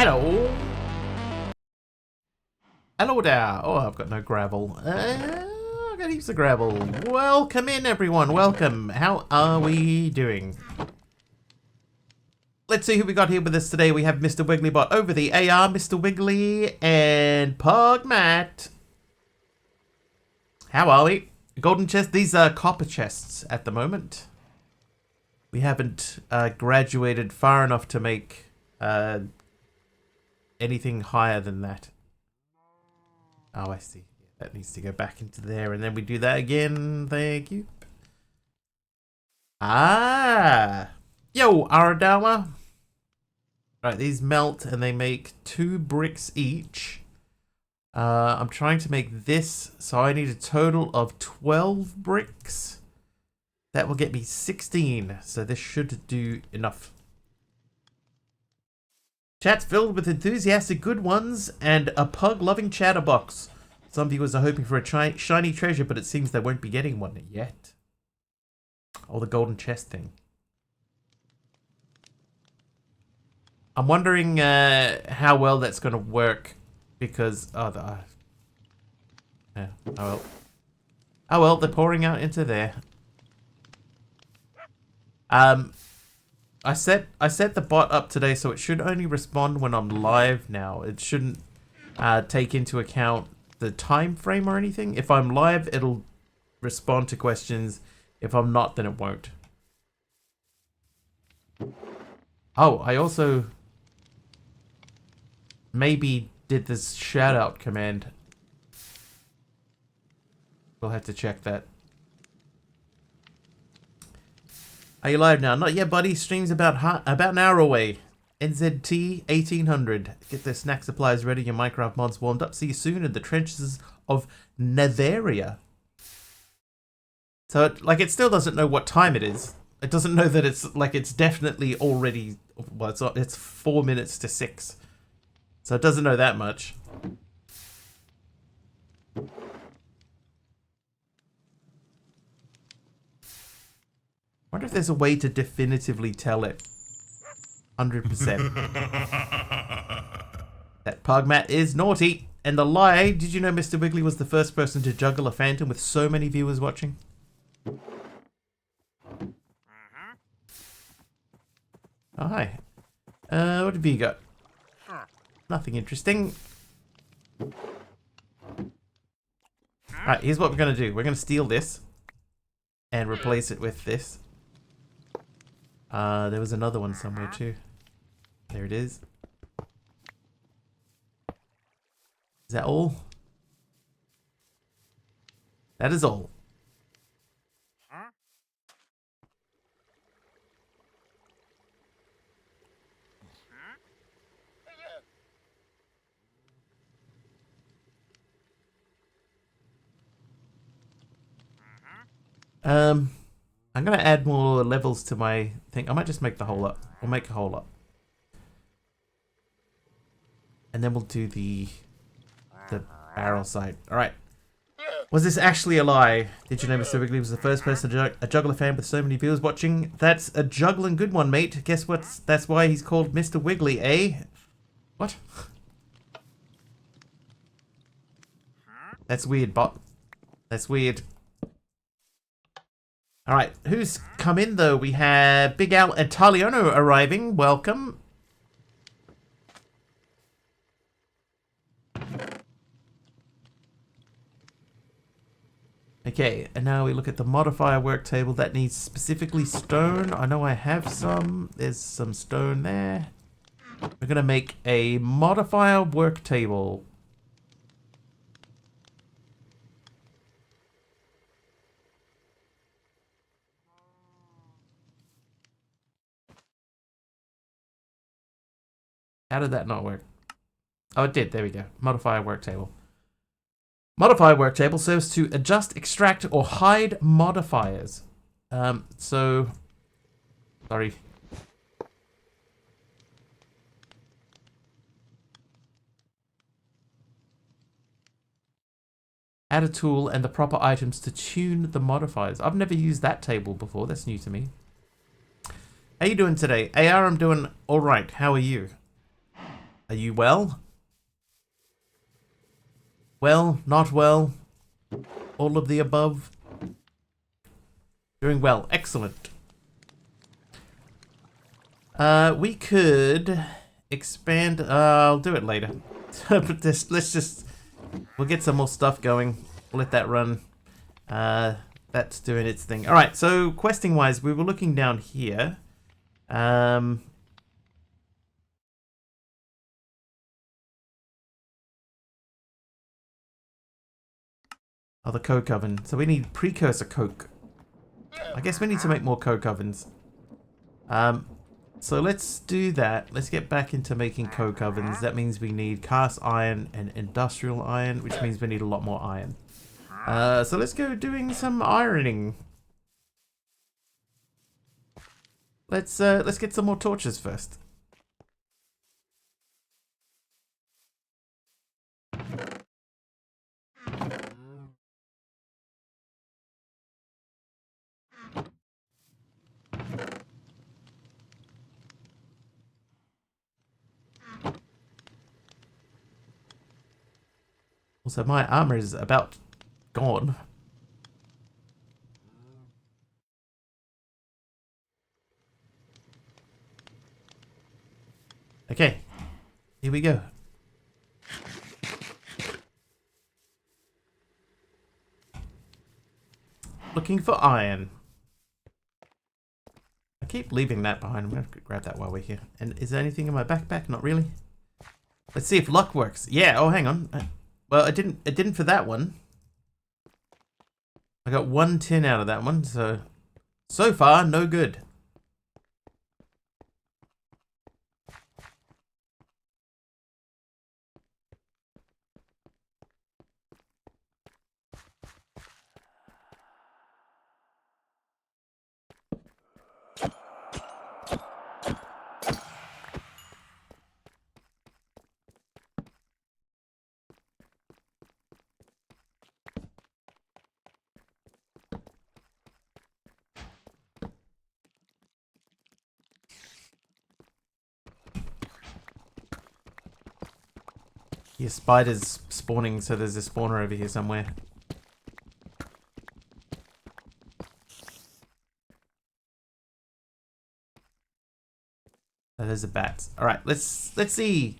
Hello. Hello there. Oh, I've got no gravel. I've got heaps of gravel. Welcome in, everyone. Welcome. How are we doing? Let's see who we got here with us today. We have Mr. Wigglybot over the AR, Mr. Wiggly, and Pugmat. How are we? Golden chest. These are copper chests at the moment. We haven't graduated far enough to make anything higher than that. Oh, I see. That needs to go back into there, and then we do that again. Thank you. Ah! Yo, Aradawa. Right, these melt, and they make 2 bricks each. I'm trying to make this, so I need a total of 12 bricks. That will get me 16, so this should do enough. Chat's filled with enthusiastic good ones and a pug-loving chatterbox. Some viewers are hoping for a shiny treasure, but it seems they won't be getting one yet. Oh, the golden chest thing. I'm wondering how well that's going to work, because... yeah, oh well. Oh well, they're pouring out into there. I set the bot up today, so it should only respond when I'm live now. It shouldn't take into account the time frame or anything. If I'm live, it'll respond to questions. If I'm not, then it won't. Oh, I also maybe did this shout out command. We'll have to check that. Are you live now? Not yet, buddy. Stream's about an hour away. NZT 1800. Get the snack supplies ready. Your Minecraft mods warmed up. See you soon in the trenches of Netheria. So, it still doesn't know what time it is. It doesn't know that it's definitely already... Well, it's 4 minutes to 6. So it doesn't know that much. I wonder if there's a way to definitively tell it. 100%. That Pugmat is naughty. And the lie, did you know Mr. Wiggly was the first person to juggle a phantom with so many viewers watching? Oh, hi. What have you got? Nothing interesting. Alright, here's what we're going to do. We're going to steal this. And replace it with this. There was another one somewhere too. There it is. Is that all? That is all. I'm gonna add more levels to my thing. I might just make the hole up. We'll make a hole up. And then we'll do the barrel side. Alright. Was this actually a lie? Did you know Mr. Wiggly was the first person to juggle a fan with so many viewers watching? That's a juggling good one, mate. Guess what? That's why he's called Mr. Wiggly, eh? What? That's weird, bot. That's weird. Alright, who's come in though? We have Big Al Italiano arriving. Welcome. Okay, and now we look at the modifier work table. That needs specifically stone. I know I have some. There's some stone there. We're going to make a modifier work table. How did that not work? Oh, it did. There we go. Modifier work table. Modifier work table serves to adjust, extract, or hide modifiers. Sorry. Add a tool and the proper items to tune the modifiers. I've never used that table before. That's new to me. How you doing today? AR, I'm doing all right. How are you? Are you well? Well, not well? All of the above? Doing well. Excellent. We could expand. I'll do it later. But we'll get some more stuff going. We'll let that run. That's doing its thing. All right. So questing wise, we were looking down here. Oh, the coke oven. So we need precursor coke. I guess we need to make more coke ovens. So let's do that. Let's get back into making coke ovens. That means we need cast iron and industrial iron, which means we need a lot more iron. So let's go doing some ironing. Let's get some more torches first. Also, my armor is about gone. Okay, here we go. Looking for iron. I keep leaving that behind. I'm going to grab that while we're here. And is there anything in my backpack? Not really. Let's see if luck works. Yeah, oh, hang on. Well, it didn't for that one. I got 1 tin out of that one, so far, no good. Yeah, spiders spawning, so there's a spawner over here somewhere. Oh, there's a bat. All right, let's see.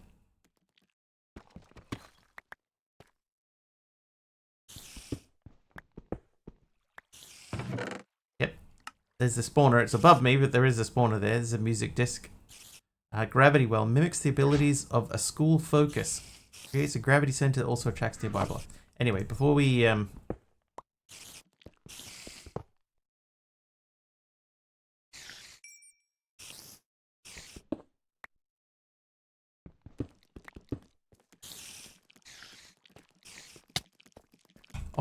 Yep, there's the spawner. It's above me, but there is a spawner there. There's a music disc. Gravity well mimics the abilities of a school focus. Creates a gravity center that also attracts nearby blocks. Anyway, before we oh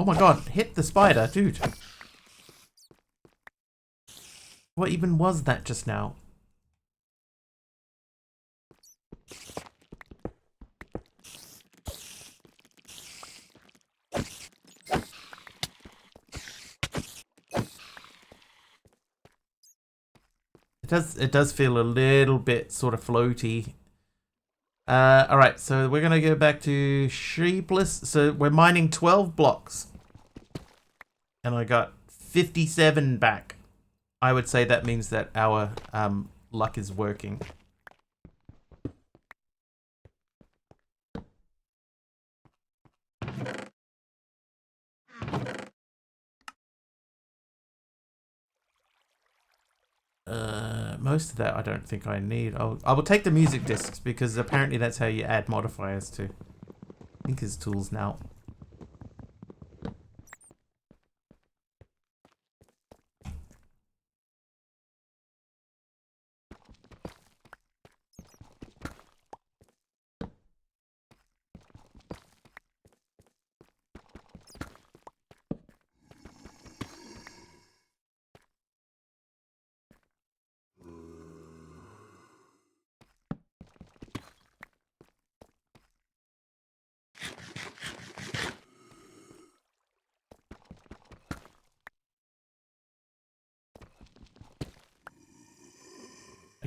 my god, hit the spider, dude. What even was that just now? It does feel a little bit sort of floaty. Alright, so we're gonna go back to sheepless. So we're mining 12 blocks. And I got 57 back. I would say that means that our luck is working. Most of that I don't think I need. I will take the music discs because apparently that's how you add modifiers to Tinker's tools now.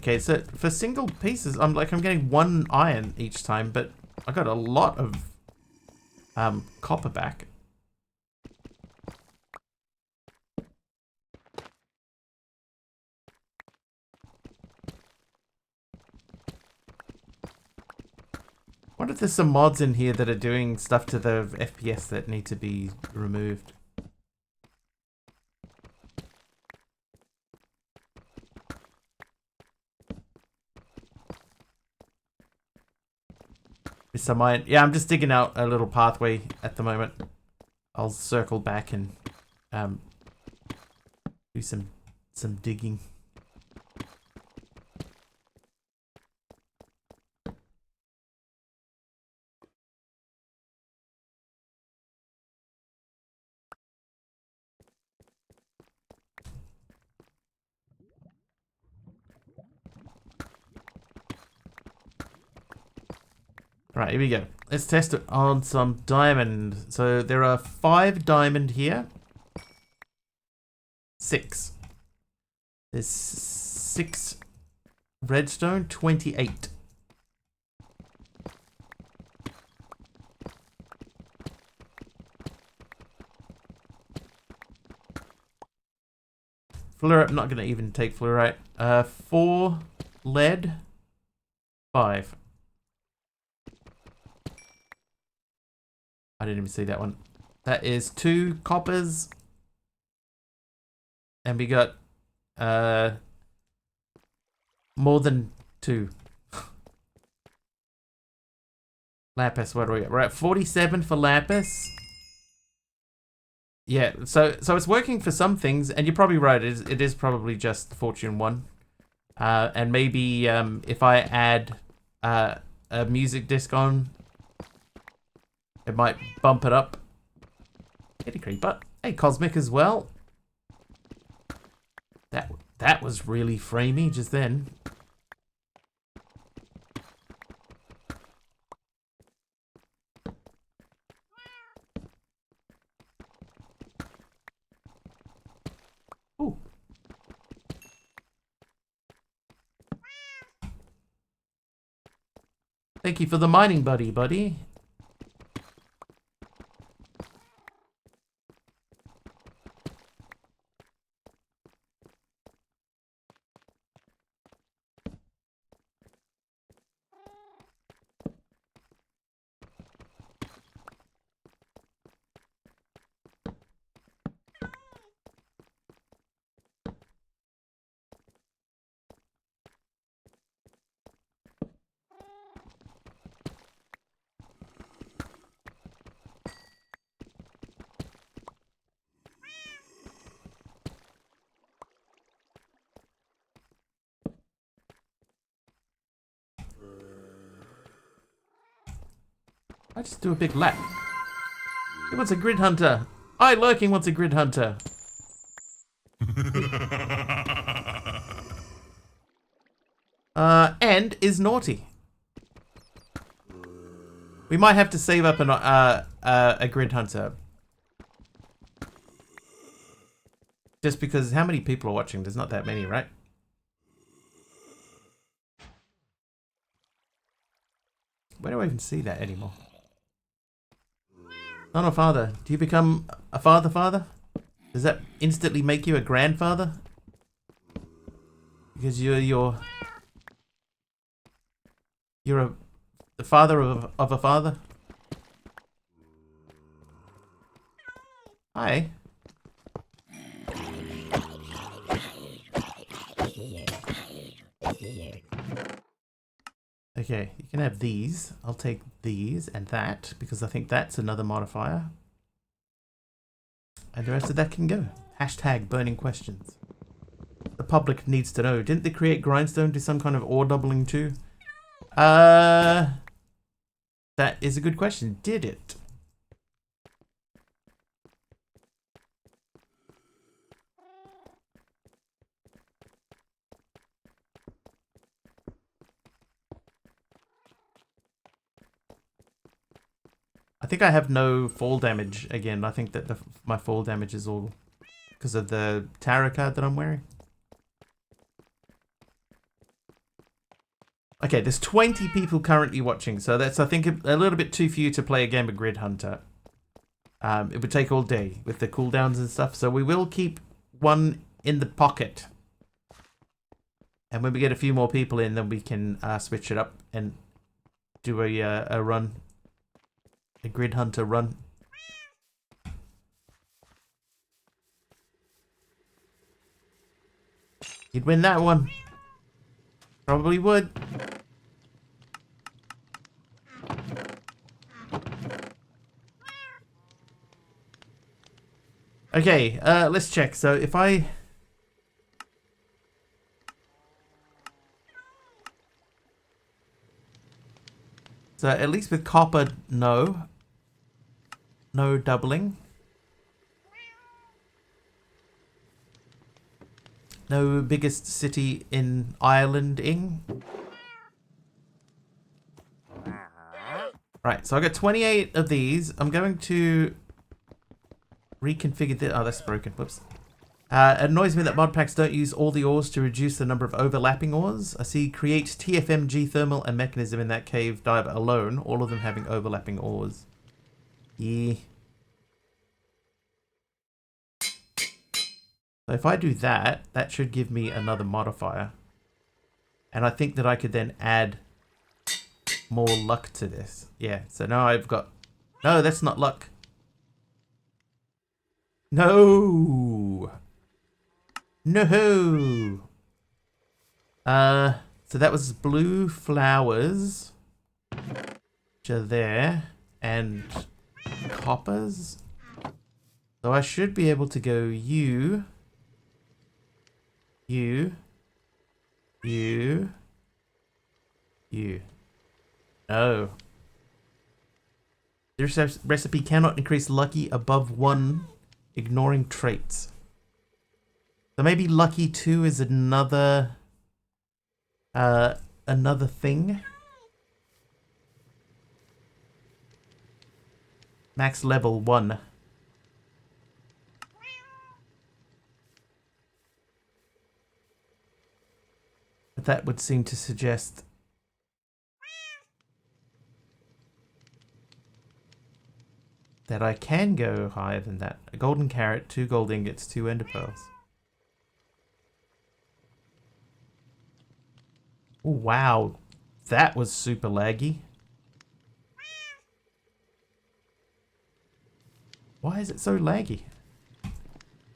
Okay, so for single pieces, I'm getting 1 iron each time, but I got a lot of copper back. I wonder if there's some mods in here that are doing stuff to the FPS that need to be removed. Yeah, I'm just digging out a little pathway at the moment. I'll circle back and do some digging. Right, here we go. Let's test it on some diamond. So there are 5 diamond here. 6. There's 6 redstone, 28. Fluorite, I'm not going to even take fluorite. 4 lead, 5. I didn't even see that one. That is 2 coppers. And we got more than 2. Lapis, what do we got? We're at 47 for lapis. Yeah, so it's working for some things, and you're probably right. It is probably just Fortune 1. And maybe if I add a music disc on, it might bump it up. Kitty creeper. Hey, Cosmic as well. That was really framey just then. Ooh. Thank you for the mining buddy. I just do a big lap. He wants a grid hunter. I lurking wants a grid hunter. And is naughty. We might have to save up a grid hunter. Just because how many people are watching? There's not that many, right? Where do I even see that anymore? Son or father? Do you become a father? Does that instantly make you a grandfather? Because you're the father of a father? Hi. Okay, you can have these. I'll take these and that, because I think that's another modifier. And the rest of that can go. Hashtag burning questions. The public needs to know. Didn't they create grindstone to some kind of ore doubling too? That is a good question. Did it? I think I have no fall damage again. I think that my fall damage is all because of the tarot card that I'm wearing. Okay, there's 20 people currently watching, so that's, I think, a little bit too few to play a game of Grid Hunter. It would take all day with the cooldowns and stuff, so we will keep one in the pocket. And when we get a few more people in, then we can switch it up and do a run. A Grid Hunter run. You'd win that one. Probably would. Okay, let's check. So if I... So at least with copper, no. No doubling. No biggest city in Ireland-ing. Right, so I got 28 of these. I'm going to reconfigure this. Oh, that's broken. Whoops. It annoys me that mod packs don't use all the ores to reduce the number of overlapping ores. I see create TFM, thermal, and mechanism in that cave dive alone, all of them having overlapping ores. Yeah. So if I do that, that should give me another modifier. And I think that I could then add more luck to this. Yeah, so now I've got... No, that's not luck. No! No! So that was blue flowers, which are there, and coppers. So I should be able to go you... No. This recipe cannot increase lucky above 1, ignoring traits. So maybe lucky 2 is another thing. Max level 1. But that would seem to suggest that I can go higher than that. A golden carrot, 2 gold ingots, 2 ender pearls. Oh, wow. That was super laggy. Why is it so laggy? I'm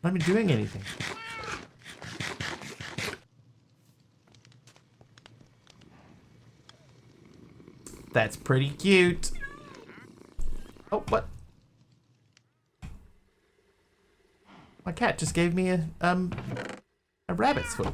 not even doing anything. That's pretty cute. Oh, what? My cat just gave me a rabbit's foot.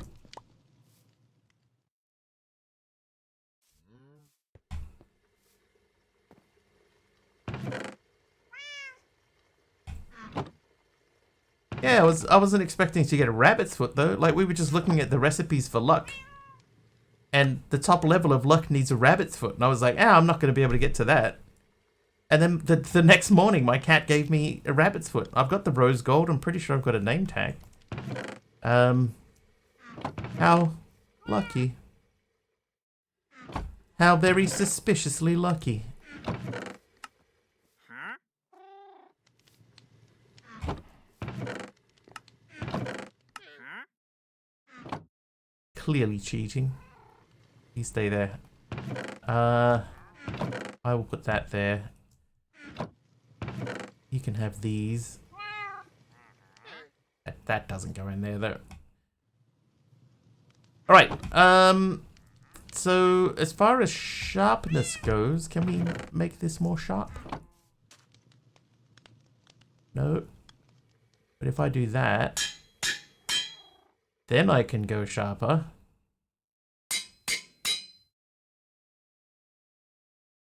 Yeah, I wasn't expecting to get a rabbit's foot though. Like, we were just looking at the recipes for luck. And the top level of luck needs a rabbit's foot. And I was like, I'm not going to be able to get to that. And then the next morning, my cat gave me a rabbit's foot. I've got the rose gold. I'm pretty sure I've got a name tag. How lucky. How very suspiciously lucky. Clearly cheating. You stay there. I will put that there. You can have these. That doesn't go in there though. Alright, so as far as sharpness goes, can we make this more sharp? No. But if I do that, then I can go sharper.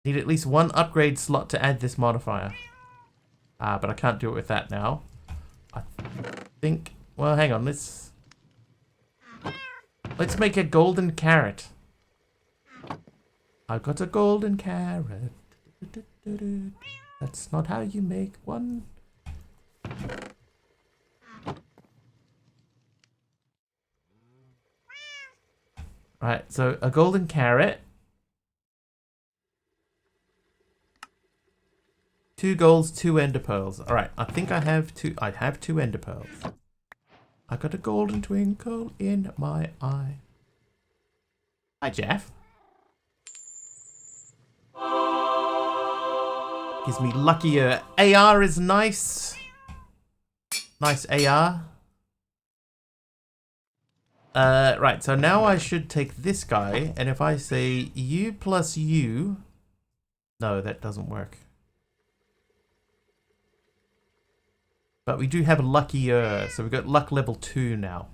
Need at least 1 upgrade slot to add this modifier. But I can't do it with that now. I think... Well, hang on. Let's make a golden carrot. I've got a golden carrot. That's not how you make one. Right, so a golden carrot. 2 golds, 2 ender pearls. Alright, I think I have 2. I have 2 ender pearls. I got a golden twinkle in my eye. Hi, Jeff. Gives me luckier. AR is nice. Nice AR. Right, so now I should take this guy, and if I say U plus U... No, that doesn't work. But we do have luckier, so we've got luck level 2 now.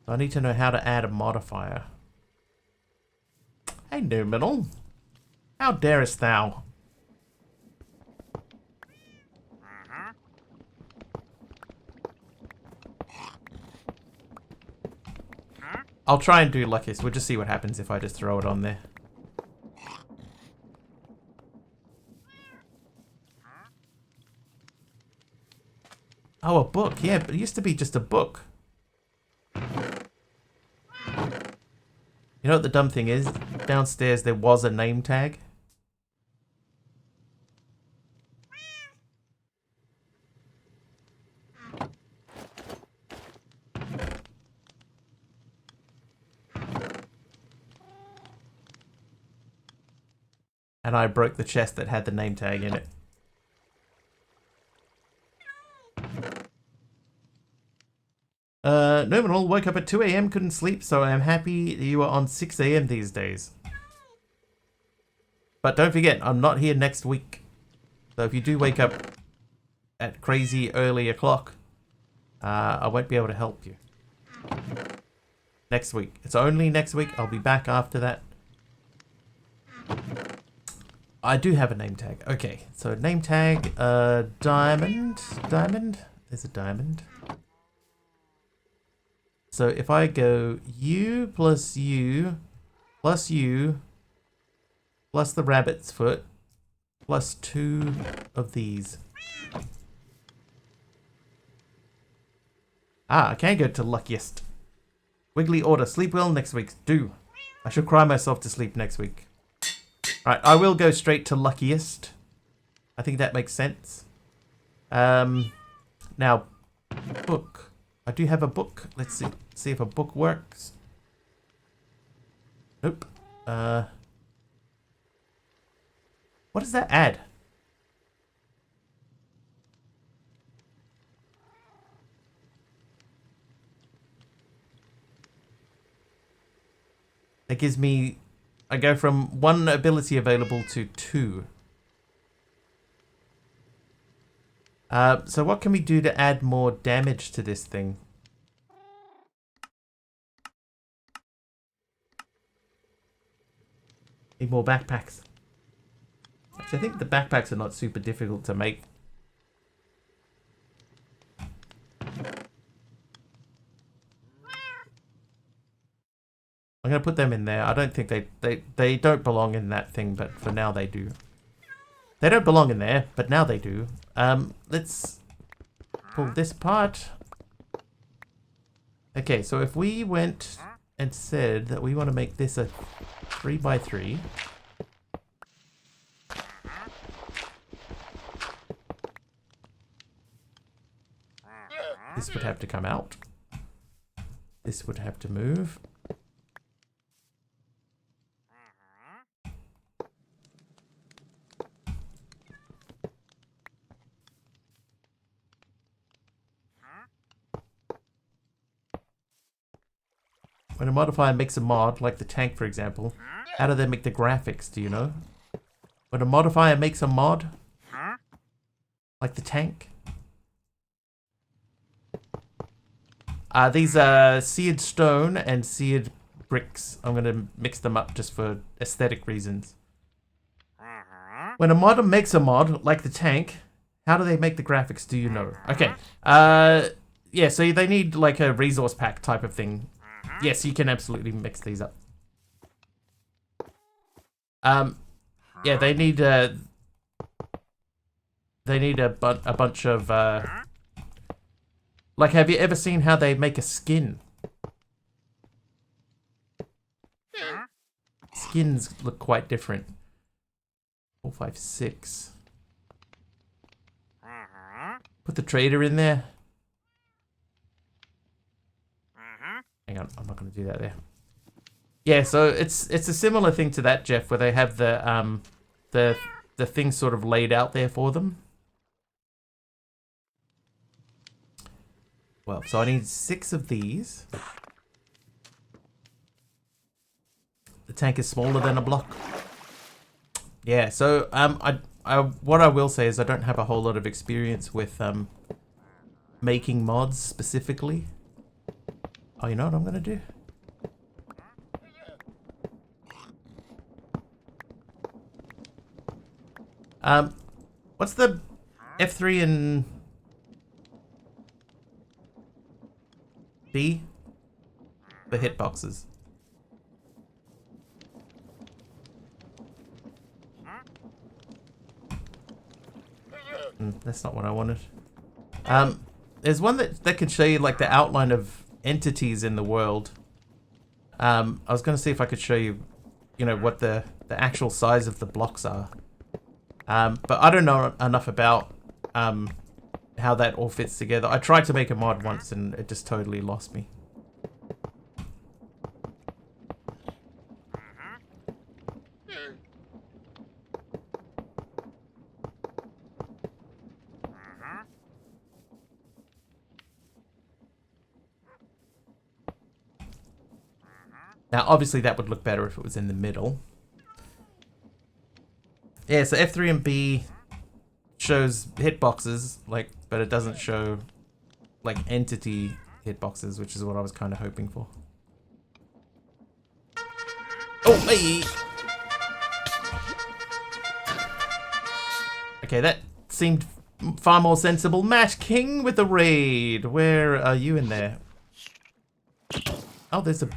So I need to know how to add a modifier. Hey, Numinal. How darest thou? I'll try and do luckiest. We'll just see what happens if I just throw it on there. Oh, a book. Yeah, but it used to be just a book. You know what the dumb thing is? Downstairs there was a name tag. And I broke the chest that had the name tag in it. Nominal woke up at 2 AM, couldn't sleep, so I am happy you are on 6 AM these days. But don't forget, I'm not here next week. So if you do wake up at crazy early o'clock, I won't be able to help you. Next week. It's only next week. I'll be back after that. I do have a name tag. Okay, so name tag, diamond. Diamond? There's a diamond. So if I go U plus U plus U plus the rabbit's foot plus 2 of these. Ah, I can go to luckiest. Wiggly order. Sleep well next week. Do. I shall cry myself to sleep next week. Alright, I will go straight to luckiest. I think that makes sense. Now, book. I do have a book. Let's see if a book works. Nope. What does that add? That gives me... I go from 1 ability available to 2. So what can we do to add more damage to this thing? Need more backpacks. Actually, I think the backpacks are not super difficult to make. I'm going to put them in there. I don't think they don't belong in that thing, but for now they do. They don't belong in there, but now they do. Let's pull this apart. Okay, so if we went and said that we want to make this a 3x3. This would have to come out. This would have to move. When a modifier makes a mod, like the tank for example, how do they make the graphics, do you know? When a modifier makes a mod, like the tank. These are seared stone and seared bricks. I'm going to mix them up just for aesthetic reasons. When a mod makes a mod, like the tank, how do they make the graphics, do you know? Okay. Yeah, so they need like a resource pack type of thing. Yes, you can absolutely mix these up. Yeah, they need a bunch of like, have you ever seen how they make a skin? skins look quite different. 4, 5, 6. Put the trader in there. Hang on, I'm not going to do that there. Yeah, so it's a similar thing to that, Jeff, where they have the thing sort of laid out there for them. Well, so I need 6 of these. The tank is smaller than a block. Yeah, so what I will say is I don't have a whole lot of experience with making mods specifically. Oh, you know what I'm gonna do? What's the F3 and B? The hitboxes. That's not what I wanted. There's one that can show you like the outline of entities in the world. I was going to see if I could show you, you know, what the actual size of the blocks are. But I don't know enough about how that all fits together. I tried to make a mod once and it just totally lost me. Now, obviously, that would look better if it was in the middle. Yeah, so F3 and B shows hitboxes, like, but it doesn't show, like, entity hitboxes, which is what I was kind of hoping for. Oh, hey! Okay, that seemed far more sensible. Matt King with the raid. Where are you in there? Oh, there's a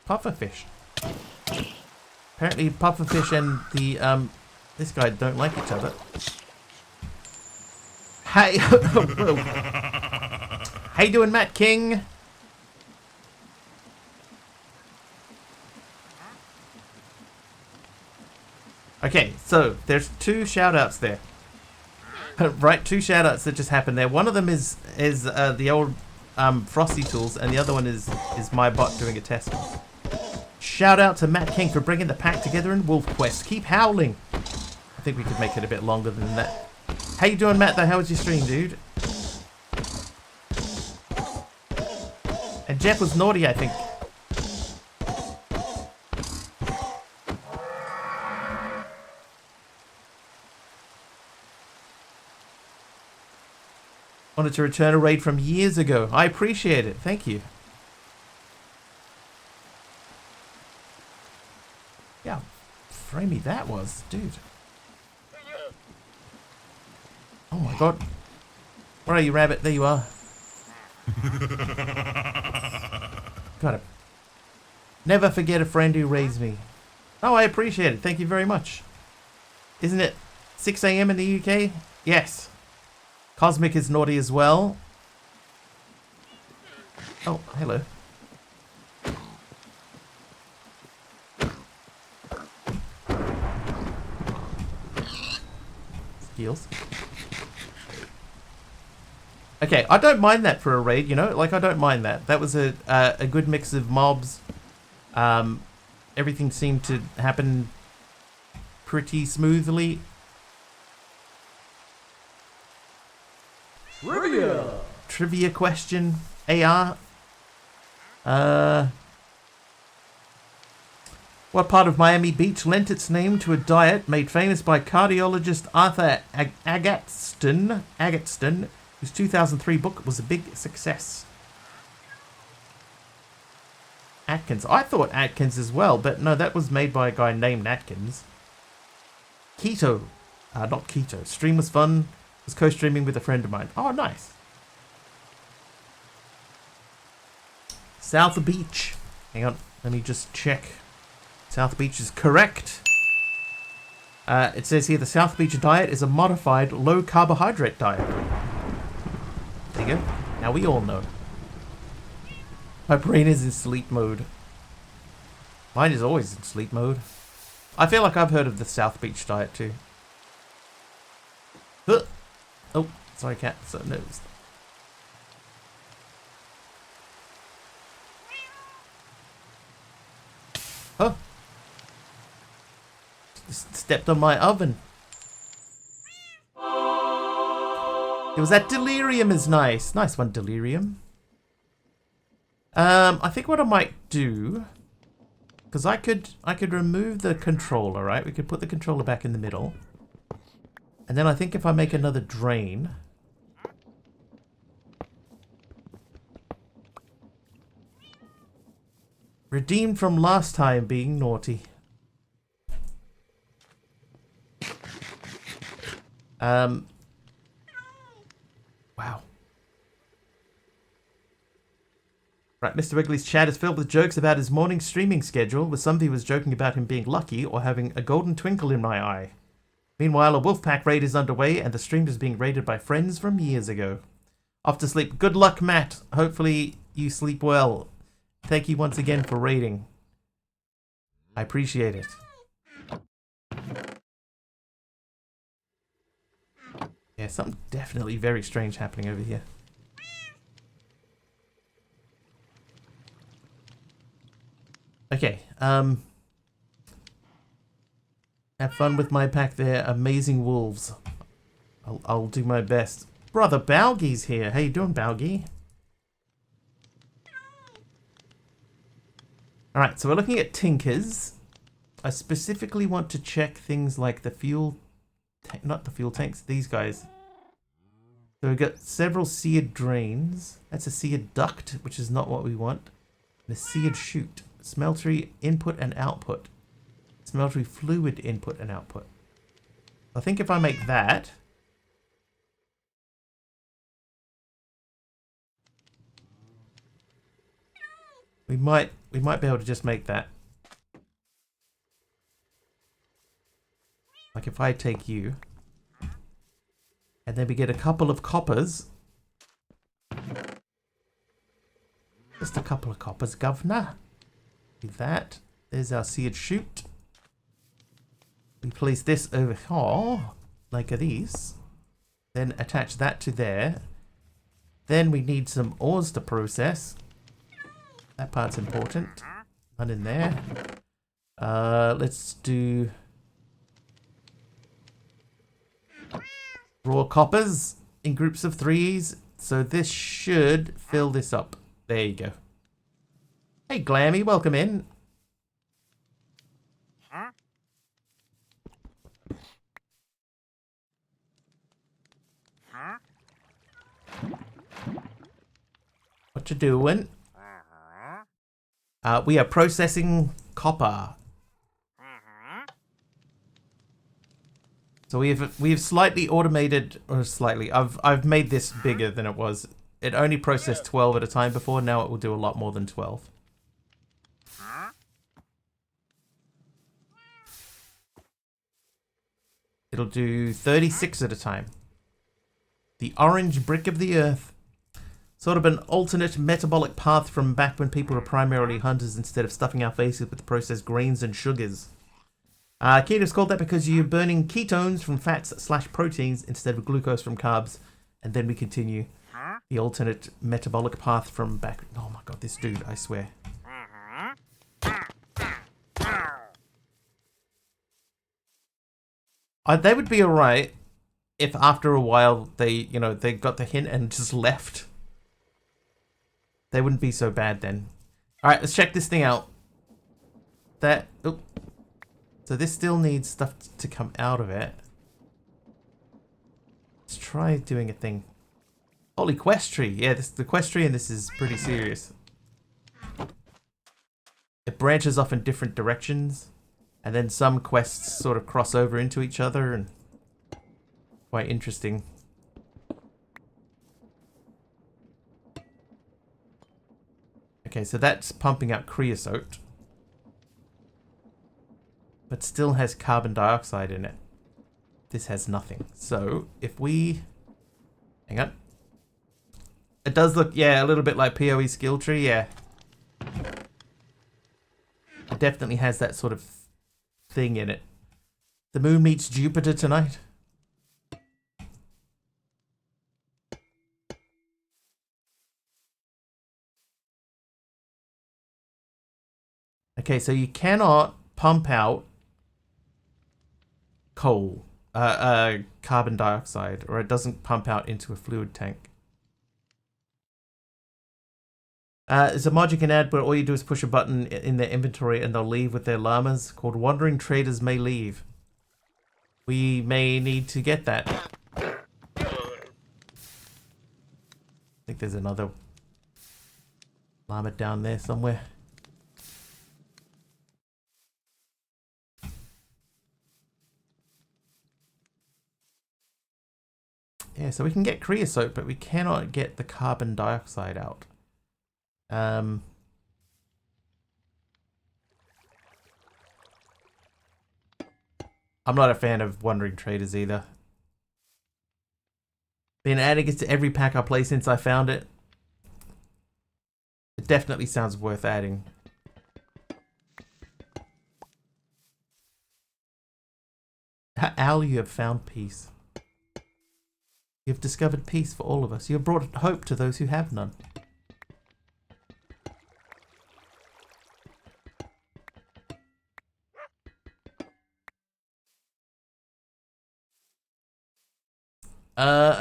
pufferfish. Apparently pufferfish and the this guy don't like each other. Hey, how you doing, Matt King? Okay, so there's 2 shout-outs there. Right, 2 shout-outs that just happened there. One of them is the old Frosty Tools, and the other one is my bot doing a test. Shout out to Matt King for bringing the pack together in Wolf Quest. Keep howling. I think we could make it a bit longer than that. How you doing, Matt, though? How was your stream, dude? And Jeff was naughty, I think. Wanted to return a raid from years ago. I appreciate it. Thank you. Yeah, framey that was, dude. Oh my god. Where are you, rabbit? There you are. Got it. Never forget a friend who raised me. Oh, I appreciate it. Thank you very much. Isn't it 6 AM in the UK? Yes. Cosmic is naughty as well. Oh, hello. Skills. Okay, I don't mind that for a raid, you know? Like, I don't mind that. That was a good mix of mobs. Everything seemed to happen pretty smoothly. Trivia question. AR. What part of Miami Beach lent its name to a diet made famous by cardiologist Arthur Agatston, whose 2003 book was a big success? Atkins. I thought Atkins as well, but no, that was made by a guy named Atkins. Keto. Not keto. Stream was fun. Was co-streaming with a friend of mine. Oh, nice. South Beach. Hang on. Let me just check. South Beach is correct. It says here the South Beach diet is a modified low carbohydrate diet. There you go. Now we all know. My brain is in sleep mode. Mine is always in sleep mode. I feel like I've heard of the South Beach diet too. Oh, sorry, cat. So nose. Oh. Stepped on my oven. It was that delirium is nice. Nice one, delirium. I think what I might do, because I could remove the controller, right? We could put the controller back in the middle. And then I think if I make another drain, redeemed from last time being naughty. Wow. Right, Mr. Wrigley's chat is filled with jokes about his morning streaming schedule, with some viewers joking about him being lucky or having a golden twinkle in my eye. Meanwhile, a Wolfpack raid is underway, and the stream is being raided by friends from years ago. Off to sleep. Good luck, Matt. Hopefully you sleep well. Thank you once again for raiding. I appreciate it. Yeah, something definitely very strange happening over here. Okay, have fun with my pack there, amazing wolves. I'll do my best. Brother Balgy's here. How you doing, Balgy? Alright, so we're looking at Tinkers. I specifically want to check things like the fuel... not the fuel tanks, these guys. So we've got several seared drains. That's a seared duct, which is not what we want. And a seared chute. Smeltery input and output. Smeltery fluid input and output. I think if I make that... we might be able to just make that. Like if I take you, and then we get a couple of coppers. Just a couple of coppers, governor. Do that. There's our seared chute. We place this over here, like these. Then attach that to there. Then we need some ores to process. That part's important. None in there. Let's do raw coppers in groups of 3s. So this should fill this up. There you go. Hey Glammy, welcome in. What you doing? We are processing copper. So we have slightly automated, or slightly. I've made this bigger than it was. It only processed 12 at a time before. Now it will do a lot more than 12. It'll do 36 at a time. The orange brick of the earth. Sort of an alternate metabolic path from back when people were primarily hunters instead of stuffing our faces with processed grains and sugars. Keto's called that because you're burning ketones from fats/proteins instead of glucose from carbs. And then we continue the alternate metabolic path from back. Oh my god, this dude, I swear. They would be alright if after a while they got the hint and just left. They wouldn't be so bad then. Alright, let's check this thing out. So this still needs stuff to come out of it. Let's try doing a thing. Holy quest tree. Yeah, the quest tree and this is pretty serious. It branches off in different directions. And then some quests sort of cross over into each other and quite interesting. Okay, so that's pumping out creosote. But still has carbon dioxide in it. This has nothing. So if we... hang on. It does look, yeah, a little bit like PoE skill tree, yeah. It definitely has that sort of thing in it. The moon meets Jupiter tonight. Okay, so you cannot pump out coal, carbon dioxide, or it doesn't pump out into a fluid tank. It's a mod you can add where all you do is push a button in their inventory and they'll leave with their llamas, called Wandering Traders May Leave. We may need to get that. I think there's another llama down there somewhere. Yeah, so we can get creosote, but we cannot get the carbon dioxide out. I'm not a fan of Wandering Traders either. Been adding it to every pack I play since I found it. It definitely sounds worth adding. Al, you have found peace. You have discovered peace for all of us. You have brought hope to those who have none.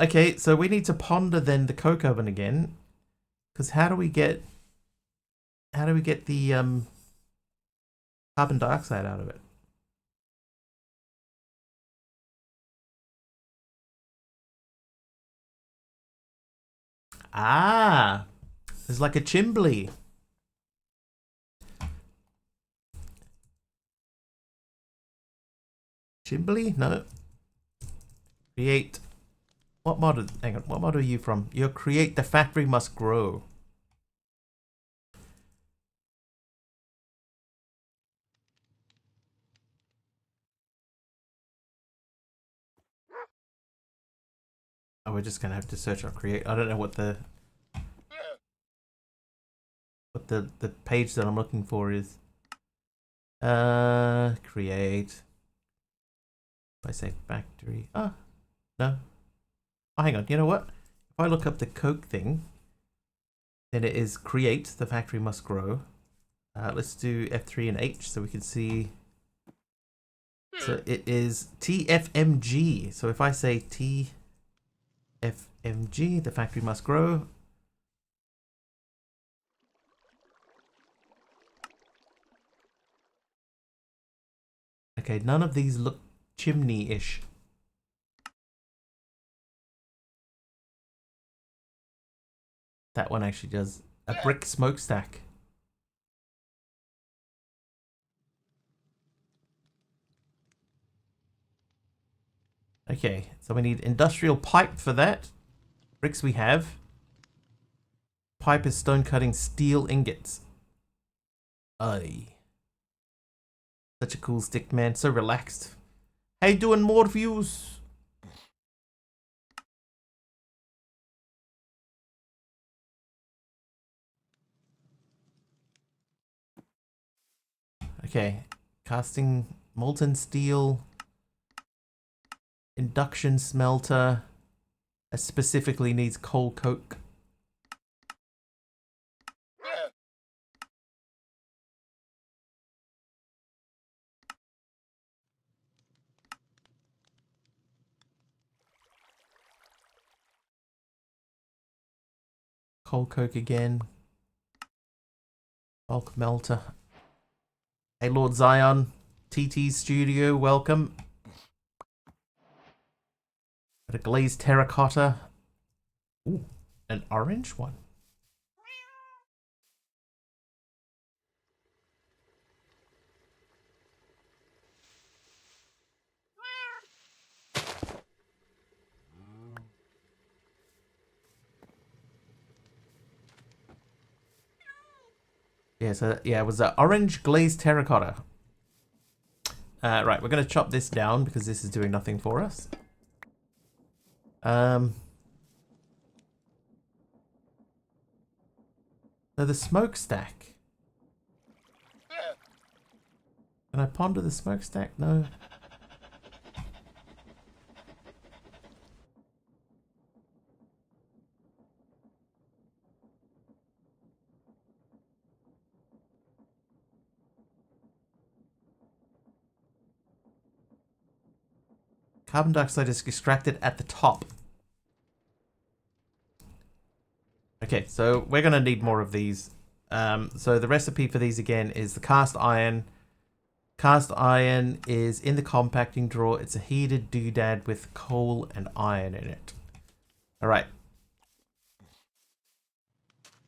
Okay, so we need to ponder then the coke oven again. Because how do we get the carbon dioxide out of it? Ah, there's like a chimbley. Chimbley? No. Create. What mod? Hang on. What mod are you from? You're create. The factory must grow. Oh, we're just gonna have to search on create. I don't know what the page that I'm looking for is. Create. If I say factory. Oh, no. Oh, hang on. You know what? If I look up the Coke thing, then it is create. The factory must grow. Let's do F3 and H so we can see. So it is TFMG. So if I say TFMG, the factory must grow. Okay, none of these look chimney-ish. That one actually does. A brick smokestack. Okay, so we need industrial pipe for that. Bricks we have. Pipe is stone cutting steel ingots. Aye. Such a cool stick, man. So relaxed. Hey, doing more views? Okay. Casting molten steel. Induction smelter. That specifically needs coal coke. Coal coke again. Bulk melter. Hey, Lord Zion. TT Studio, welcome. Got a glazed terracotta. Ooh, an orange one. Yeah, so yeah, it was an orange glazed terracotta. Right, we're going to chop this down because this is doing nothing for us. So the smokestack. Can I ponder the smokestack? No. Carbon dioxide is extracted at the top. Okay, so we're going to need more of these. So the recipe for these again is the cast iron. Cast iron is in the compacting drawer. It's a heated doodad with coal and iron in it. All right.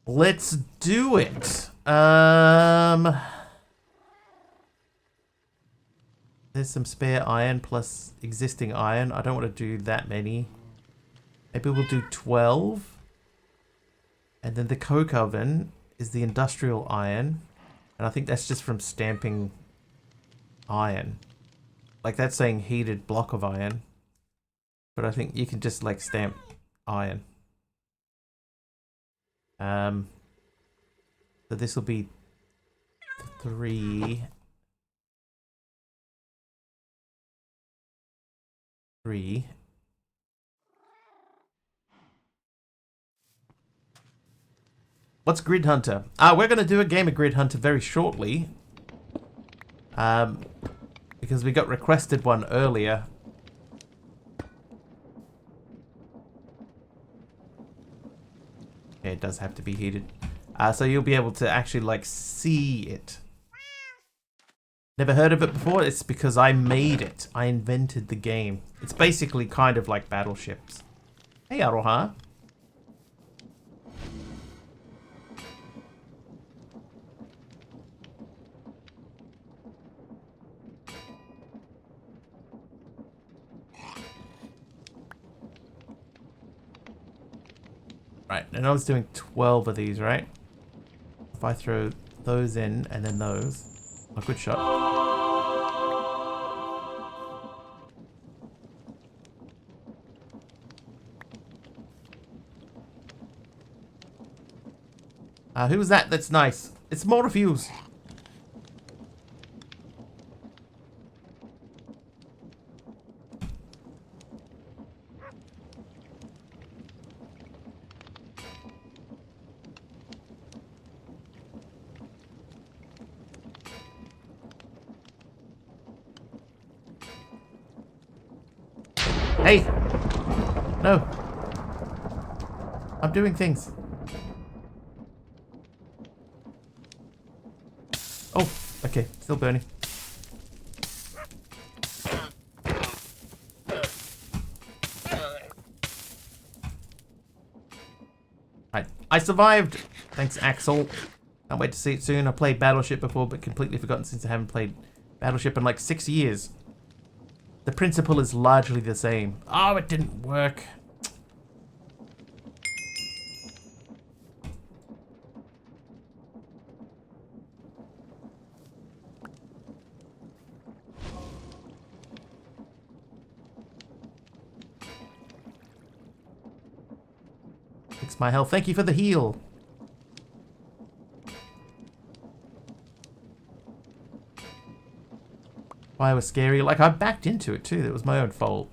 Let's do it. There's some spare iron plus existing iron. I don't want to do that many. Maybe we'll do 12. And then the coke oven is the industrial iron. And I think that's just from stamping iron. Like that's saying heated block of iron. But I think you can just like stamp iron. So this will be 3. What's Grid Hunter? We're going to do a game of Grid Hunter very shortly. Because we got requested one earlier. Yeah, it does have to be heated. So you'll be able to actually like see it. Never heard of it before? It's because I made it. I invented the game. It's basically kind of like battleships. Hey, Aroha. Right, and I was doing 12 of these, right? If I throw those in and then those. A good shot. Who was that? That's nice. It's more refuse. Hey! No. I'm doing things. Oh, okay. Still burning. Right. I survived! Thanks, Axel. Can't wait to see it soon. I played Battleship before, but completely forgotten since I haven't played Battleship in like 6 years. The principle is largely the same. Oh, it didn't work. Fix my health. Thank you for the heal. Why it was scary. Like, I backed into it too. That was my own fault.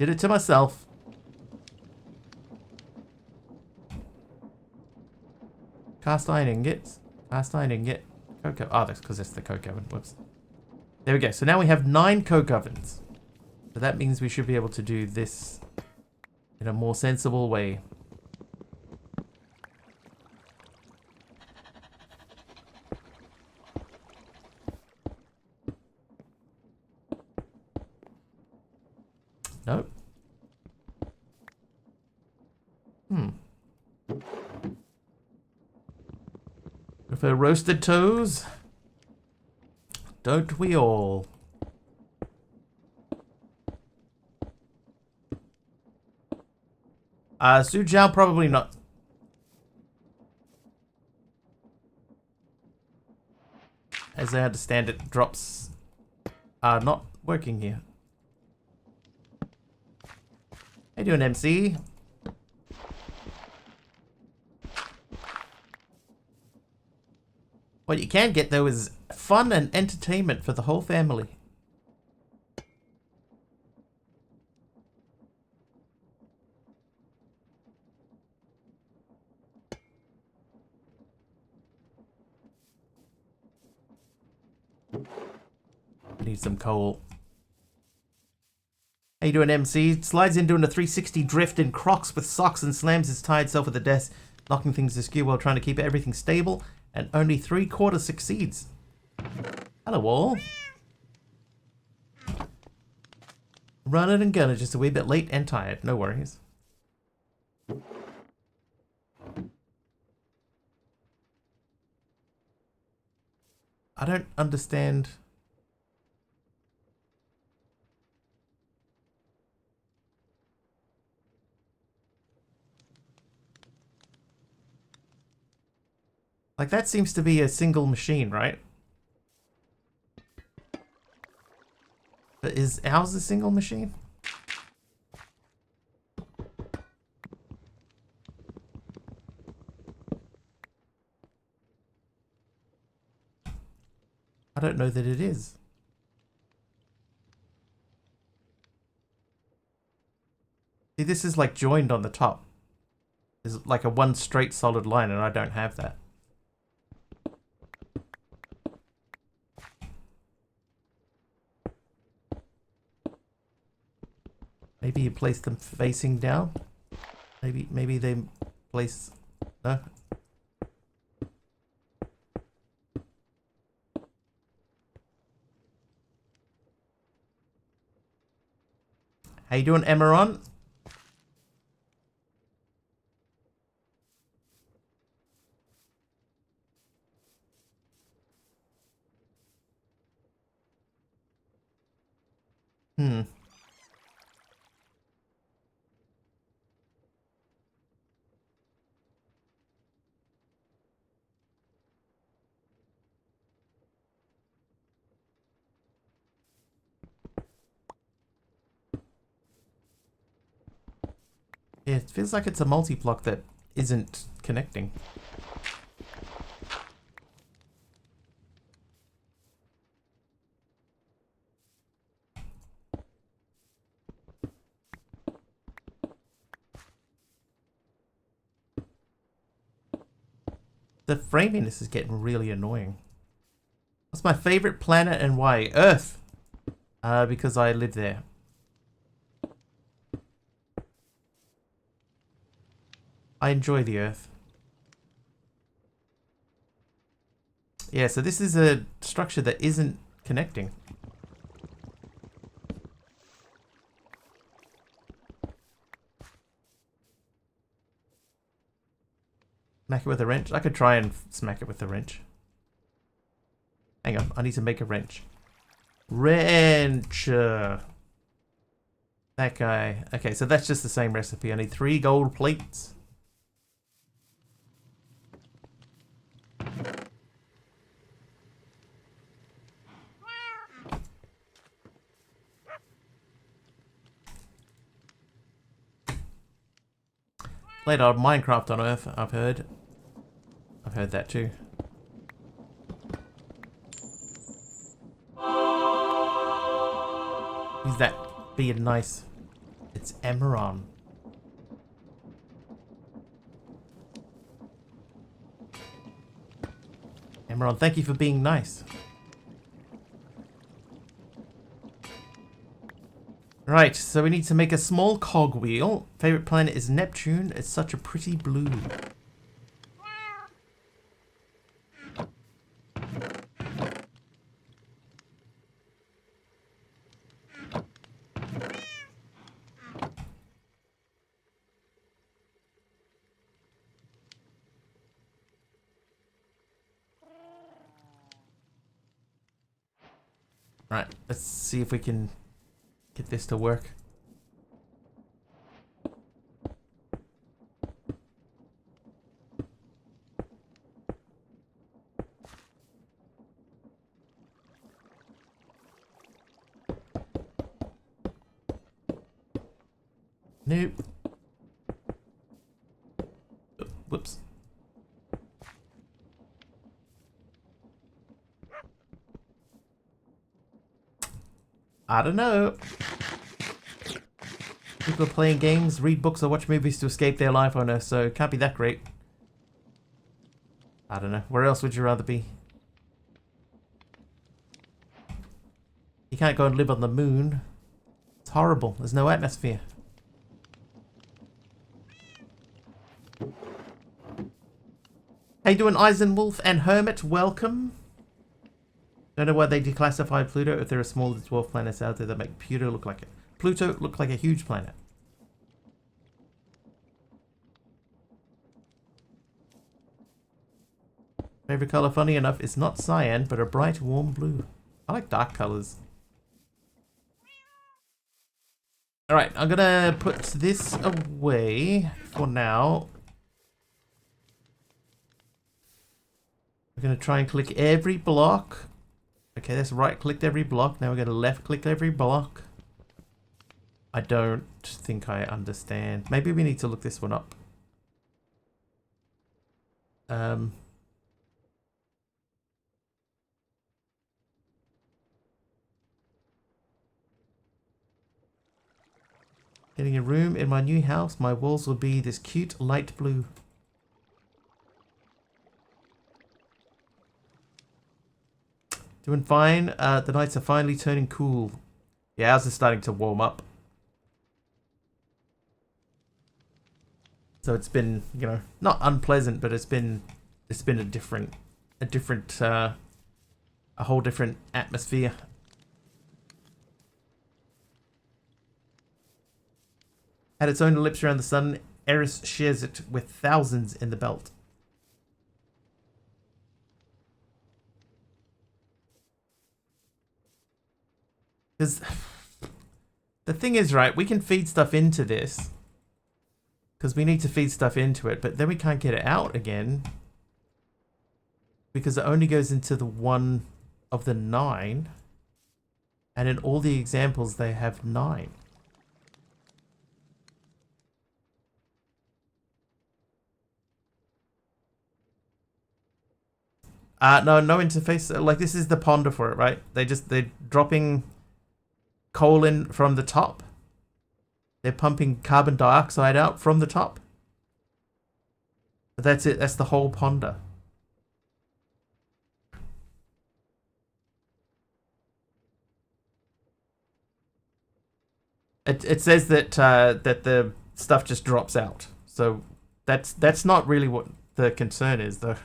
Did it to myself. Cast iron ingots. Cast iron ingot. Coke oven. Oh, that's because it's the coke oven. Whoops. There we go. So now we have 9 coke ovens. So that means we should be able to do this in a more sensible way. Nope. Prefer roasted toes? Don't we all? Sujao, probably not. As I understand it, drops are not working here. How you doing, MC? What you can get, though, is fun and entertainment for the whole family. Need some coal. How you doing, MC? Slides in doing a 360 drift in Crocs with socks and slams his tired self at the desk, knocking things askew while trying to keep everything stable, and only 3/4 succeeds. Hello, all. Running and gunning, just a wee bit late and tired. No worries. I don't understand. Like, that seems to be a single machine, right? But is ours a single machine? I don't know that it is. See, this is like joined on the top. It's like a one straight solid line, and I don't have that. Maybe you place them facing down? Maybe they place... No? How you doing, Emeron? Yeah, it feels like it's a multi-block that isn't connecting. The framiness is getting really annoying. What's my favorite planet and why? Earth! Because I live there. I enjoy the Earth. Yeah, so this is a structure that isn't connecting. Smack it with a wrench? I could try and smack it with a wrench. Hang on, I need to make a wrench. Wrench! That guy. Okay, so that's just the same recipe. I need 3 gold plates. Played on Minecraft on Earth, I've heard. I've heard that too. Who's that being nice? It's Emeron. Emeron, thank you for being nice. Right, so we need to make a small cogwheel. Favorite planet is Neptune. It's such a pretty blue. Right, let's see if we can get this to work. Nope. Whoops. I don't know. People are playing games, read books, or watch movies to escape their life on Earth, so it can't be that great. I don't know. Where else would you rather be? You can't go and live on the moon. It's horrible. There's no atmosphere. How you doing, Eisenwolf and Hermit? Welcome. Don't know why they declassified Pluto if there are smaller dwarf planets out there that make Pluto look like a huge planet. Favorite color, funny enough, is not cyan, but a bright, warm blue. I like dark colors. Alright, I'm gonna put this away for now. We're gonna try and click every block. Okay, that's right clicked every block. Now we're gonna left click every block. I don't think I understand. Maybe we need to look this one up. Getting a room in my new house. My walls will be this cute light blue. Doing fine. The nights are finally turning cool. Yeah, ours is starting to warm up. So it's been, you know, not unpleasant, but it's been a whole different atmosphere. Had its own ellipse around the sun. Eris shares it with thousands in the belt. Because the thing is, right, we can feed stuff into this. Because we need to feed stuff into it, but then we can't get it out again. Because it only goes into the one of the 9. And in all the examples, they have 9. No interface. Like, this is the ponder for it, right? They're dropping coal in from the top. They're pumping carbon dioxide out from the top. But that's it. That's the whole ponder. It says that that the stuff just drops out. So that's not really what the concern is, though.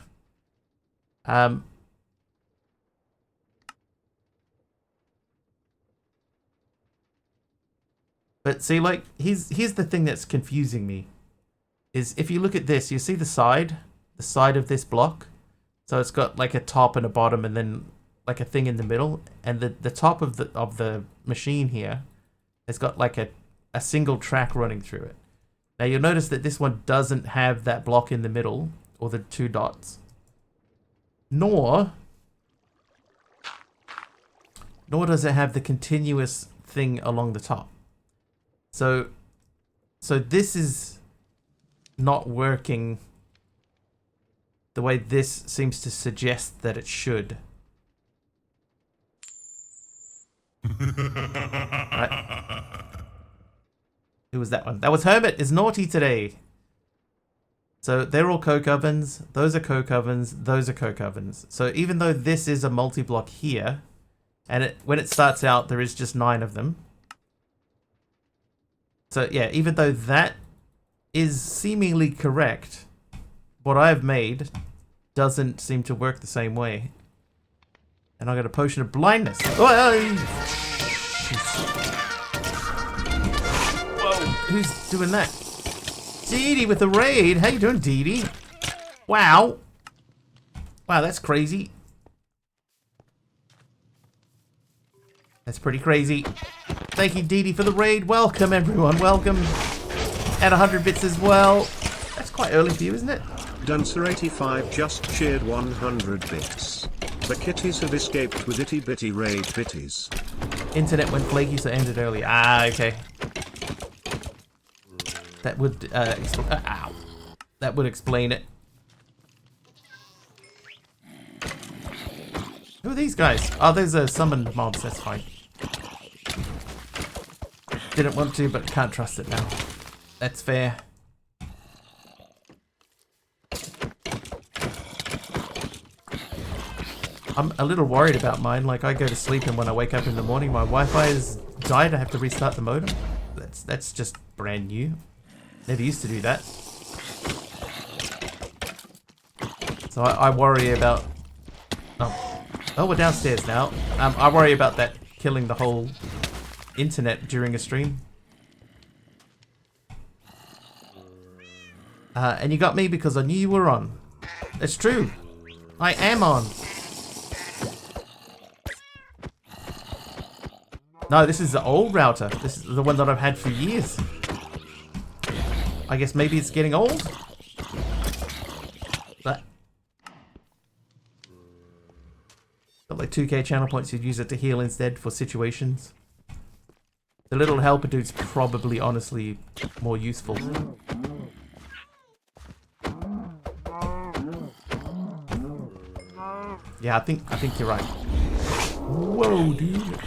But see, like, here's the thing that's confusing me. Is if you look at this, you see the side of this block. So it's got like a top and a bottom, and then like a thing in the middle. And the top of the machine here has got like a single track running through it. Now you'll notice that this one doesn't have that block in the middle, or the 2 dots. Nor does it have the continuous thing along the top. So this is not working the way this seems to suggest that it should. Right. Who was that one? That was Hermit is naughty today. So they're all coke ovens. Those are coke ovens. Those are coke ovens. So even though this is a multi-block here, and when it starts out, there is just 9 of them. So yeah, even though that is seemingly correct, what I've made doesn't seem to work the same way. And I got a potion of blindness. Whoa, who's doing that? Dee Dee with the raid. How you doing, Dee Dee? Wow. Wow, that's crazy. That's pretty crazy. Thank you, Dee Dee, for the raid. Welcome, everyone. Welcome. At 100 bits as well. That's quite early for you, isn't it? Duncer85 just shared 100 bits. The kitties have escaped with itty bitty raid bitties. Internet went flaky, so ended early. Ah, okay. That would ow. That would explain it. Who are these guys? Oh, those are summoned mobs. That's fine. Didn't want to, but can't trust it now. That's fair. I'm a little worried about mine. Like, I go to sleep and when I wake up in the morning, my Wi-Fi has died. I have to restart the modem. That's just brand new. Never used to do that. So I worry about... Oh, we're downstairs now. I worry about that killing the whole internet during a stream. And you got me because I knew you were on. It's true. I am on. No, this is the old router. This is the one that I've had for years. I guess maybe it's getting old. But got like 2k channel points, you'd use it to heal instead for situations. The little helper dude's probably honestly more useful. Yeah, I think you're right. Whoa, dude.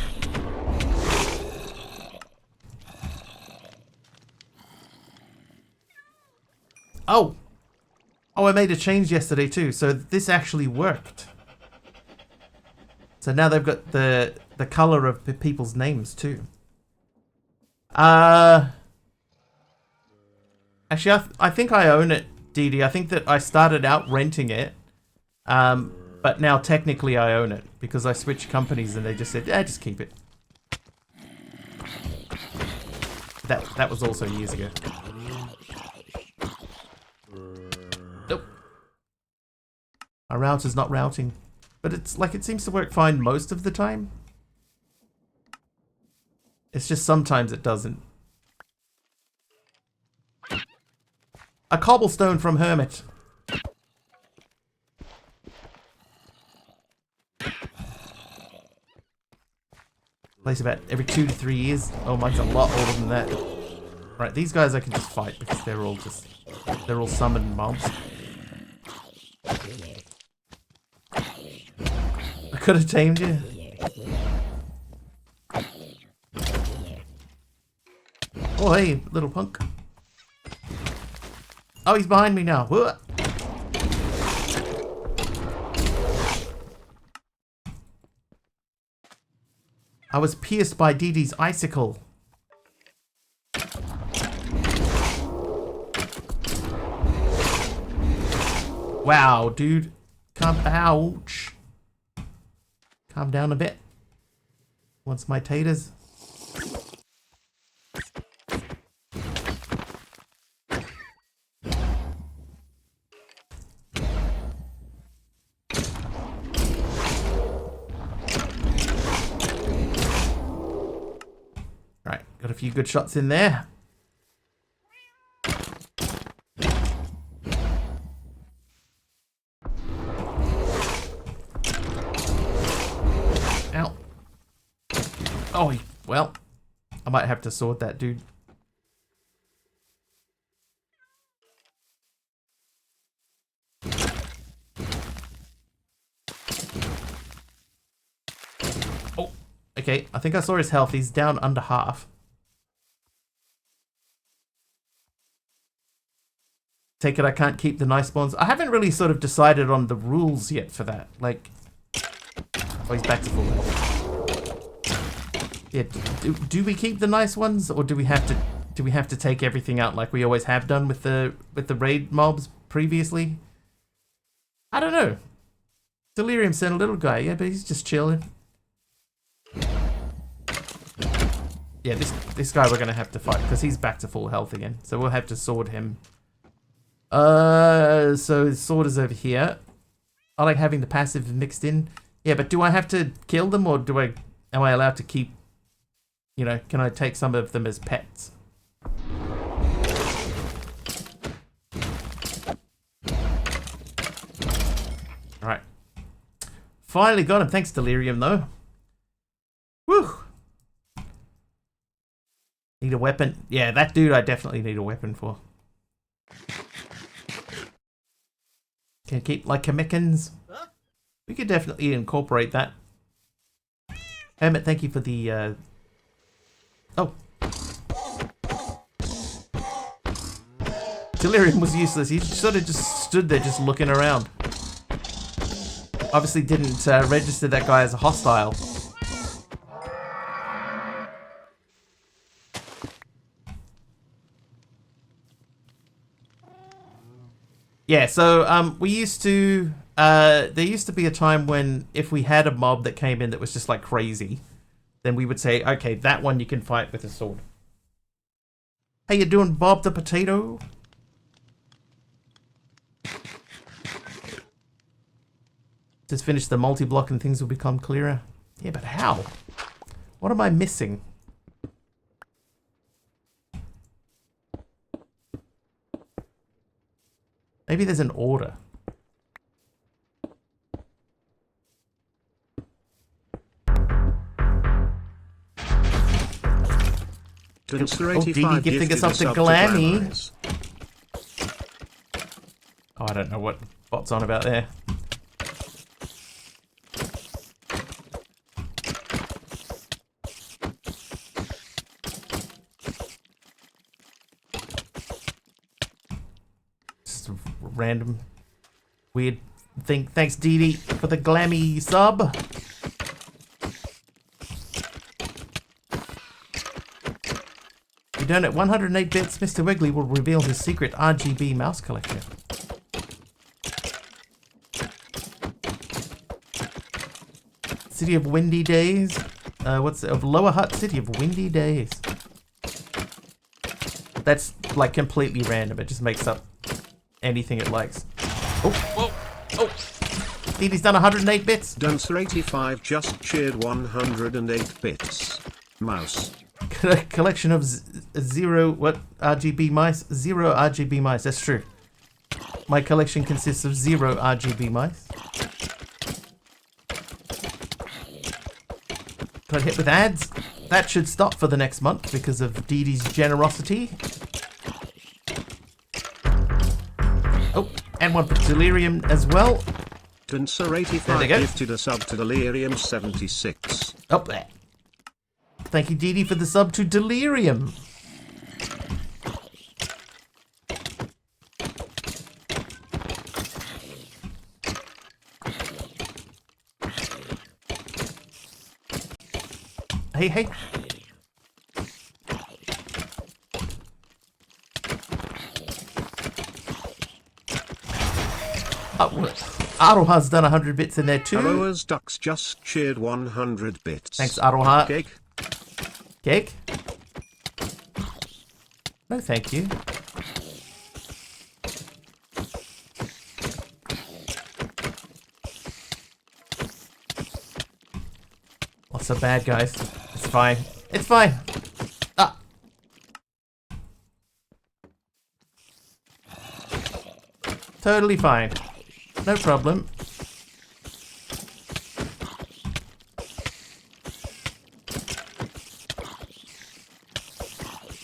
Oh, I made a change yesterday too, so this actually worked. So now they've got the color of the people's names too. Actually, I think I own it, Dee Dee. I think that I started out renting it, but now technically I own it because I switched companies and they just said, yeah, just keep it. That was also years ago. Nope. Our router's not routing. But it's like it seems to work fine most of the time. It's just sometimes it doesn't. A cobblestone from Hermit. Plays about every 2 to 3 years. Oh, mine's a lot older than that. Right, these guys I can just fight because they're all summoned mobs. I could have tamed you. Oh, hey, little punk. Oh, he's behind me now. Whoa. I was pierced by Dee Dee's icicle. Wow, dude. Ouch. Calm down a bit. Wants my taters. Right, got a few good shots in there. Oh, well, I might have to sword that dude. Oh, okay. I think I saw his health. He's down under half. Take it I can't keep the nice spawns. I haven't really sort of decided on the rules yet for that. Like, oh, he's back to full health. Yeah, do we keep the nice ones, or do we have to take everything out like we always have done with the raid mobs previously? I don't know. Delirium sent a little guy, yeah, but he's just chilling. Yeah, this guy we're gonna have to fight because he's back to full health again, so we'll have to sword him. So his sword is over here. I like having the passive mixed in. Yeah, but do I have to kill them, or am I allowed to keep? You know, can I take some of them as pets? Alright. Finally got him. Thanks, Delirium, though. Woo! Need a weapon. Yeah, that dude I definitely need a weapon for. Can keep like Kamikans. We could definitely incorporate that. Hermit, thank you for the... Oh. Delirium was useless. He sort of just stood there just looking around. Obviously didn't register that guy as a hostile. Yeah, so we used to... there used to be a time when if we had a mob that came in that was just like crazy, then we would say, okay, that one you can fight with a sword. How you doing, Bob the Potato? Just finish the multi-block and things will become clearer. Yeah, but how? What am I missing? Maybe there's an order. Oh, Dee gifting us something glammy. Oh, I don't know what bot's on about there. Just a random weird thing. Thanks, Dee for the glammy sub. Done at 108 bits, Mr. Wiggly will reveal his secret RGB mouse collection. City of Windy Days. Of Lower Hutt, City of Windy Days. That's like completely random. It just makes up anything it likes. Oh, whoa, oh. Dee done 108 bits. Duncer85 just cheered 108 bits. Mouse. Collection of zero RGB mice? Zero RGB mice, that's true. My collection consists of 0 RGB mice. Got hit with ads. That should stop for the next month because of Dee Dee's generosity. Oh, and one for Delirium as well. Duncer85 gifted a sub to Delirium76. Up there. Thank you, Dee Dee, for the sub to Delirium. Hey, hey. Aroha's done 100 bits in there too. Aroha's Ducks just cheered 100 bits. Thanks, Aroha. Cake? Cake? No, thank you. Lots of bad guys. It's fine. It's fine. Ah. Totally fine. No problem.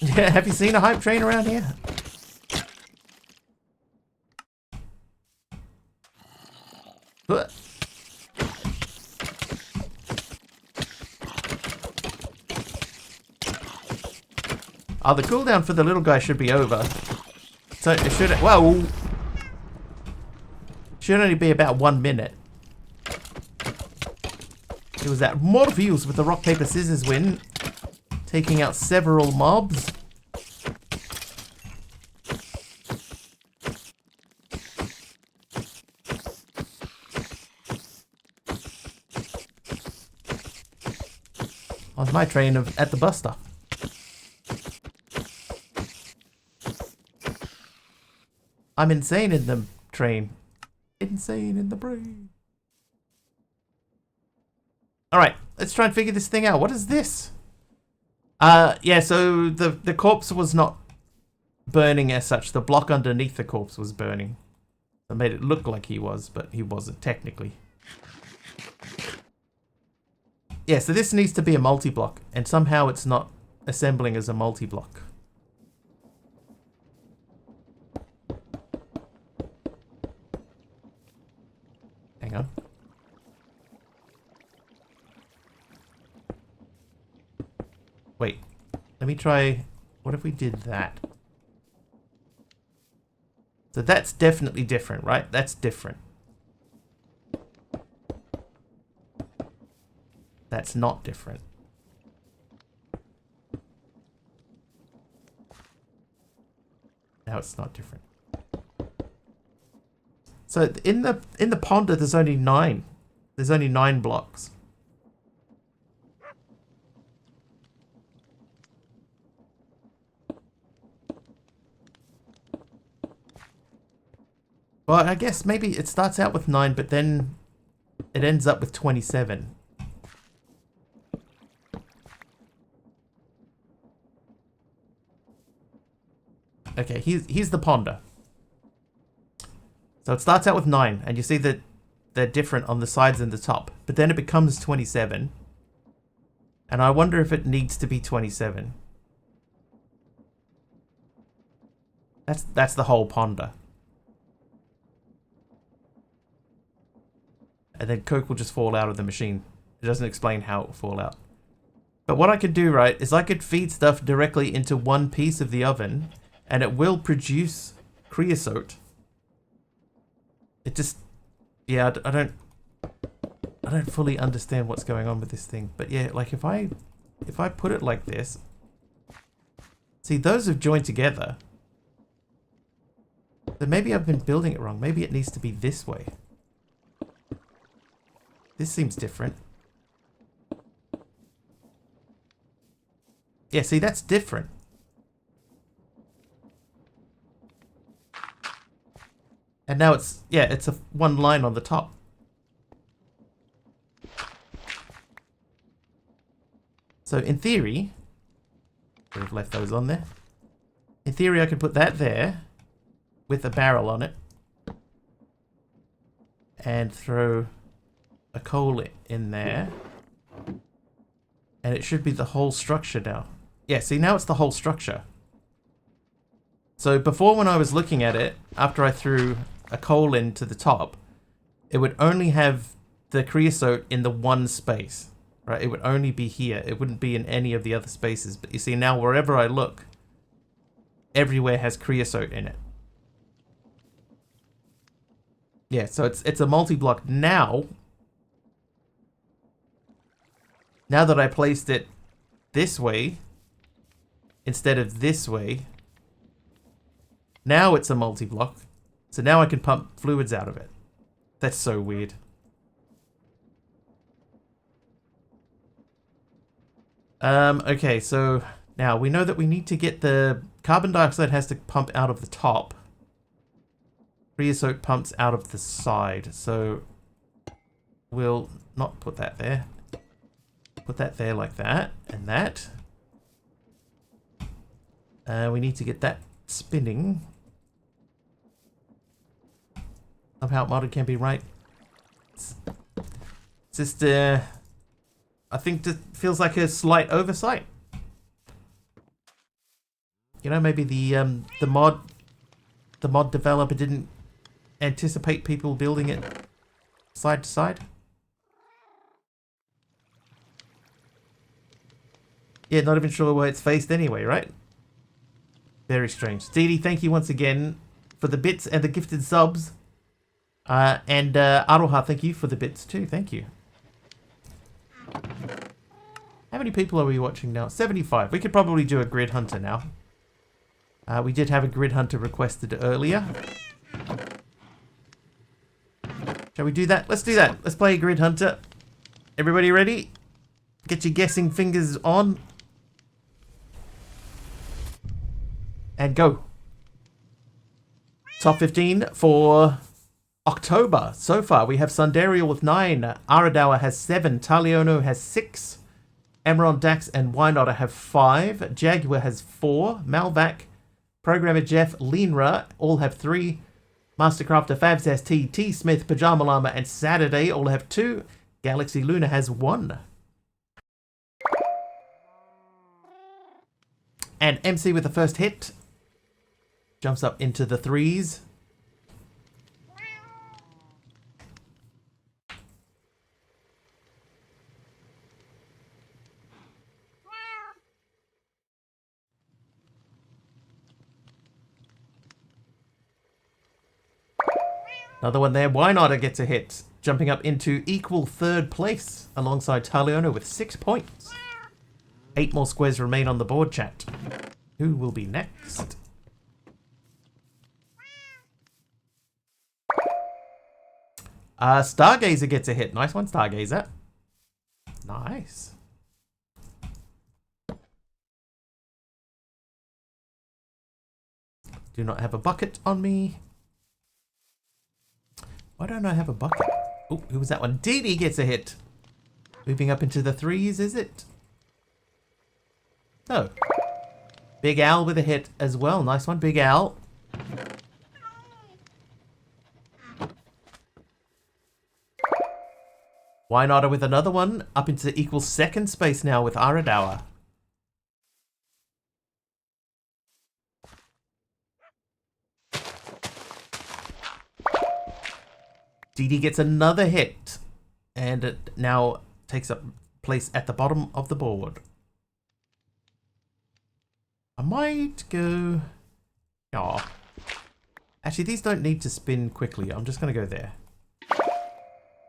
Yeah, have you seen a hype train around here? What? Oh, the cooldown for the little guy should be over. So it should, well, should only be about 1 minute. It was that Morpheus with the rock, paper, scissors win, taking out several mobs. On my train at the bus stop. I'm insane in the train. Insane in the brain. Alright, let's try and figure this thing out. What is this? Yeah, so the corpse was not burning as such. The block underneath the corpse was burning. It made it look like he was, but he wasn't technically. Yeah, so this needs to be a multi-block, and somehow it's not assembling as a multi-block. Hang on. Wait, let me try, what if we did that? So that's definitely different, right? That's different. That's not different. Now it's not different. So in the ponder, there's only 9. There's only 9 blocks. Well, I guess maybe it starts out with 9, but then it ends up with 27. Okay, here's the ponder. So it starts out with 9, and you see that they're different on the sides and the top. But then it becomes 27. And I wonder if it needs to be 27. That's the whole ponder. And then Coke will just fall out of the machine. It doesn't explain how it will fall out. But what I could do, right, is I could feed stuff directly into one piece of the oven, and it will produce creosote. It just, yeah, I don't fully understand what's going on with this thing. But yeah, like if I put it like this, see, those have joined together. Then maybe I've been building it wrong. Maybe it needs to be this way. This seems different. Yeah, see, that's different. And now it's, yeah, it's a one line on the top. So in theory, would have left those on there. In theory, I could put that there with a barrel on it and throw a coal in there. And it should be the whole structure now. Yeah, see, now it's the whole structure. So before, when I was looking at it, after I threw a coal into the top, it would only have the creosote in the one space, right? It would only be here. It wouldn't be in any of the other spaces. But you see, now wherever I look, everywhere has creosote in it. Yeah, so it's a multi-block. Now that I placed it this way instead of this way, now it's a multi-block. So now I can pump fluids out of it. That's so weird. Okay, so now we know that we need to get the carbon dioxide has to pump out of the top. Creosote pumps out of the side. So we'll not put that there. Put that there like that and that. We need to get that spinning. Somehow modded can be right. It's just, I think it feels like a slight oversight. You know, maybe the mod developer didn't anticipate people building it side to side. Yeah, not even sure where it's faced anyway, right? Very strange. Dee, thank you once again for the bits and the gifted subs. And Aroha, thank you for the bits too. Thank you. How many people are we watching now? 75. We could probably do a grid hunter now. We did have a grid hunter requested earlier. Shall we do that? Let's do that. Let's play a grid hunter. Everybody ready? Get your guessing fingers on. And go. Top 15 for October. So far, we have Sundariel with 9. Aradawa has 7. Taliono has 6. Emerald, Dax, and Wynotter have 5. Jaguar has 4. Malvac, Programmer Jeff, Linra all have 3. Mastercrafter Fabs has T Smith, Pajama Llama, and Saturday all have 2. Galaxy Luna has 1. And MC with the first hit. Jumps up into the 3s. Another one there. Why not? Gets a hit. Jumping up into equal third place alongside Taliona with 6 points. 8 more squares remain on the board, chat. Who will be next? Stargazer gets a hit. Nice one, Stargazer. Nice. Do not have a bucket on me. Why don't I have a bucket? Oh, who was that one? Dee Dee gets a hit. Moving up into the 3s, is it? Oh. Big Al with a hit as well. Nice one, Big Al. Why not with another one? Up into equal second space now with Aradawa. Dee Dee gets another hit. And it now takes up place at the bottom of the board. I might go... Oh. Actually, these don't need to spin quickly. I'm just going to go there.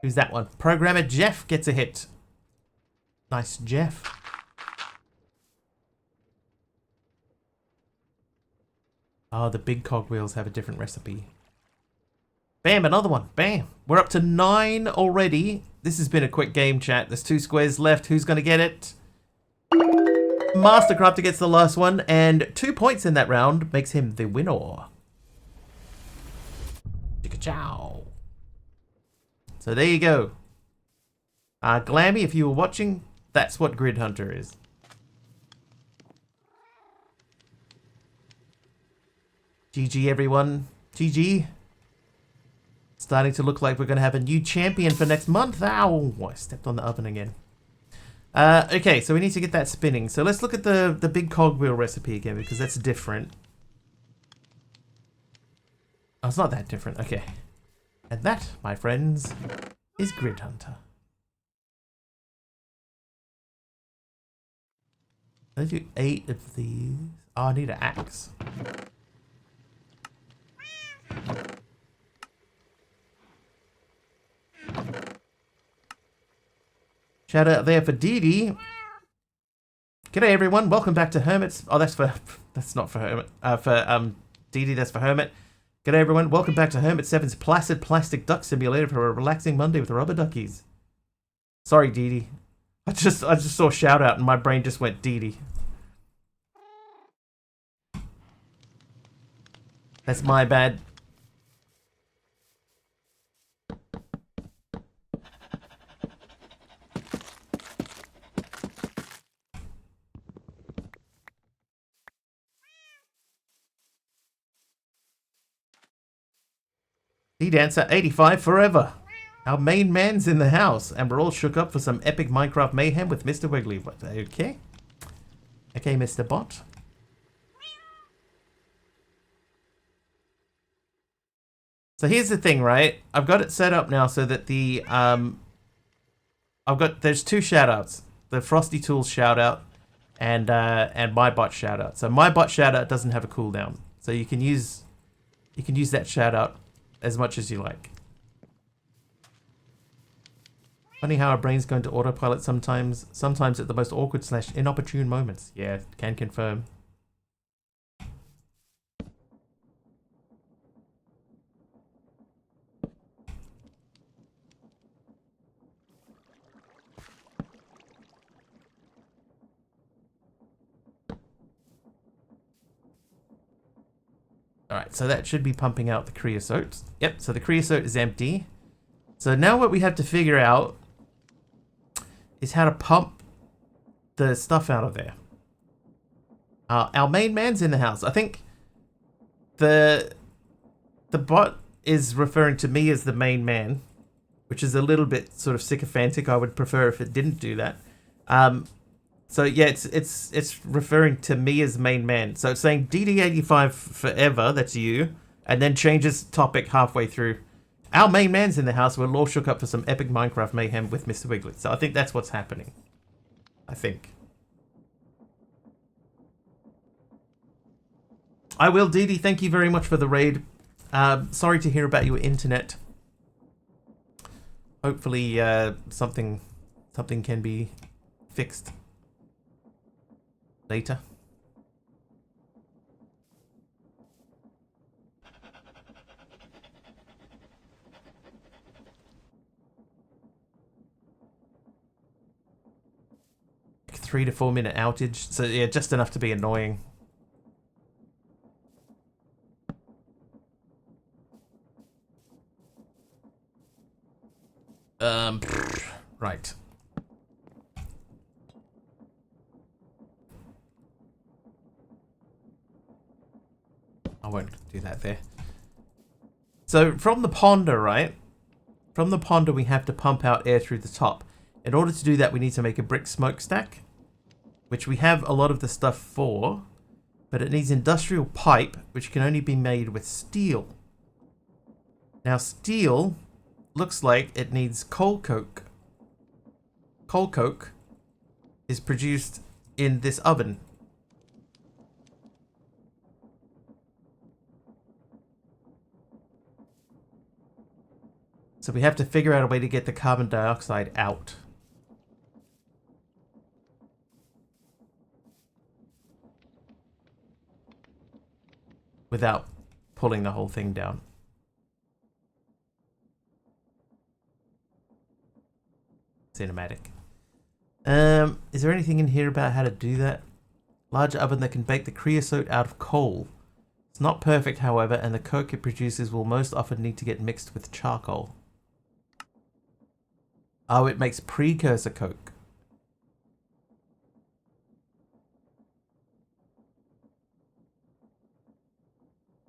Who's that one? Programmer Jeff gets a hit. Nice, Jeff. Oh, the big cogwheels have a different recipe. Bam, another one. Bam. We're up to 9 already. This has been a quick game, chat. There's 2 squares left. Who's going to get it? Mastercrafter gets the last one, and 2 points in that round makes him the winner. Chicka-chow. So there you go. Glammy, if you were watching, that's what Grid Hunter is. GG, everyone. GG. Starting to look like we're going to have a new champion for next month. Ow! I stepped on the oven again. Okay, so we need to get that spinning. So let's look at the big cogwheel recipe again, because that's different. Oh, it's not that different. Okay. And that, my friends, is Grid Hunter. Let's do 8 of these. Oh, I need an axe. Shout out there for Dee Dee. G'day everyone, welcome back to Hermit's. Oh, that's not for Hermit. For Dee Dee, that's for Hermit. G'day everyone, welcome back to Hermit 7's Placid Plastic Duck Simulator for a relaxing Monday with rubber duckies. Sorry, Dee Dee. I just saw shout out and my brain just went Dee Dee. That's my bad. D-Dancer 85 forever. Our main man's in the house, and we're all shook up for some epic Minecraft mayhem with Mr. Wiggly. Okay. Okay, Mr. Bot. So here's the thing, right? I've got it set up now so that the there's 2 shoutouts. The Frosty Tools shoutout and my bot shoutout. So my bot shoutout doesn't have a cooldown. So you can use that shoutout as much as you like. Funny how our brains go into autopilot sometimes at the most awkward / inopportune moments. Yeah, can confirm. Alright, so that should be pumping out the creosote. Yep, so the creosote is empty. So now what we have to figure out is how to pump the stuff out of there. Our main man's in the house. I think the bot is referring to me as the main man, which is a little bit sort of sycophantic. I would prefer if it didn't do that. So yeah, it's referring to me as main man. So it's saying DD85 forever, that's you, and then changes topic halfway through. Our main man's in the house. We're all shook up for some epic Minecraft mayhem with Mr. Wiggly. So I think that's what's happening. I think. I will, Dee Dee. Thank you very much for the raid. Sorry to hear about your internet. Hopefully, something can be fixed later. Like 3 to 4 minute outage. So yeah, just enough to be annoying. Right. I won't do that there. So from the ponder, right? From the ponder, we have to pump out air through the top. In order to do that, we need to make a brick smokestack, which we have a lot of the stuff for, but it needs industrial pipe, which can only be made with steel. Now, steel looks like it needs coal coke. Coal coke is produced in this oven. So we have to figure out a way to get the carbon dioxide out. Without pulling the whole thing down. Cinematic. Is there anything in here about how to do that? Large oven that can bake the creosote out of coal. It's not perfect, however, and the coke it produces will most often need to get mixed with charcoal. Oh, it makes precursor coke.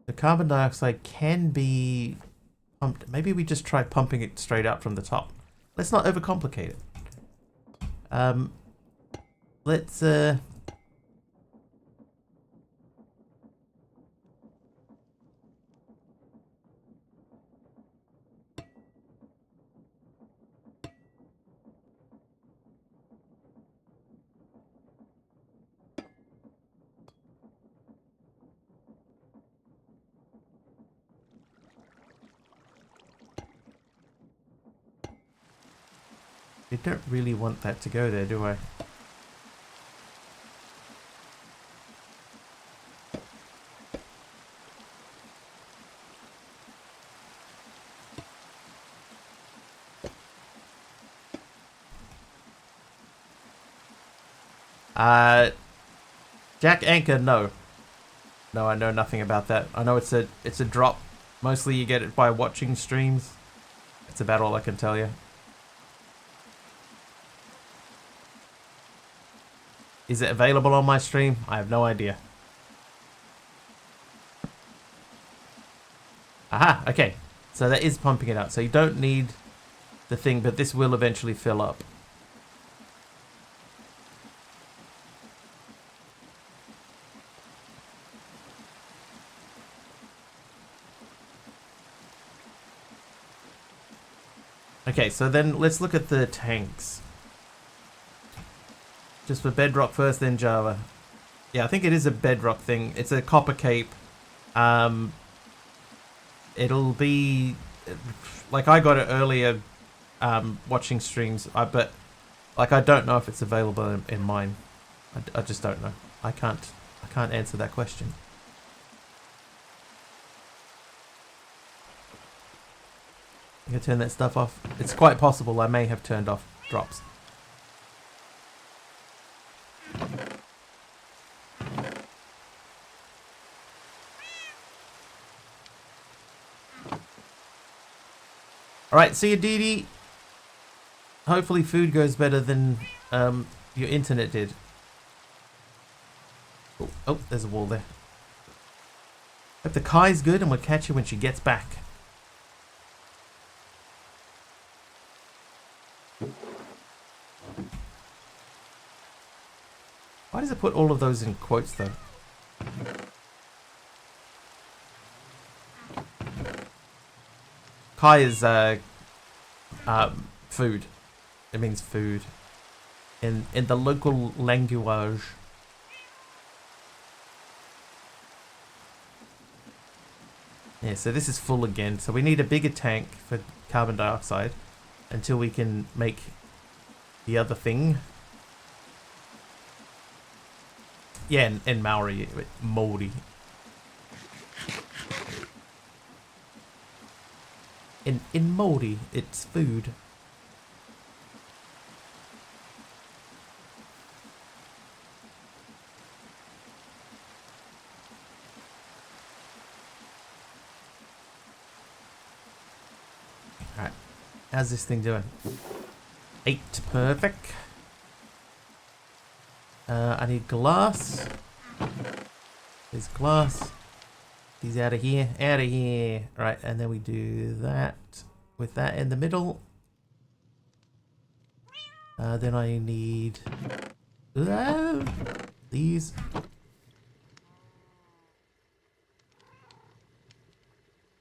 The carbon dioxide can be pumped. Maybe we just try pumping it straight out from the top. Let's not overcomplicate it. Let's I don't really want that to go there, do I? Jack Anchor, no. No, I know nothing about that. I know it's a drop. Mostly you get it by watching streams. That's about all I can tell you. Is it available on my stream? I have no idea. Aha, okay. So that is pumping it out. So you don't need the thing, but this will eventually fill up. Okay, so then let's look at the tanks. Just for bedrock first, then Java. Yeah, I think it is a bedrock thing. It's a copper cape. It'll be like I got it earlier watching streams, but like I don't know if it's available in mine. I just don't know. I can't answer that question. I'm gonna turn that stuff off. It's quite possible I may have turned off drops. Alright, see you, Dee Dee. Hopefully food goes better than your internet did. Oh, there's a wall there. Hope the Kai's good and we'll catch you when she gets back. Why does it put all of those in quotes though? Kai is food. It means food in the local language. Yeah, so this is full again. So we need a bigger tank for carbon dioxide, until we can make the other thing. Yeah, in Maori, Maori. In Maori, it's food. Alright, how's this thing doing? 8, perfect. I need glass. There's glass. He's out of here. Out of here. Right, and then we do that with that in the middle. Then I need these.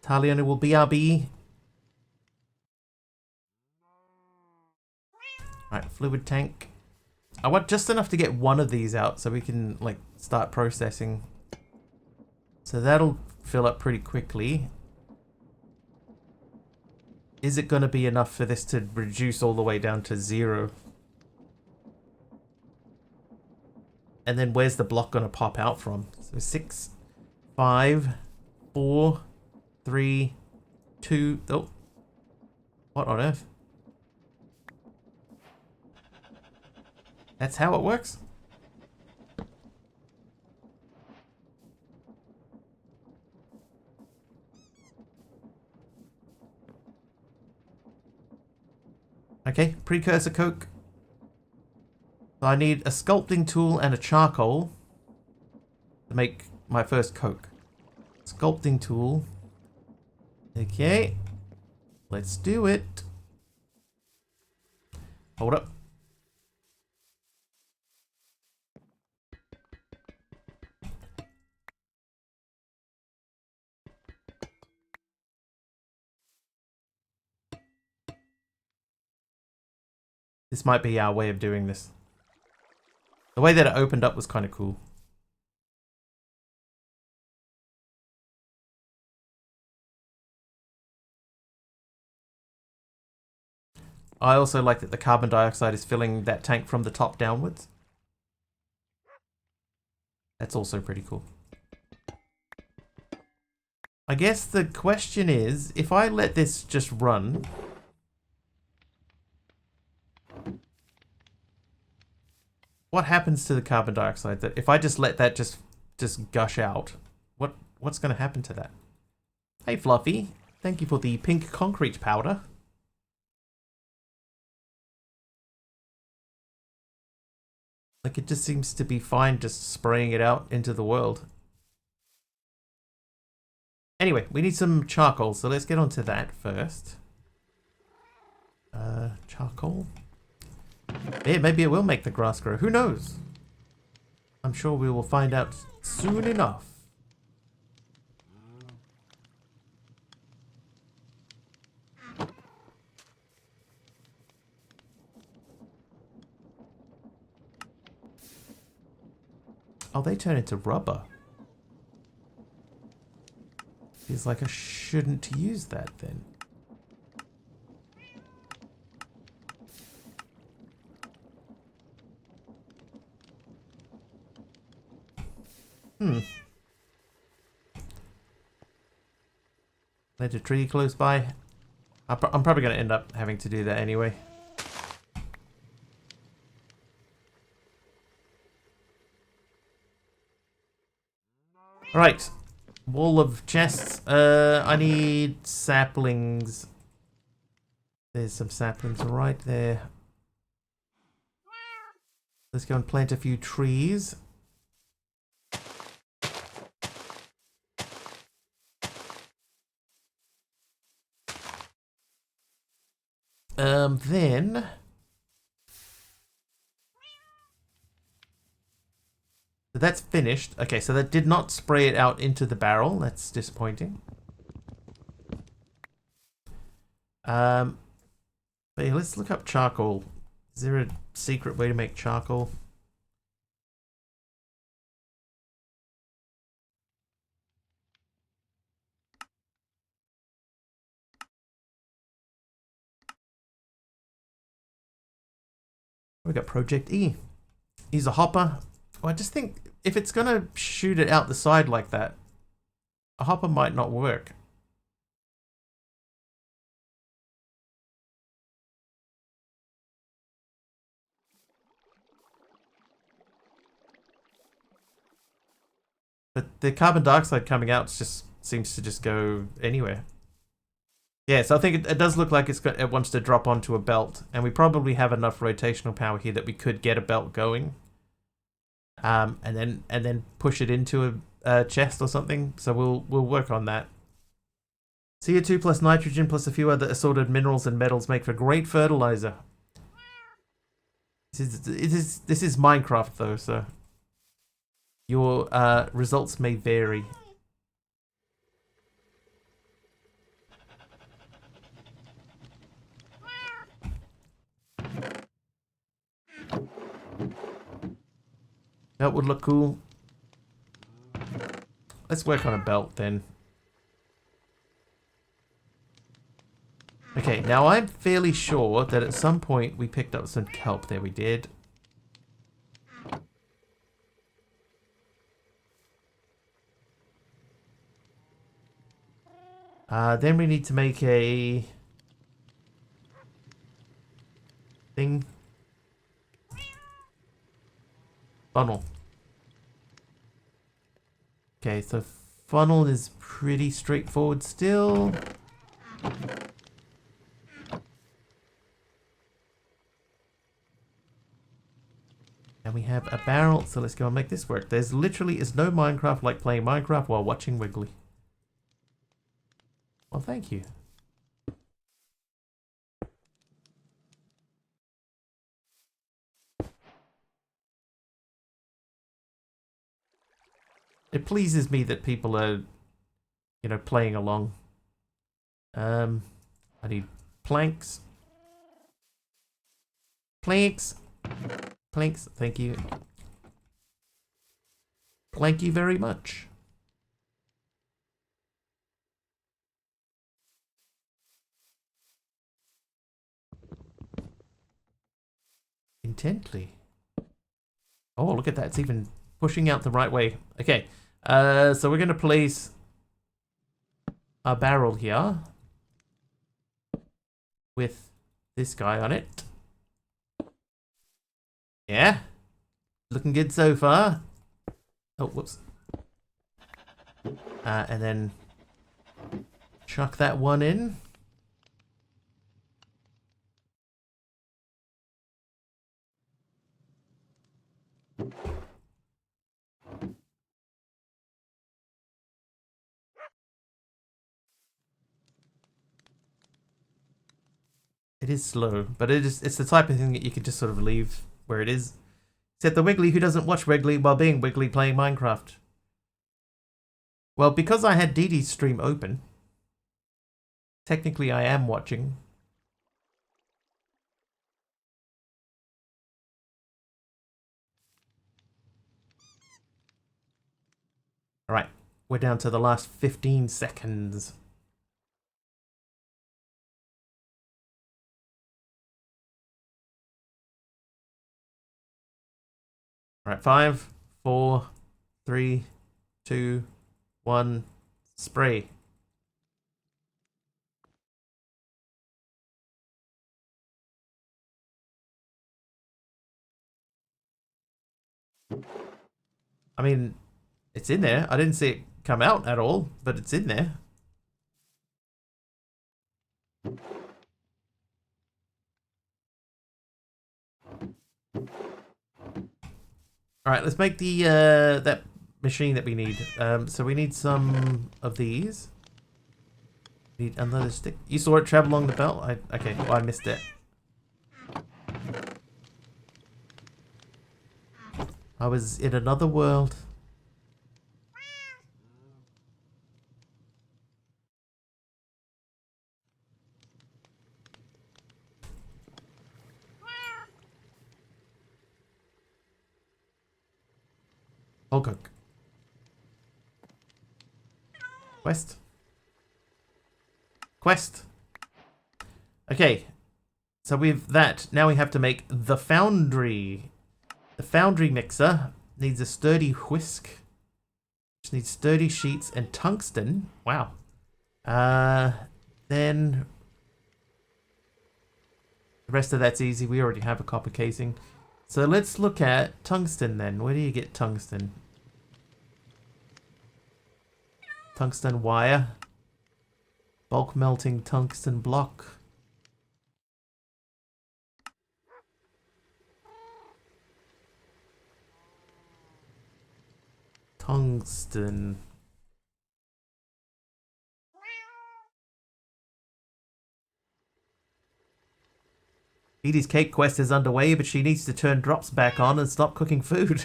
Taliana will BRB. Right, fluid tank. I want just enough to get one of these out so we can like start processing. So that'll fill up pretty quickly. Is it going to be enough for this to reduce all the way down to 0? And then where's the block going to pop out from? So 6, 5, 4, 3, 2. Oh, what on earth? That's how it works? Okay, precursor coke. So I need a sculpting tool and a charcoal to make my first coke. Sculpting tool. Okay. Let's do it. Hold up. This might be our way of doing this. The way that it opened up was kind of cool. I also like that the carbon dioxide is filling that tank from the top downwards. That's also pretty cool. I guess the question is, if I let this just run... What happens to the carbon dioxide? That if I just let that just gush out, what's going to happen to that? Hey Fluffy, thank you for the pink concrete powder. Like it just seems to be fine just spraying it out into the world. Anyway, we need some charcoal, so let's get onto that first. Charcoal. Yeah, maybe it will make the grass grow. Who knows? I'm sure we will find out soon enough. Oh, they turn into rubber. Feels like I shouldn't use that then. There's a tree close by. I'm probably going to end up having to do that anyway. Right. Wall of chests. I need saplings. There's some saplings right there. Let's go and plant a few trees. Then... So that's finished. Okay, so that did not spray it out into the barrel. That's disappointing. But yeah, let's look up charcoal. Is there a secret way to make charcoal? We got Project E. He's a hopper. Well, I just think if it's going to shoot it out the side like that, a hopper might not work. But the carbon dioxide coming out just seems to just go anywhere. Yeah, so I think it does look like it wants to drop onto a belt, and we probably have enough rotational power here that we could get a belt going, and then push it into a chest or something. So we'll work on that. CO2 plus nitrogen plus a few other assorted minerals and metals make for great fertilizer. This is Minecraft though, so your results may vary. That would look cool. Let's work on a belt then. Okay, now I'm fairly sure that at some point we picked up some kelp. There we did. Then we need to make a thing. Funnel. Okay, so funnel is pretty straightforward still. And we have a barrel, so let's go and make this work. There's literally is no Minecraft like playing Minecraft while watching Wiggly. Well, thank you. It pleases me that people are, you know, playing along. I need planks. Planks. Planks, thank you. Thank you very much. Intently. Oh, look at that. It's even pushing out the right way. Okay. So we're going to place a barrel here with this guy on it. Yeah. Looking good so far. Oh, whoops. And then chuck that one in. It is slow, but it's the type of thing that you can just sort of leave where it is. Said the Wiggly who doesn't watch Wiggly while being Wiggly playing Minecraft. Well, because I had Dee Dee's stream open, technically I am watching. Alright, we're down to the last 15 seconds. Alright, 5, 4, 3, 2, 1, spray. I mean, it's in there. I didn't see it come out at all, but it's in there. Alright, let's make the that machine that we need. So we need some of these. Need another stick. You saw it travel along the belt? Okay, well, I missed it. I was in another world. Hulk. Quest. Quest. Okay. So with that, now we have to make the foundry. The foundry mixer needs a sturdy whisk. Which needs sturdy sheets and tungsten. Wow. Then the rest of that's easy. We already have a copper casing. So let's look at tungsten then. Where do you get tungsten? Tungsten wire. Bulk melting tungsten block. Tungsten. Edie's cake quest is underway, but she needs to turn drops back on and stop cooking food.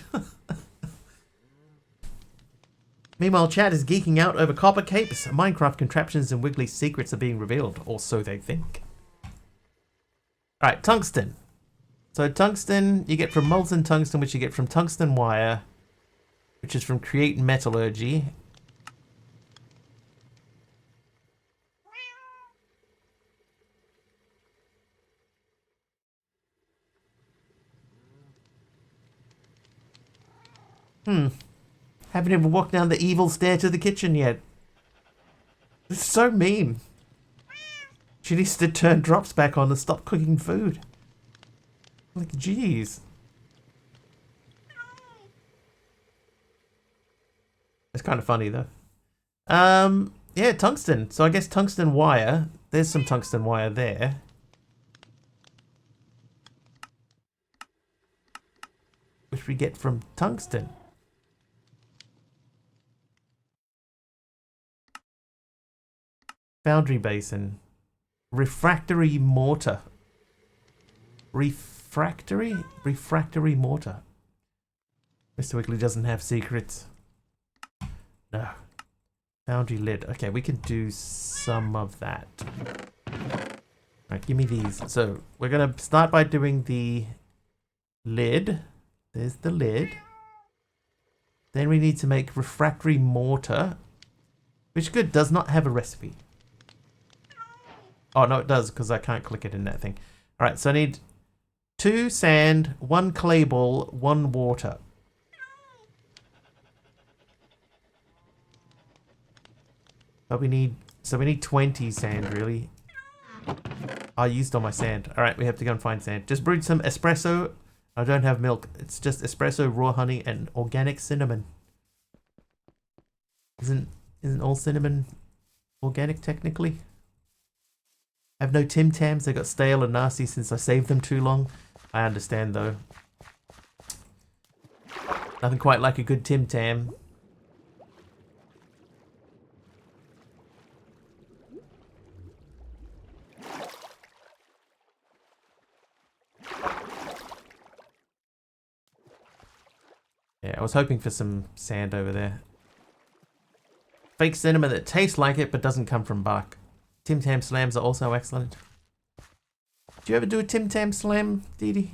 Meanwhile, Chad is geeking out over copper capes. Minecraft contraptions and Wiggly's secrets are being revealed, or so they think. Alright, tungsten. So tungsten, you get from molten tungsten, which you get from tungsten wire, which is from Create Metallurgy. Haven't even walked down the evil stair to the kitchen yet. It's so mean. She needs to turn drops back on and stop cooking food. Like, jeez. It's kind of funny, though. Yeah, tungsten. So I guess tungsten wire. There's some tungsten wire there. Which we get from tungsten. Foundry basin. Refractory mortar. Refractory mortar. Mr. Wiggly doesn't have secrets. No. Foundry lid. Okay, we can do some of that. Alright, give me these. So, we're going to start by doing the lid. There's the lid. Then we need to make refractory mortar. Which good, does not have a recipe. Oh, no, it does, because I can't click it in that thing. Alright, so I need 2 sand, 1 clay ball, 1 water. But we need 20 sand, really. I used all my sand. Alright, we have to go and find sand. Just brewed some espresso. I don't have milk. It's just espresso, raw honey, and organic cinnamon. Isn't all cinnamon organic, technically? I have no Tim Tams. They got stale and nasty since I saved them too long. I understand, though. Nothing quite like a good Tim Tam. Yeah, I was hoping for some sand over there. Fake cinnamon that tastes like it but doesn't come from bark. Tim Tam slams are also excellent. Do you ever do a Tim Tam slam, Dee Dee?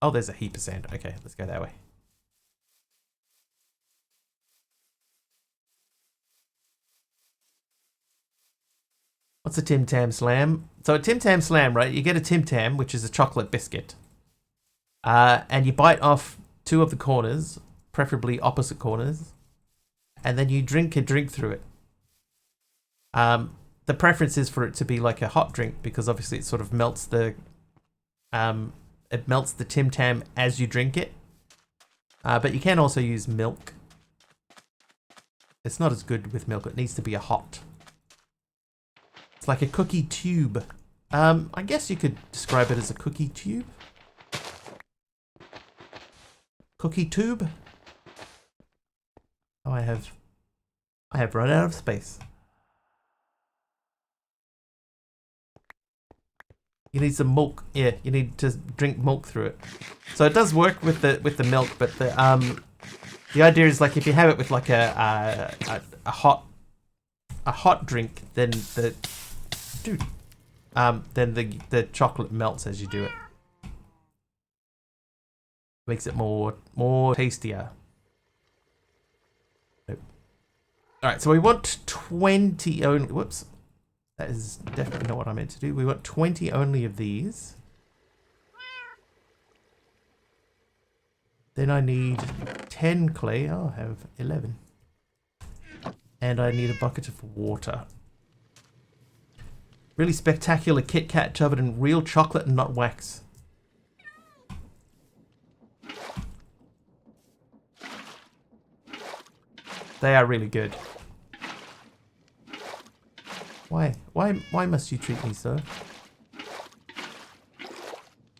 Oh, there's a heap of sand. Okay, let's go that way. What's a Tim Tam slam? So a Tim Tam slam, right? You get a Tim Tam, which is a chocolate biscuit. And you bite off 2 of the corners, preferably opposite corners. And then you drink a drink through it. The preference is for it to be like a hot drink because obviously it sort of melts the Tim Tam as you drink it. But you can also use milk. It's not as good with milk. It needs to be a hot. It's like a cookie tube. I guess you could describe it as a cookie tube. Cookie tube. Oh, I have run out of space. You need some milk. Yeah, you need to drink milk through it. So it does work with the milk, but the idea is like if you have it with like a hot drink, then the chocolate melts as you do it. Makes it more tastier. Nope. All right, so we want 20 only. Whoops. That is definitely not what I meant to do. We want 20 only of these. Then I need 10 clay. Oh, I have 11. And I need a bucket of water. Really spectacular Kit Kat covered in real chocolate and not wax. They are really good. Why must you treat me so?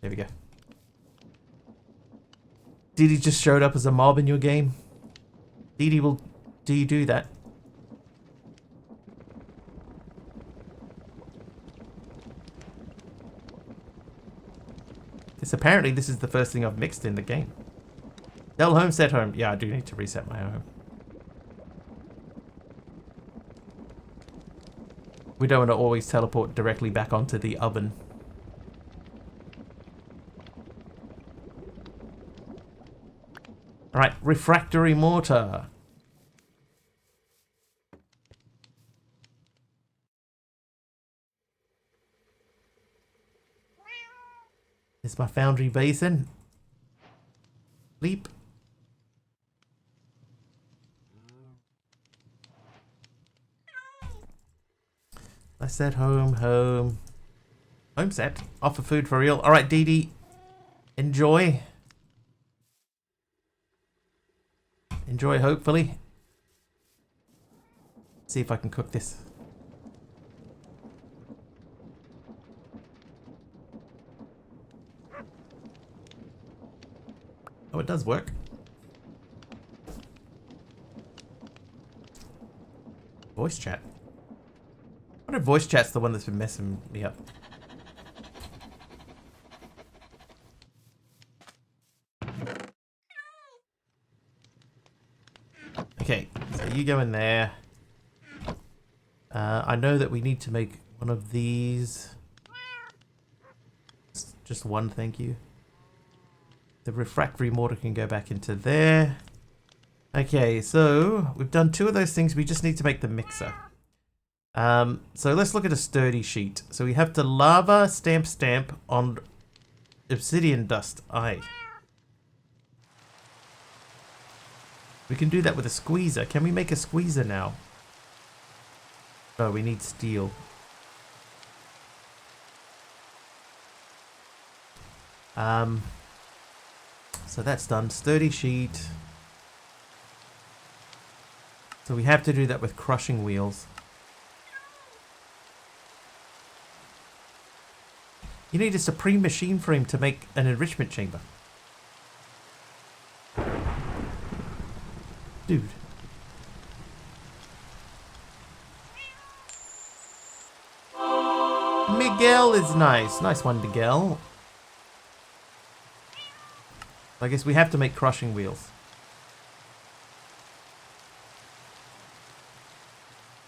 There we go. Didi just showed up as a mob in your game. Didi will do that. Apparently this is the first thing I've mixed in the game. Del home, set home. Yeah, I do need to reset my home. We don't want to always teleport directly back onto the oven. Alright, refractory mortar. Is my foundry basin. Leap. I said home. Home set. Offer food for real. Alright, Didi. Enjoy. Enjoy, hopefully. See if I can cook this. Oh, it does work. Voice chat. I wonder if voice chat's the one that's been messing me up. Okay, so you go in there. I know that we need to make one of these. Just one, thank you. The refractory mortar can go back into there. Okay, so we've done 2 of those things. We just need to make the mixer. So let's look at a sturdy sheet. So we have to lava stamp on obsidian dust. Aye. We can do that with a squeezer. Can we make a squeezer now? No, we need steel. So that's done. Sturdy sheet. So we have to do that with crushing wheels. You need a supreme machine frame to make an enrichment chamber. Dude. Miguel is nice. Nice one, Miguel. I guess we have to make crushing wheels.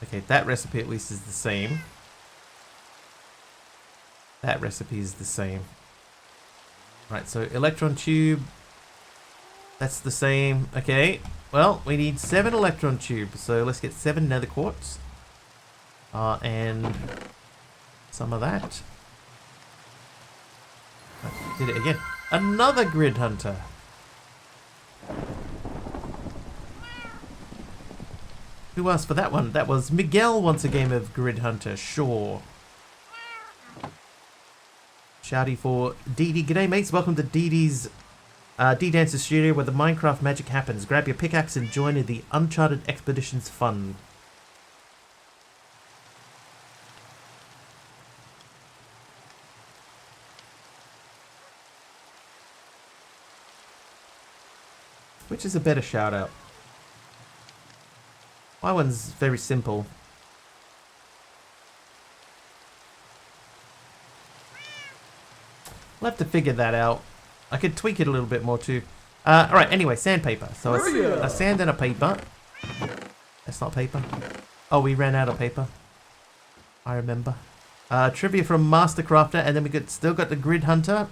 Okay, that recipe at least is the same. That recipe is the same. Right, so electron tube. That's the same. Okay, well, we need 7 electron tubes. So let's get 7 nether quartz. And some of that. Did it again. Another grid hunter. Who asked for that one? That was Miguel wants a game of Grid Hunter. Sure. Shouty for Didi. G'day mates, welcome to Didi's D-Dancer Studio where the Minecraft magic happens. Grab your pickaxe and join in the Uncharted Expeditions fun. Which is a better shout out? My one's very simple. We'll have to figure that out. I could tweak it a little bit more too. Alright, anyway, sandpaper. So a sand and a paper. That's not paper. Oh, we ran out of paper. I remember. Trivia from Mastercrafter, and then we still got the Grid Hunter.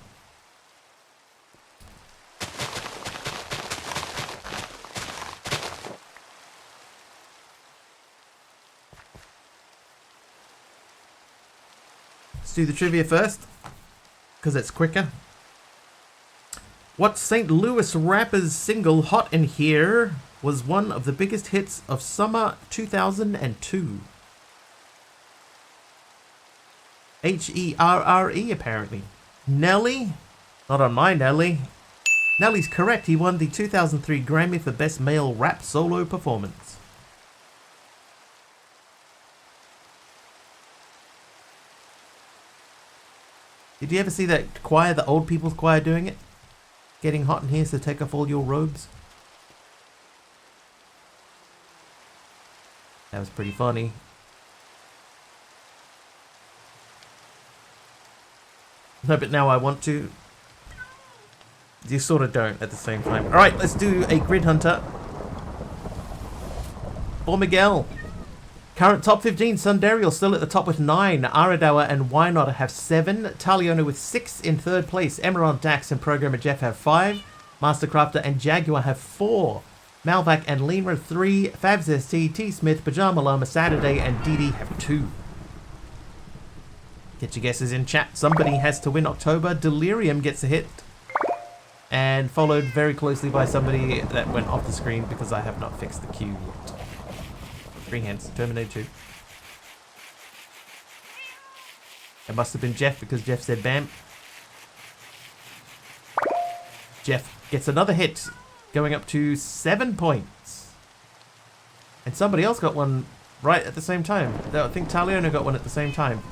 Let's do the trivia first, because it's quicker. What St. Louis rapper's single Hot in Here was one of the biggest hits of summer 2002? Herre, apparently. Nelly? Not on my Nelly. Nelly's correct. He won the 2003 Grammy for Best Male Rap Solo Performance. Did you ever see that choir, the old people's choir, doing it? Getting hot in here, so take off all your robes. That was pretty funny. No, but now I want to. You sort of don't at the same time. Alright, let's do a Grid Hunter. For Miguel. Current top 15, Sundariel still at the top with 9. Aradawa and Wynot have 7. Taliona with 6 in 3rd place. Emerald, Dax and Programmer Jeff have 5. Mastercrafter and Jaguar have 4. Malvac and Lemur 3. Fabs ST, T Smith, Pajama Llama, Saturday and Didi have 2. Get your guesses in chat. Somebody has to win October. Delirium gets a hit. And followed very closely by somebody that went off the screen because I have not fixed the queue yet. 3 hands. Terminator 2. It must have been Jeff because Jeff said bam. Jeff gets another hit, going up to 7 points. And somebody else got one right at the same time. I think Taliona got one at the same time.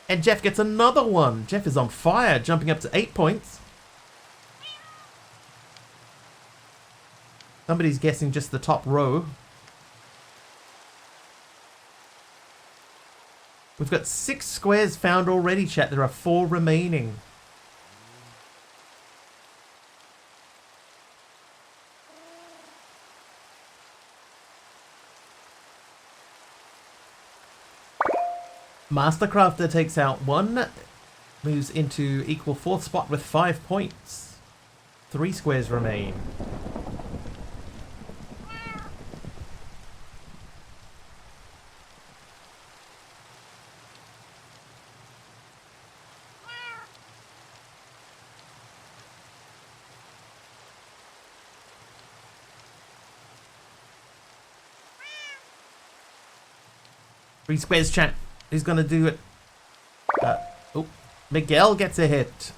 And Jeff gets another one. Jeff is on fire, jumping up to 8 points. Somebody's guessing just the top row. We've got 6 squares found already, chat. There are 4 remaining. Mastercrafter takes out 1. Moves into equal 4th spot with 5 points. 3 squares remain. Three squares, chat. Who's gonna do it? Oh, Miguel gets a hit.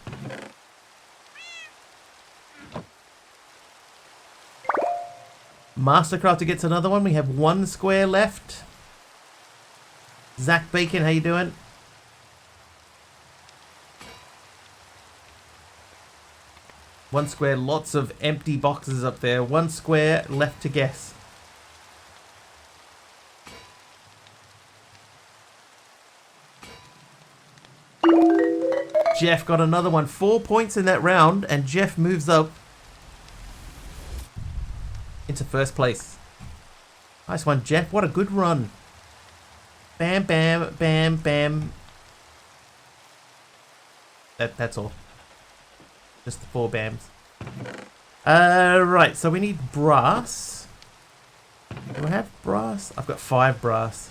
Mastercrafter gets another one. We have 1 square left. Zach Bacon, how you doing? One square, lots of empty boxes up there. 1 square left to guess. Jeff got another one. 4 points in that round, and Jeff moves up into 1st place. Nice one, Jeff. What a good run. Bam, bam, bam, bam. That's all. Just the 4 bams. Right, so we need brass. Do I have brass? I've got 5 brass.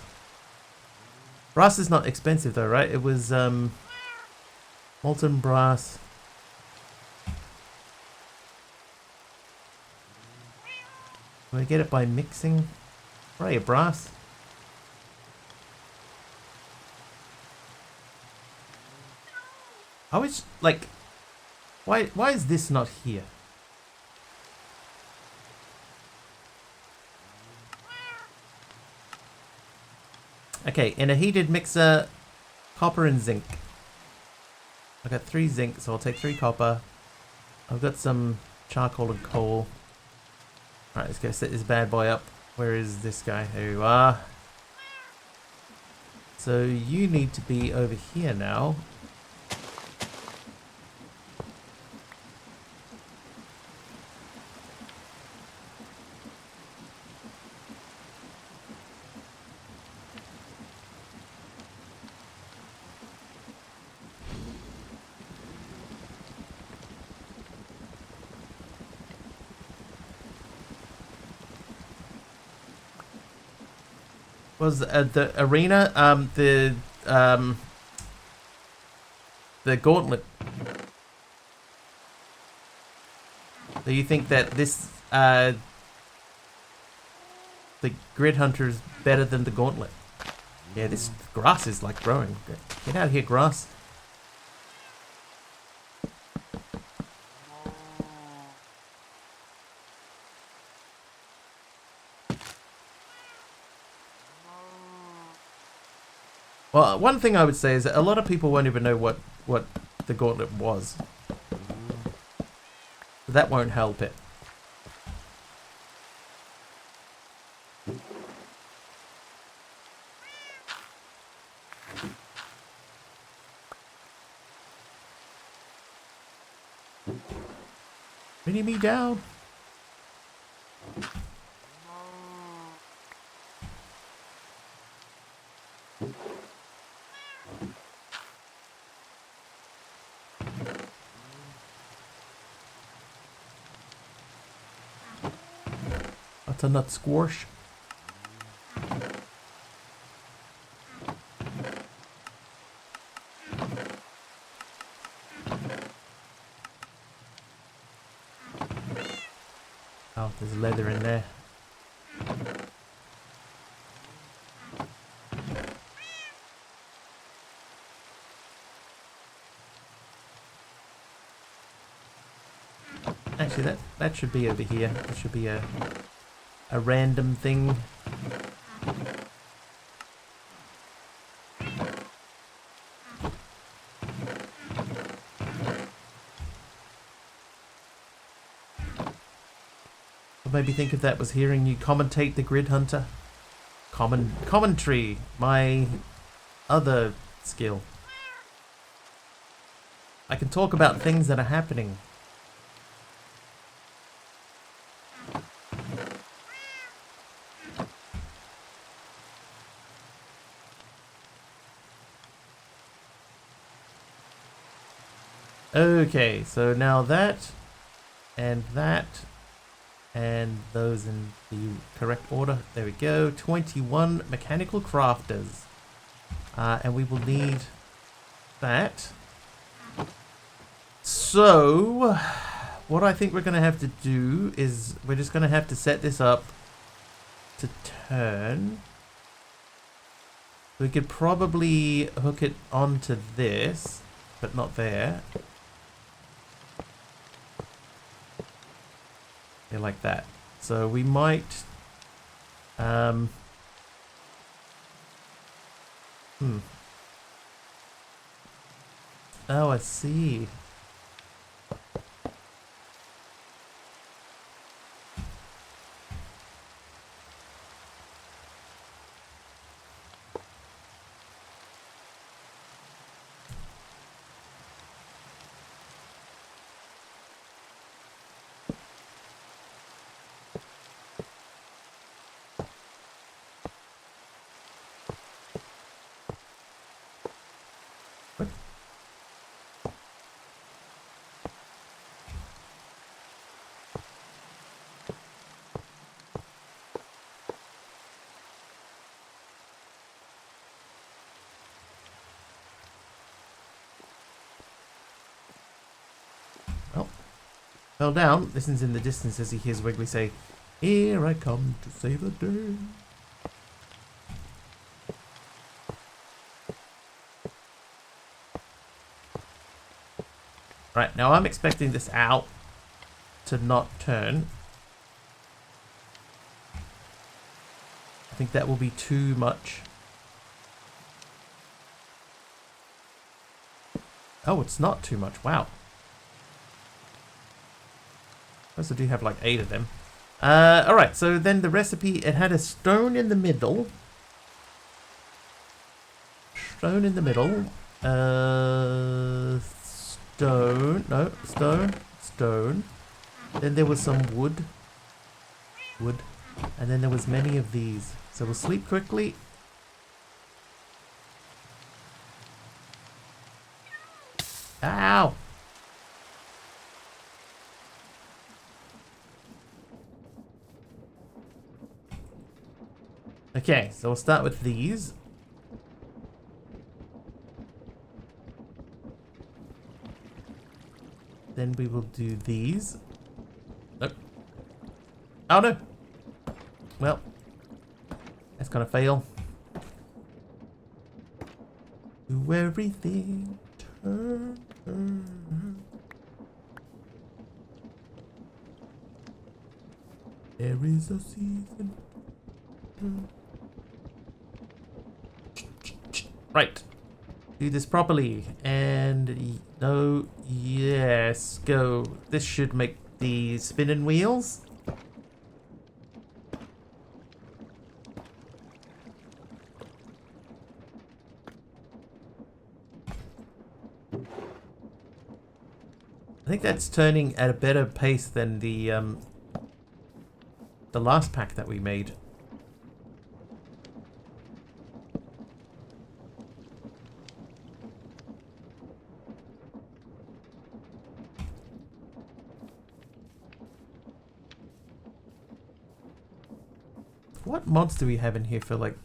Brass is not expensive though, right? It was, molten brass. Do I get it by mixing? Right, brass. I was like, why is this not here? Okay, in a heated mixer, copper and zinc. I got 3 zinc, so I'll take 3 copper. I've got some charcoal and coal. Alright, let's go set this bad boy up. Where is this guy? Here you are. So you need to be over here now. Was the arena, the gauntlet. So you think that this, the Grid Hunter is better than the gauntlet? Yeah, this grass is like growing. Get out of here, grass. Well, one thing I would say is that a lot of people won't even know what the gauntlet was. But that won't help it. Bringing me down. Butternut squash. Oh, there's leather in there. Actually, that should be over here. That should be a random thing. Or maybe think if that was hearing you commentate the Grid Hunter. Commentary, my other skill. I can talk about things that are happening. Okay, so now that and those in the correct order. There we go. 21 mechanical crafters. And we will need that. So, what I think we're going to have to do is we're just going to have to set this up to turn. We could probably hook it onto this, but not there. Yeah, like that. So we might oh, I see. Fell down, listens in the distance as he hears Wiggly say, "Here I come to save the day." Right, now I'm expecting this out to not turn. I think that will be too much. Oh, it's not too much. Wow. I do have like 8 of them. Alright, so then the recipe, it had a stone in the middle. Stone in the middle. Stone. No, stone. Stone. Then there was some wood. Wood. And then there was many of these. So we'll sleep quickly. Ow! Okay, so we'll start with these. then we will do these. Nope. Oh no! Well, that's gonna fail. Do everything. Turn, turn. There is a season. Right. Do this properly. And no, yes, go. This should make the spinning wheels. I think that's turning at a better pace than the last pack that we made. What mods do we have in here for like...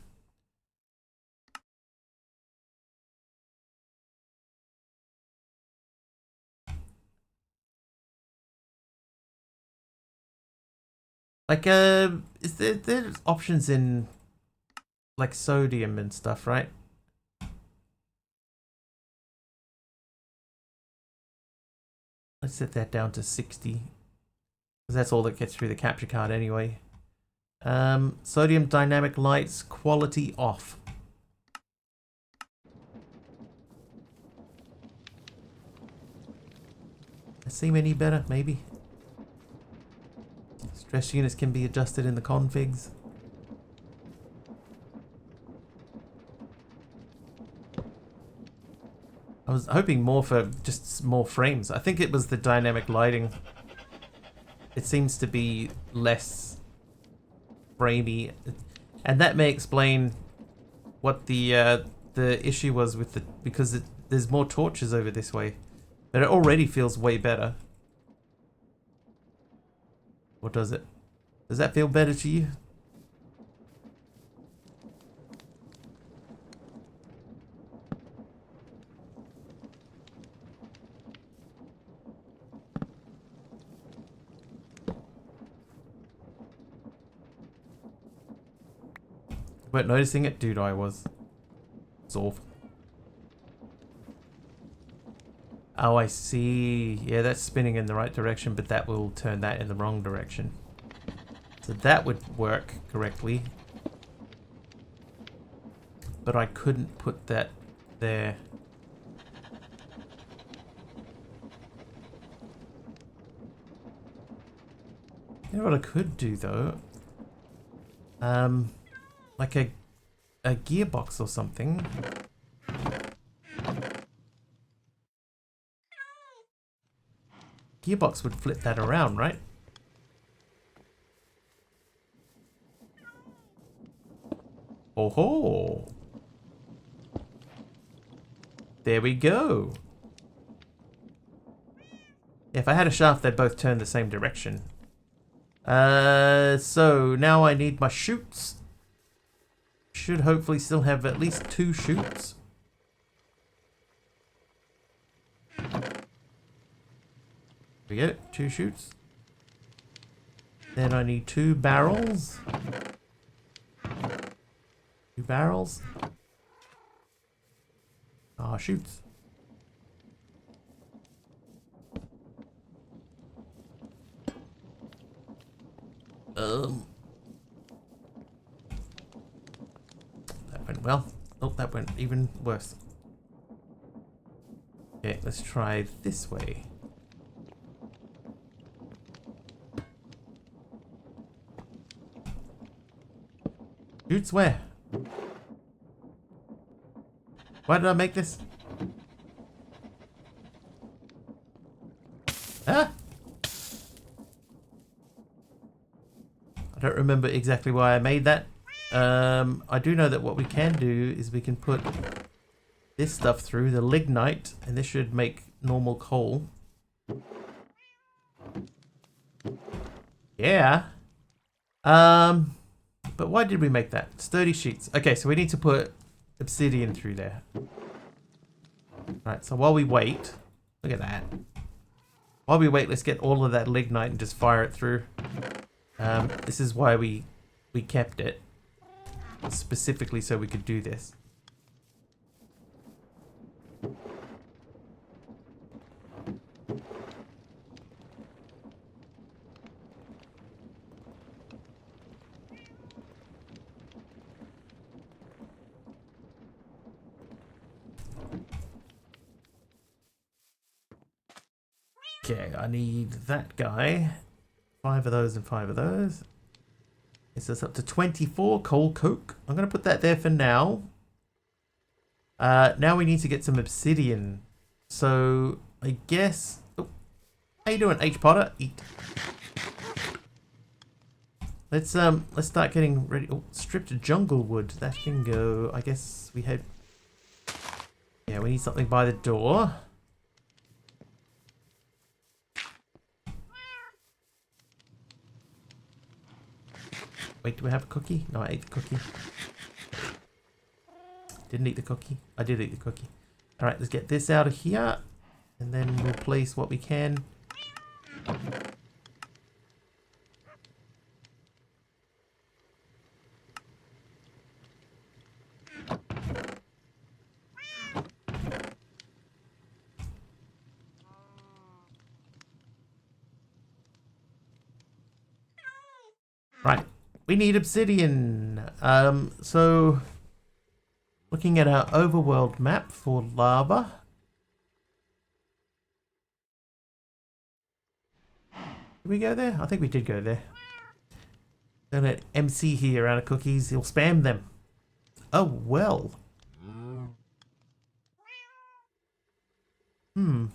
Like, is there's options in like sodium and stuff, right? Let's set that down to 60. Because that's all that gets through the capture card anyway. Sodium dynamic lights, quality off. Seem any better, maybe? Stress units can be adjusted in the configs. I was hoping more for just more frames. I think it was the dynamic lighting. It seems to be less framey, and that may explain what the issue was with the, because there's more torches over this way, but it already feels way better. Or does it? Does that feel better to you? Weren't noticing it? Dude, I was. Solve. Oh, I see. Yeah, that's spinning in the right direction, but that will turn that in the wrong direction. So that would work correctly. But I couldn't put that there. You know what I could do though? Like a gearbox or something. Gearbox would flip that around, right? Oh ho! There we go. If I had a shaft, they'd both turn the same direction. So now I need my chutes. Should hopefully still have at least 2 chutes. There we go, 2 chutes. Then I need 2 barrels. 2 barrels. Ah, chutes. That went well. Oh, that went even worse. Okay, let's try this way. Shoots where? Why did I make this? Ah! I don't remember exactly why I made that. I do know that what we can do is we can put this stuff through the lignite, and this should make normal coal. Yeah. But why did we make that? Sturdy sheets. Okay, so we need to put obsidian through there. Right, so while we wait, look at that. While we wait, let's get all of that lignite and just fire it through. This is why we kept it. Specifically so we could do this. Okay, I need that guy. 5 of those and 5 of those. It's us up to 24 coal coke. I'm going to put that there for now. Now we need to get some obsidian. So I guess... Oh, how you doing, H Potter? Eat. Let's start getting ready. Oh, stripped jungle wood. That can go. I guess we had... Yeah, we need something by the door. Wait, do we have a cookie? No, I ate the cookie. Didn't eat the cookie. I did eat the cookie. Alright, let's get this out of here. And then we'll place what we can. Right. We need obsidian. So looking at our overworld map for lava. Did we go there? I think we did go there. Gonna let MC here out of cookies. He'll spam them. Oh, well. Hmm.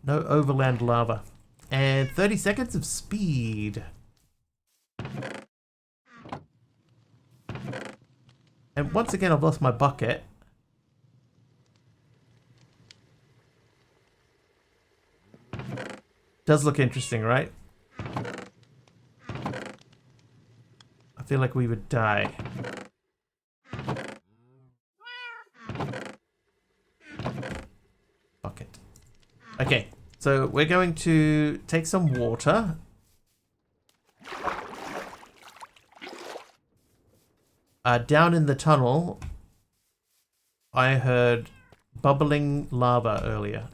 No overland lava. And 30 seconds of speed. And once again, I've lost my bucket. Does look interesting, right? I feel like we would die. Bucket. Okay, so we're going to take some water. Down in the tunnel, I heard bubbling lava earlier.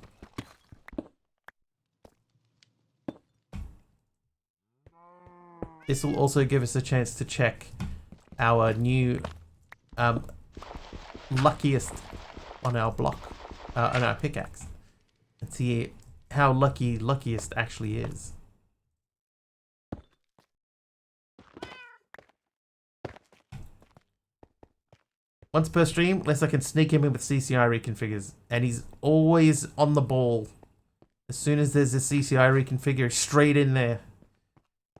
This will also give us a chance to check our new luckiest on our block, on our pickaxe, and see how lucky luckiest actually is. Once per stream, unless I can sneak him in with CCI reconfigures, and he's always on the ball. As soon as there's a CCI reconfigure, straight in there.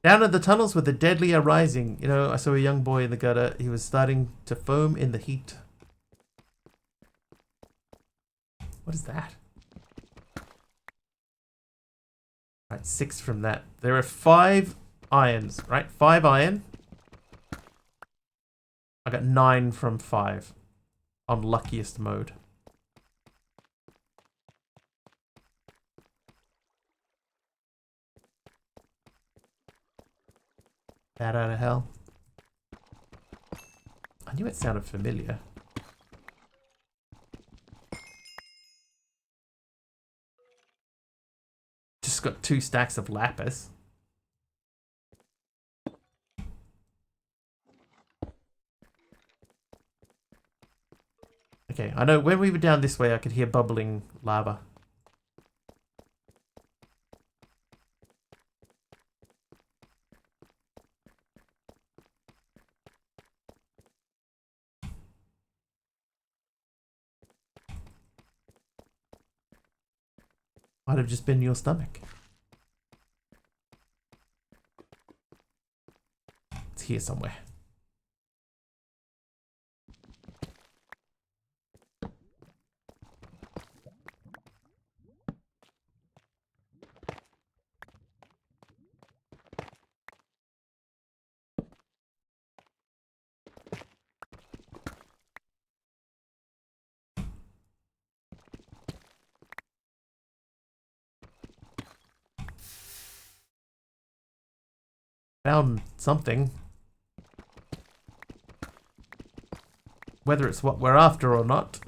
Down in the tunnels where the deadly are rising. You know, I saw a young boy in the gutter. He was starting to foam in the heat. What is that? Right, 6 from that. There are 5 irons, right? 5 iron. I got 9 from 5 on luckiest mode. Bat out of hell. I knew it sounded familiar. Just got 2 stacks of lapis. Okay, I know when we were down this way I could hear bubbling lava. Might have just been your stomach. It's here somewhere. Found something. Whether it's what we're after or not,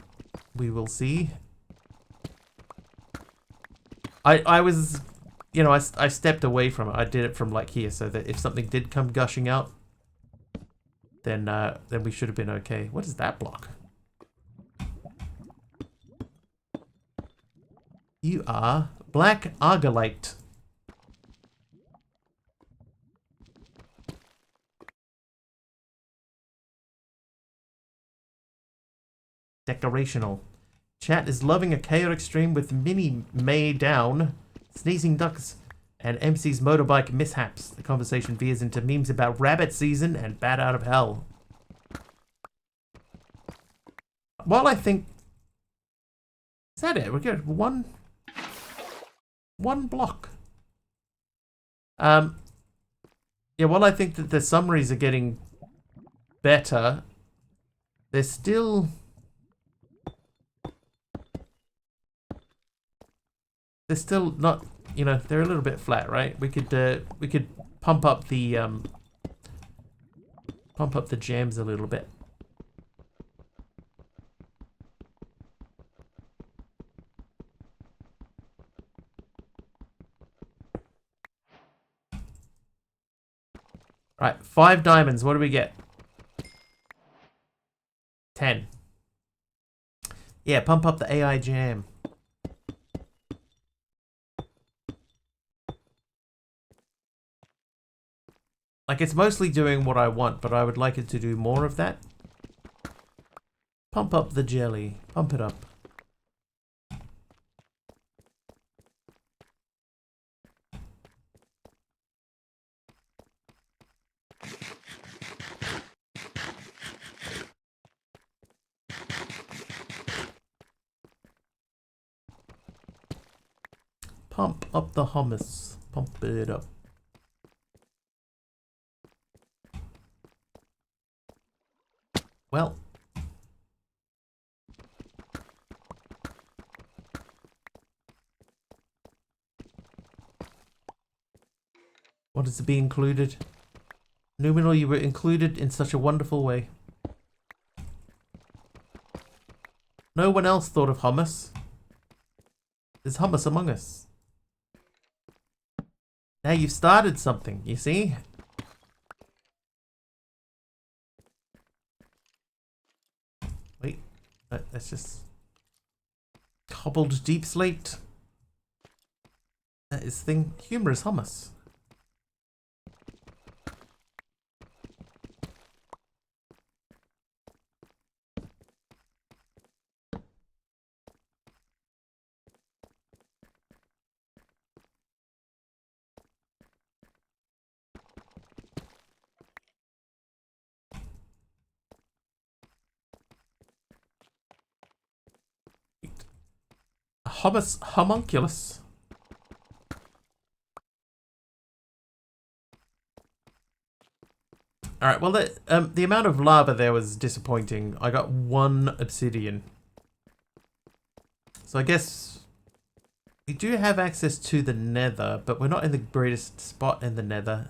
we will see. I was, you know, I stepped away from it. I did it from like here, so that if something did come gushing out, then we should have been okay. What is that block? You are black argillite. Decorational. Chat is loving a chaotic stream with Mini May down, sneezing ducks, and MC's motorbike mishaps. The conversation veers into memes about rabbit season and bat out of hell. While I think... Is that it? We're good. One block. Yeah, while I think that the summaries are getting better, they're still... They're still not, you know, they're a little bit flat, right? We could pump up the jams a little bit. Right, 5 diamonds. What do we get? 10. Yeah, pump up the AI jam. Like, it's mostly doing what I want, but I would like it to do more of that. Pump up the jelly. Pump it up. Pump up the hummus. Pump it up. Well. What is to be included? Numenor, you were included in such a wonderful way. No one else thought of hummus. There's hummus among us. Now you've started something, you see? Wait, that's just... Cobbled deep slate. That is thing. Humorous hummus. Hummus homunculus. Alright, well the amount of lava there was disappointing. I got 1 obsidian. So I guess we do have access to the nether, but we're not in the greatest spot in the nether.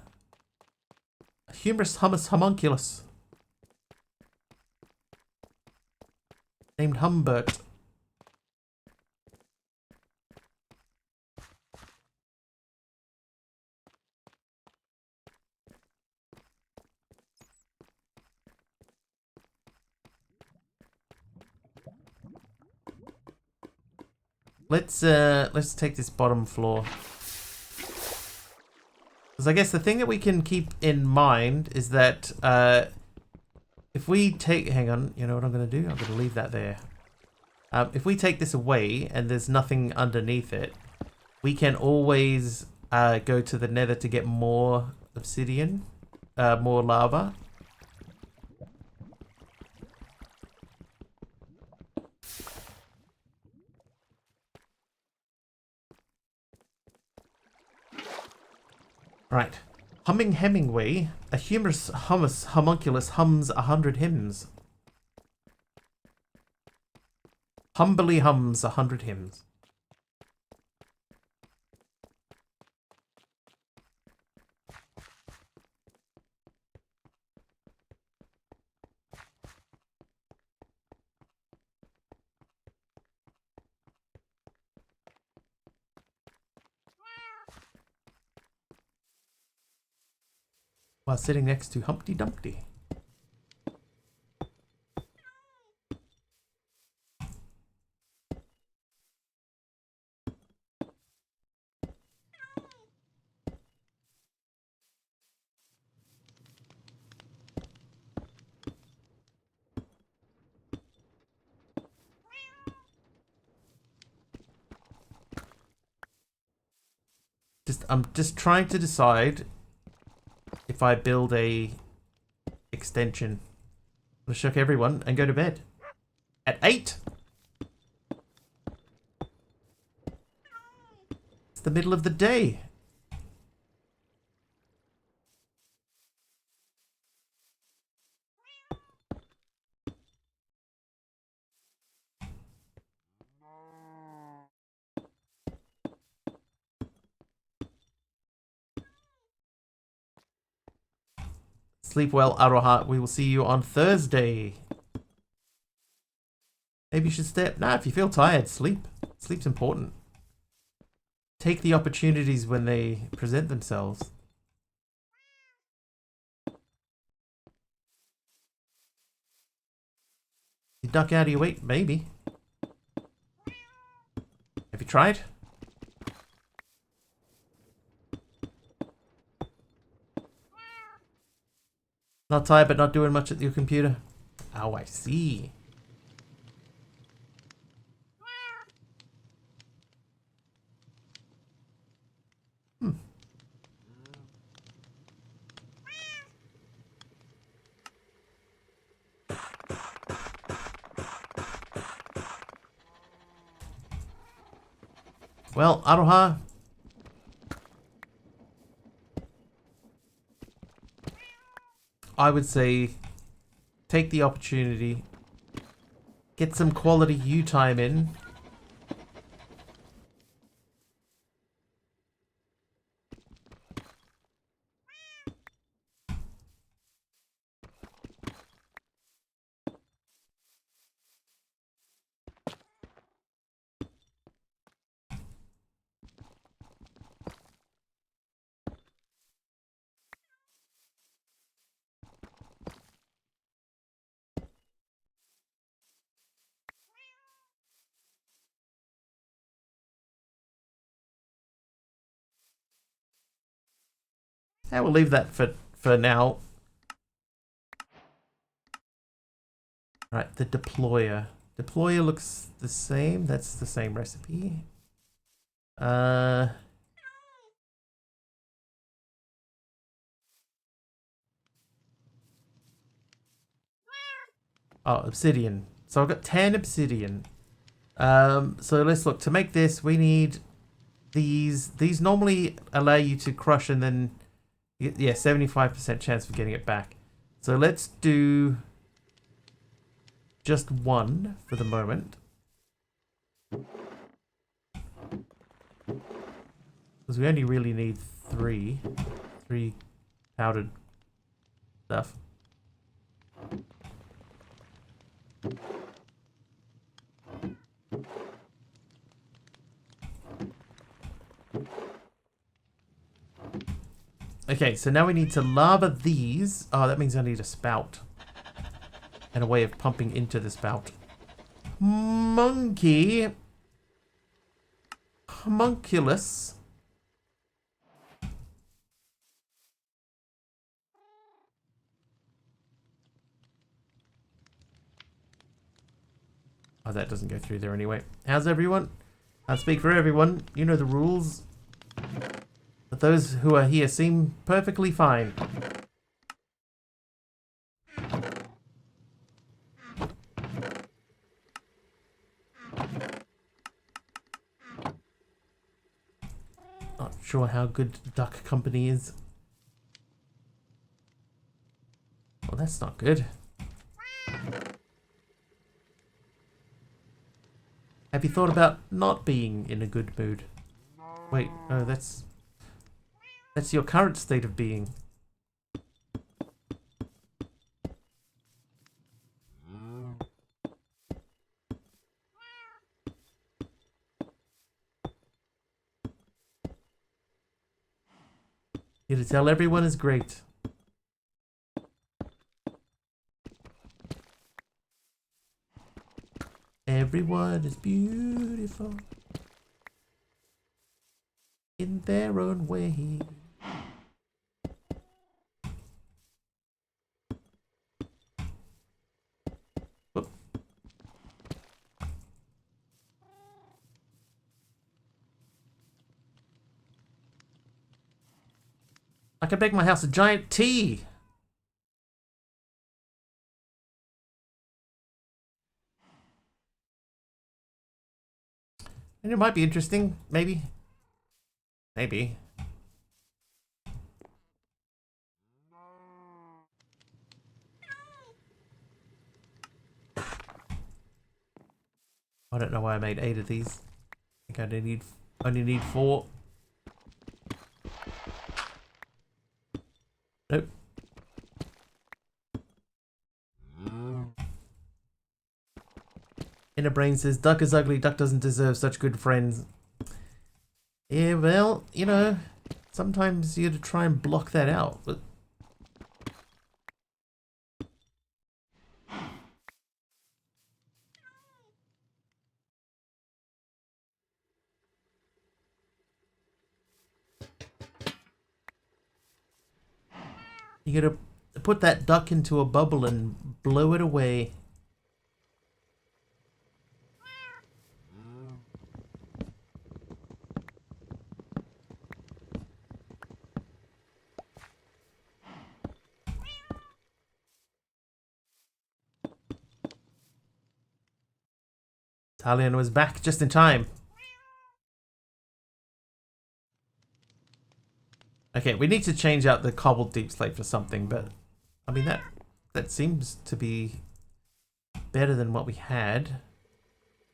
Humorous hummus homunculus. Named Humbert. Let's take this bottom floor. Because I guess the thing that we can keep in mind is that if we take... Hang on, you know what I'm going to do? I'm going to leave that there. If we take this away and there's nothing underneath it, we can always go to the nether to get more obsidian, more lava. Right. Humming Hemingway, a humorous hummus homunculus hums 100 hymns. Humbly hums 100 hymns. while sitting next to Humpty Dumpty. I'm just trying to decide if I build a extension. I'm gonna shock everyone and go to bed at 8. It's the middle of the day. Sleep well, Aroha. We will see you on Thursday. Maybe you should stay up. Nah, if you feel tired, sleep. Sleep's important. Take the opportunities when they present themselves. You duck out of your weight? Maybe. Have you tried? Not tired, but not doing much at your computer. Oh, I see. Well, Aroha. I would say take the opportunity. Get some quality U time in. And we'll leave that for now. Right, the deployer. Deployer looks the same. That's the same recipe. Oh, obsidian. So I've got 10 obsidian. So let's look. To make this, we need these. These normally allow you to crush and then, yeah, 75% chance of getting it back. So let's do just one for the moment. Because we only really need three powdered stuff. Okay, so now we need to lava these. Oh, that means I need a spout. And a way of pumping into the spout. Monkey. Homunculus. Oh, that doesn't go through there anyway. How's everyone? I'll speak for everyone. You know the rules. But those who are here seem perfectly fine. Not sure how good duck company is. Well, that's not good. Have you thought about not being in a good mood? Wait, oh, that's your current state of being. Here to tell everyone is great. Everyone is beautiful in their own way. Whoop. I could make my house a giant T. And it might be interesting, maybe. Maybe. I don't know why I made 8 of these. I think I only need 4. Nope. Inner brain says, duck is ugly, duck doesn't deserve such good friends. Yeah, well, you know, sometimes you gotta try and block that out, but... You gotta put that duck into a bubble and blow it away. Talion was back just in time. Okay, we need to change out the cobbled deep slate for something, but I mean that seems to be better than what we had.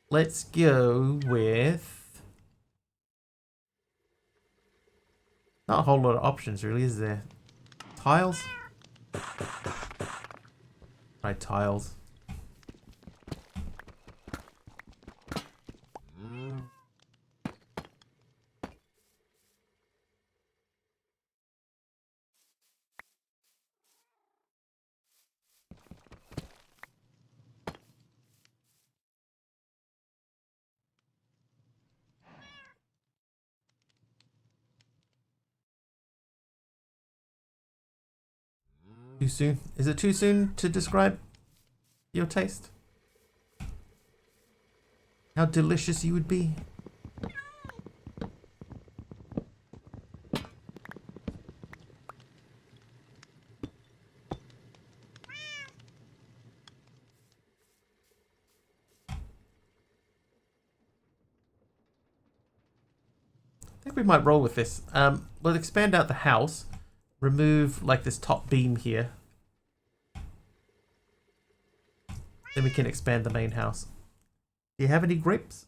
Let's go with not a whole lot of options really, is there? Tiles? Right, tiles. Too soon? Is it too soon to describe your taste? How delicious you would be? I think we might roll with this. We'll expand out the house. Remove like this top beam here. Then we can expand the main house. Do you have any grapes?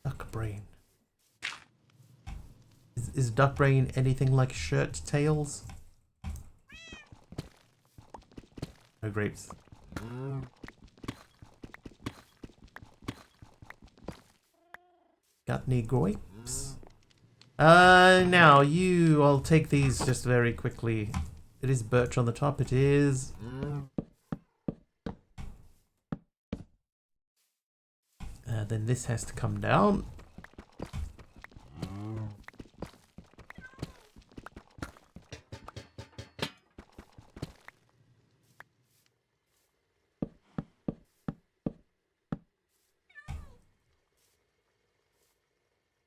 Duck brain. Is duck brain anything like shirt tails? No grapes. Got any grapes? Now I'll take these just very quickly. It is birch on the top, it is. Then this has to come down.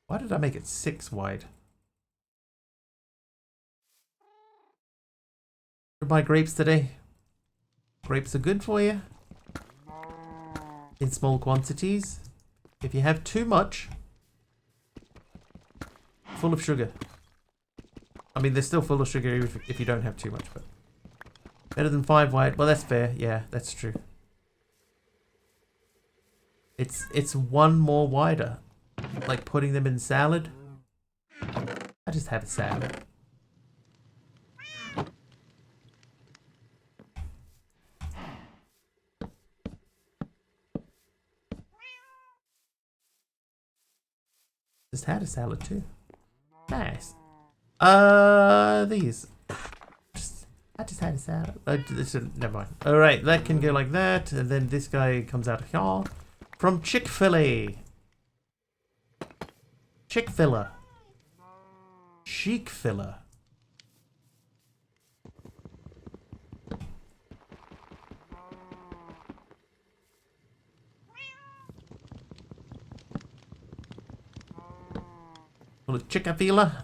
Why did I make it 6 wide? Buy grapes today. Grapes are good for you. In small quantities. If you have too much, full of sugar. I mean, they're still full of sugar if you don't have too much, but better than 5 wide. Well, that's fair. Yeah, that's true. It's 1 more wider. Like putting them in salad. I just have a salad. Just had a salad too. Nice. These. I just had a salad. Never mind. Alright, that can go like that. And then this guy comes out here. From Chick-fil-A. Chick-fil-A. Chic-fil-A. Call it Chick-fil-A.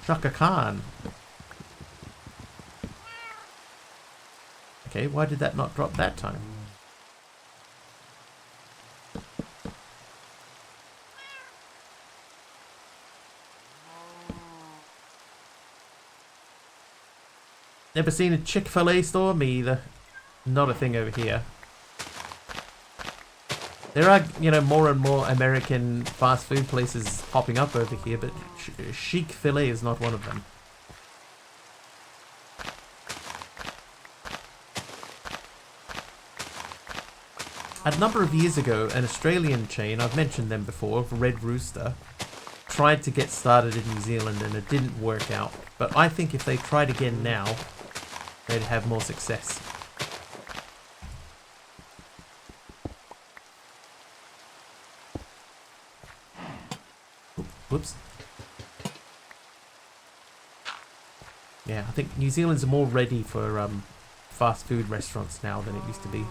Shaka Khan. Okay, why did that not drop that time? Never seen a Chick-fil-A store? Me either. Not a thing over here. There are, you know, more and more American fast food places popping up over here, but Chic-fil-A is not one of them. A number of years ago, an Australian chain, I've mentioned them before, Red Rooster, tried to get started in New Zealand and it didn't work out. But I think if they tried again now, they'd have more success. Whoops. Yeah, I think New Zealand's more ready for fast food restaurants now than it used to be.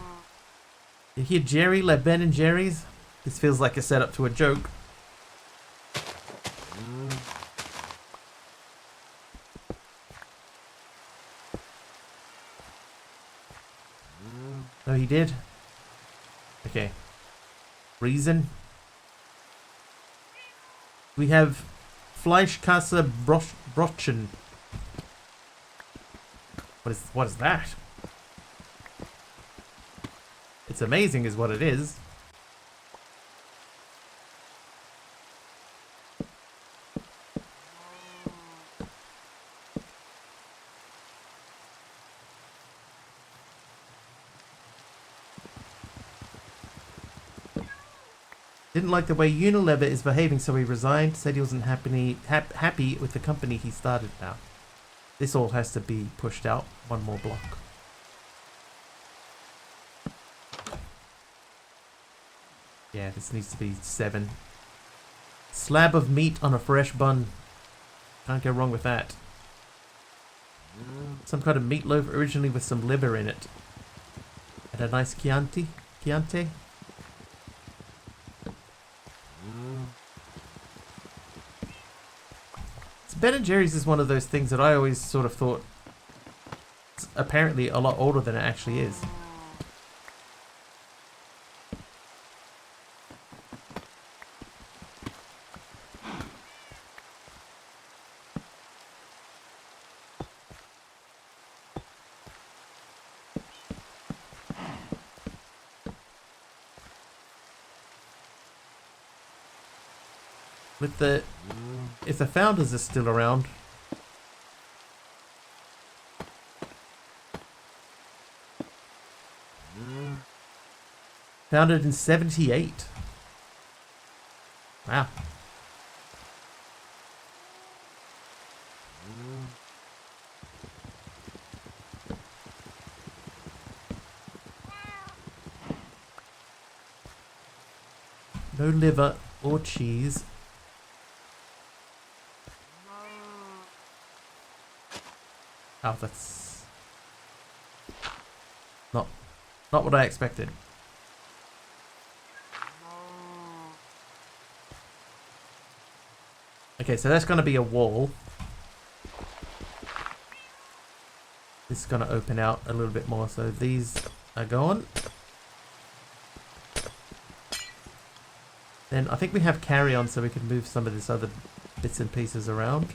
You hear Jerry like Ben and Jerry's? This feels like a setup to a joke. Oh, he did? Okay. Reason? We have Fleischkasse Brotchen. What is that? It's amazing is what it is. Didn't like the way Unilever is behaving, so he resigned. Said he wasn't happy with the company he started now. This all has to be pushed out. One more block. Yeah, this needs to be 7. Slab of meat on a fresh bun. Can't go wrong with that. Some kind of meatloaf originally with some liver in it. And a nice Chianti. Chianti. So Ben & Jerry's is one of those things that I always sort of thought it's apparently a lot older than it actually is. With the, if the founders are still around, founded in 78. Wow. No liver or cheese. Oh, that's not what I expected. Okay, so that's going to be a wall. This is going to open out a little bit more, so these are gone. Then I think we have carry on, so we can move some of this other bits and pieces around.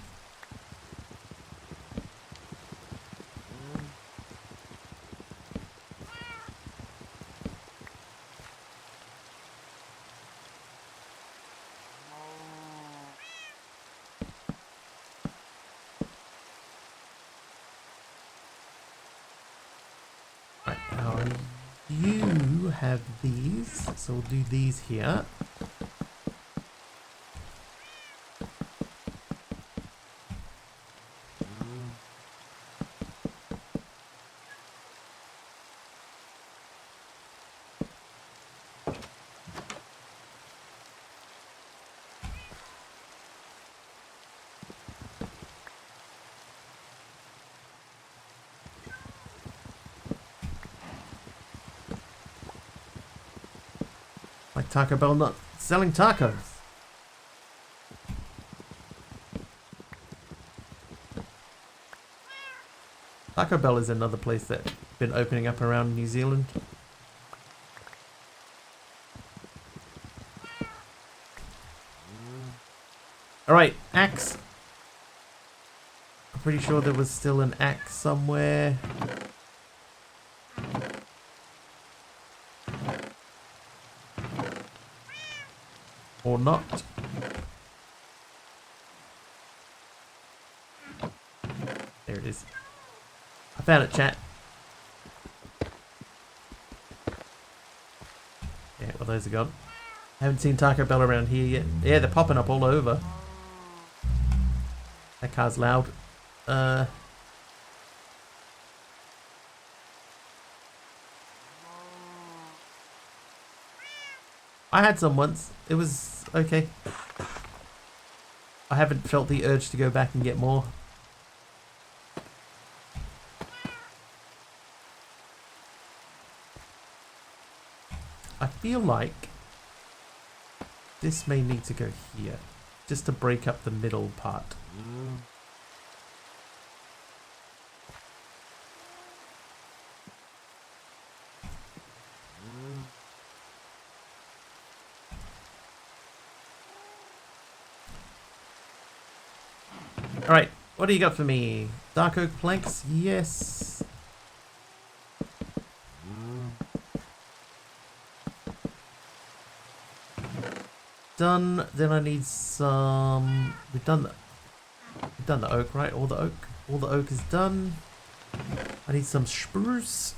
Right, now you have these, so we'll do these here. Like Taco Bell not selling tacos. Taco Bell is another place that's been opening up around New Zealand. Alright, axe. I'm pretty sure there was still an axe somewhere. Or not. There it is. I found it, chat. Yeah, well, those are gone. Haven't seen Taco Bell around here yet. Yeah, they're popping up all over. That car's loud. I had some once. It was okay. I haven't felt the urge to go back and get more. I feel like this may need to go here, just to break up the middle part. Alright, what do you got for me? Dark oak planks? Yes. Done. Then I need some. We've done the oak, right? All the oak is done. I need some spruce.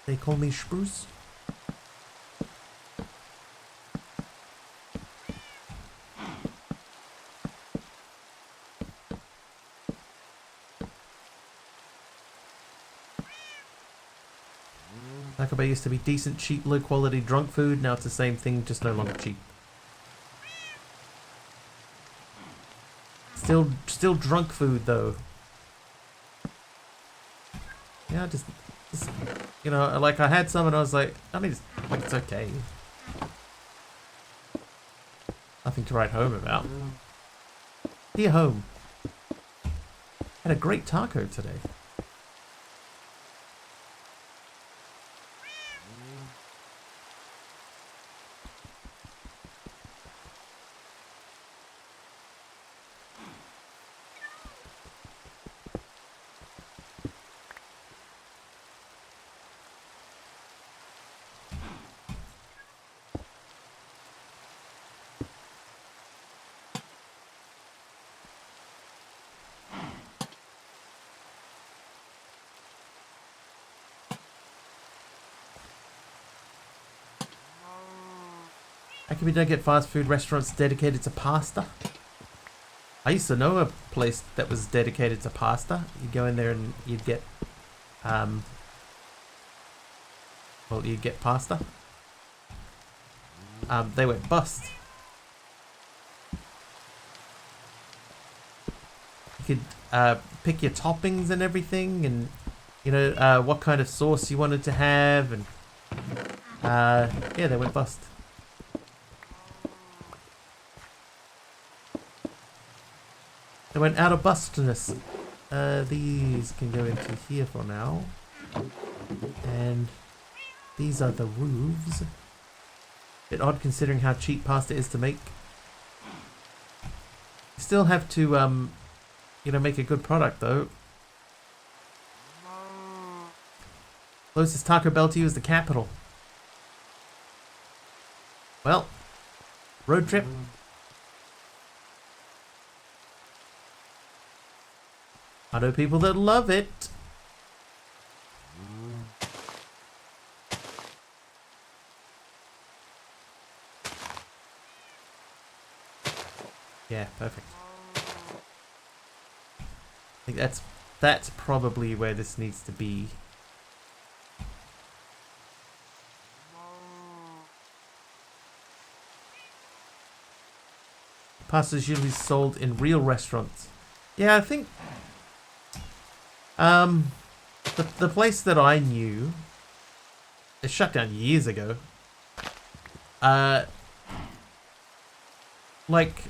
They call me spruce. Taco Bell used to be decent, cheap, low quality drunk food. Now it's the same thing, just no longer cheap. Still drunk food though. Yeah, just you know, like I had some and I was like, I mean, it's okay. Nothing to write home about. Dear home. Had a great taco today. How come we don't get fast food restaurants dedicated to pasta? I used to know a place that was dedicated to pasta. You go in there and you'd get, well, you'd get pasta. They went bust. You could pick your toppings and everything, and you know what kind of sauce you wanted to have, and yeah, they went bust. They went out of bustness. These can go into here for now. And these are the roofs. Bit odd considering how cheap pasta is to make. You still have to, you know, make a good product though. Closest Taco Bell to you is the capital. Well, road trip. I know people that love it. perfect. I think that's probably where this needs to be. Pasta is usually sold in real restaurants. Yeah, I think the place that I knew, it shut down years ago. Like,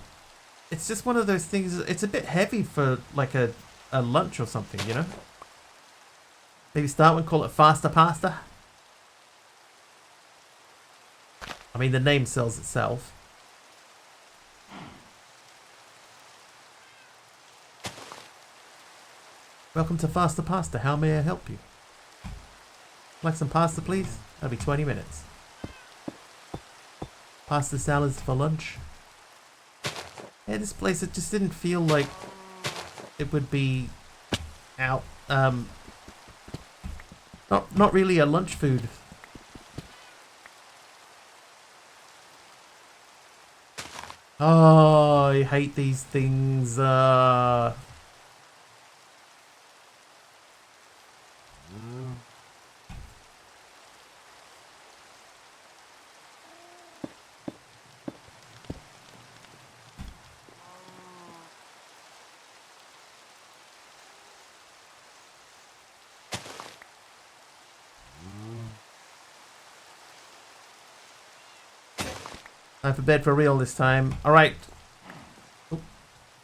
it's just one of those things. It's a bit heavy for like a lunch or something, you know. Maybe start one, call it Faster Pasta. I mean, the name sells itself. Welcome to Faster Pasta. How may I help you? Like some pasta, please? That'll be 20 minutes. Pasta salads for lunch. Yeah, this place, it just didn't feel like it would be out. Not really a lunch food. Oh, I hate these things. Time for bed for real this time. Alright.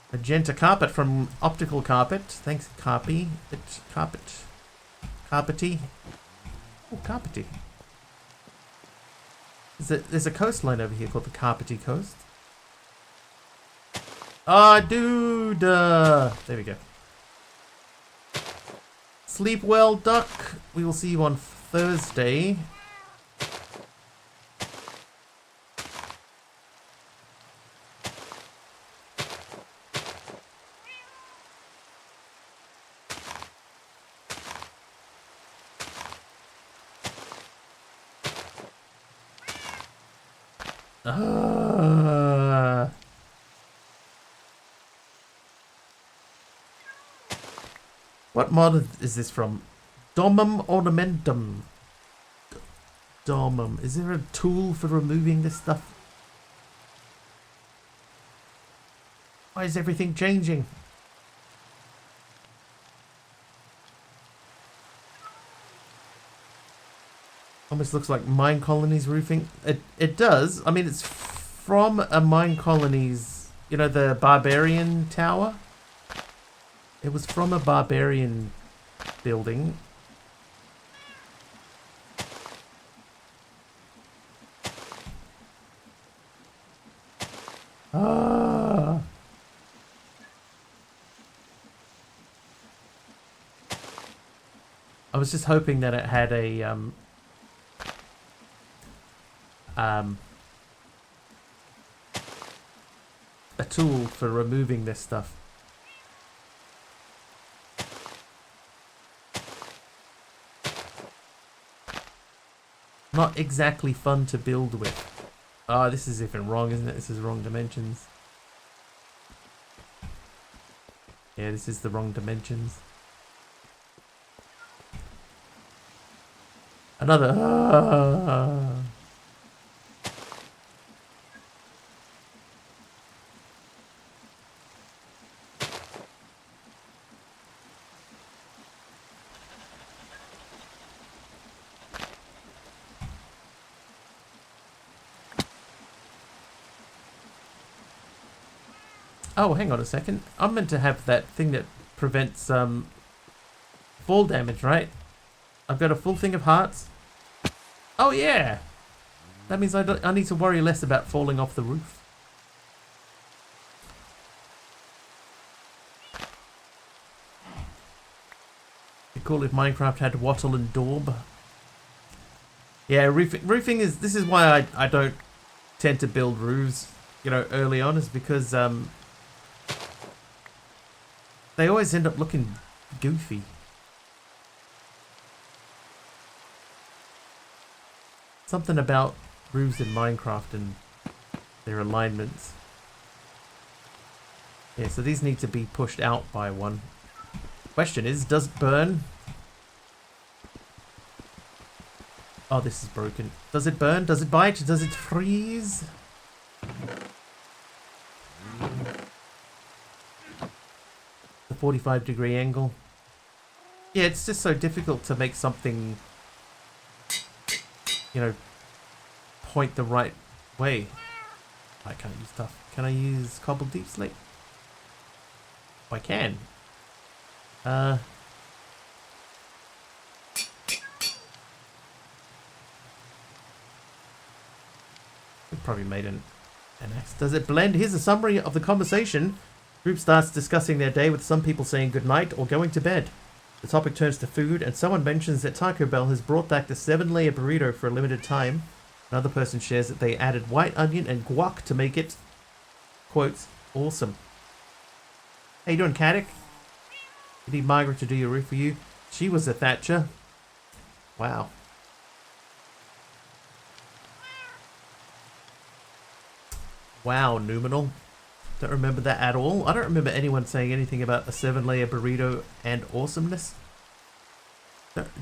Magenta carpet from Optical Carpet. Thanks, Carpy. It's carpet. Carpety. Oh, Carpety. There's a coastline over here called the Carpety Coast. Ah, dude! There we go. Sleep well, duck. We will see you on Thursday. What mod is this from? Domum Ornamentum. Domum. Is there a tool for removing this stuff? Why is everything changing? Almost looks like Mine Colonies roofing. It does. I mean, it's from a Mine Colonies, you know, the Barbarian Tower? It was from a Barbarian building. Ah. I was just hoping that it had a tool for removing this stuff. Not exactly fun to build with. Ah, this is even wrong, isn't it? This is wrong dimensions. Yeah, this is the wrong dimensions. Another. Ah. Oh, hang on a second. I'm meant to have that thing that prevents fall damage, right? I've got a full thing of hearts. Oh yeah! That means I need to worry less about falling off the roof. It'd be cool if Minecraft had wattle and daub. Yeah, roofing is... This is why I don't tend to build roofs, you know, early on, is because they always end up looking goofy. Something about roofs in Minecraft and their alignments. Yeah, so these need to be pushed out by one. Question is, does it burn? Oh, this is broken. Does it burn? Does it bite? Does it freeze? The 45-degree angle. Yeah, it's just so difficult to make something, you know, point the right way. I can't use stuff. Can I use cobbled deep slate? Oh, I can. We probably made an axe. Does it blend? Here's a summary of the conversation. Group starts discussing their day with some people saying goodnight or going to bed. The topic turns to food, and someone mentions that Taco Bell has brought back the 7-layer burrito for a limited time. Another person shares that they added white onion and guac to make it, quotes, awesome. How you doing, Caddick? You need Margaret to do your roof for you? She was a Thatcher. Wow. Wow, Numinal. Don't remember that at all. I don't remember anyone saying anything about a 7-layer burrito and awesomeness.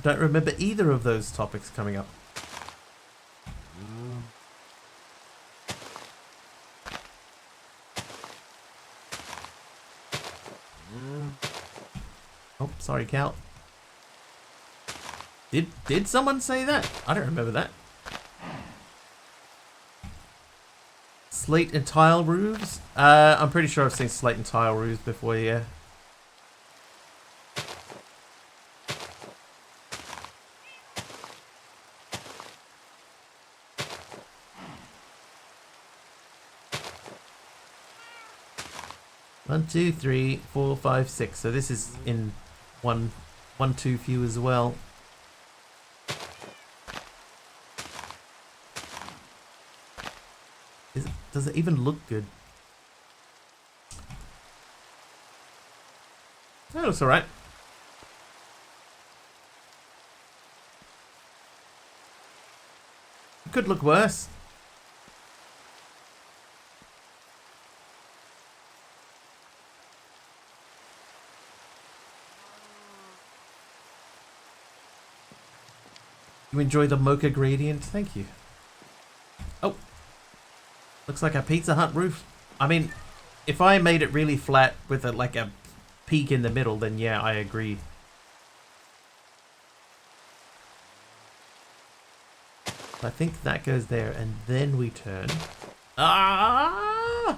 Don't remember either of those topics coming up. Oh, sorry, Cal. Did someone say that? I don't remember that. Slate and tile roofs? I'm pretty sure I've seen slate and tile roofs before, yeah. One, two, three, 4, 5, 6. So this is in one, 2 view as well. Does it even look good? That looks alright. It could look worse. You enjoy the mocha gradient? Thank you. Oh. Looks like a Pizza Hut roof. I mean, if I made it really flat with like a peak in the middle, then yeah, I agree. I think that goes there, and then we turn. Ah!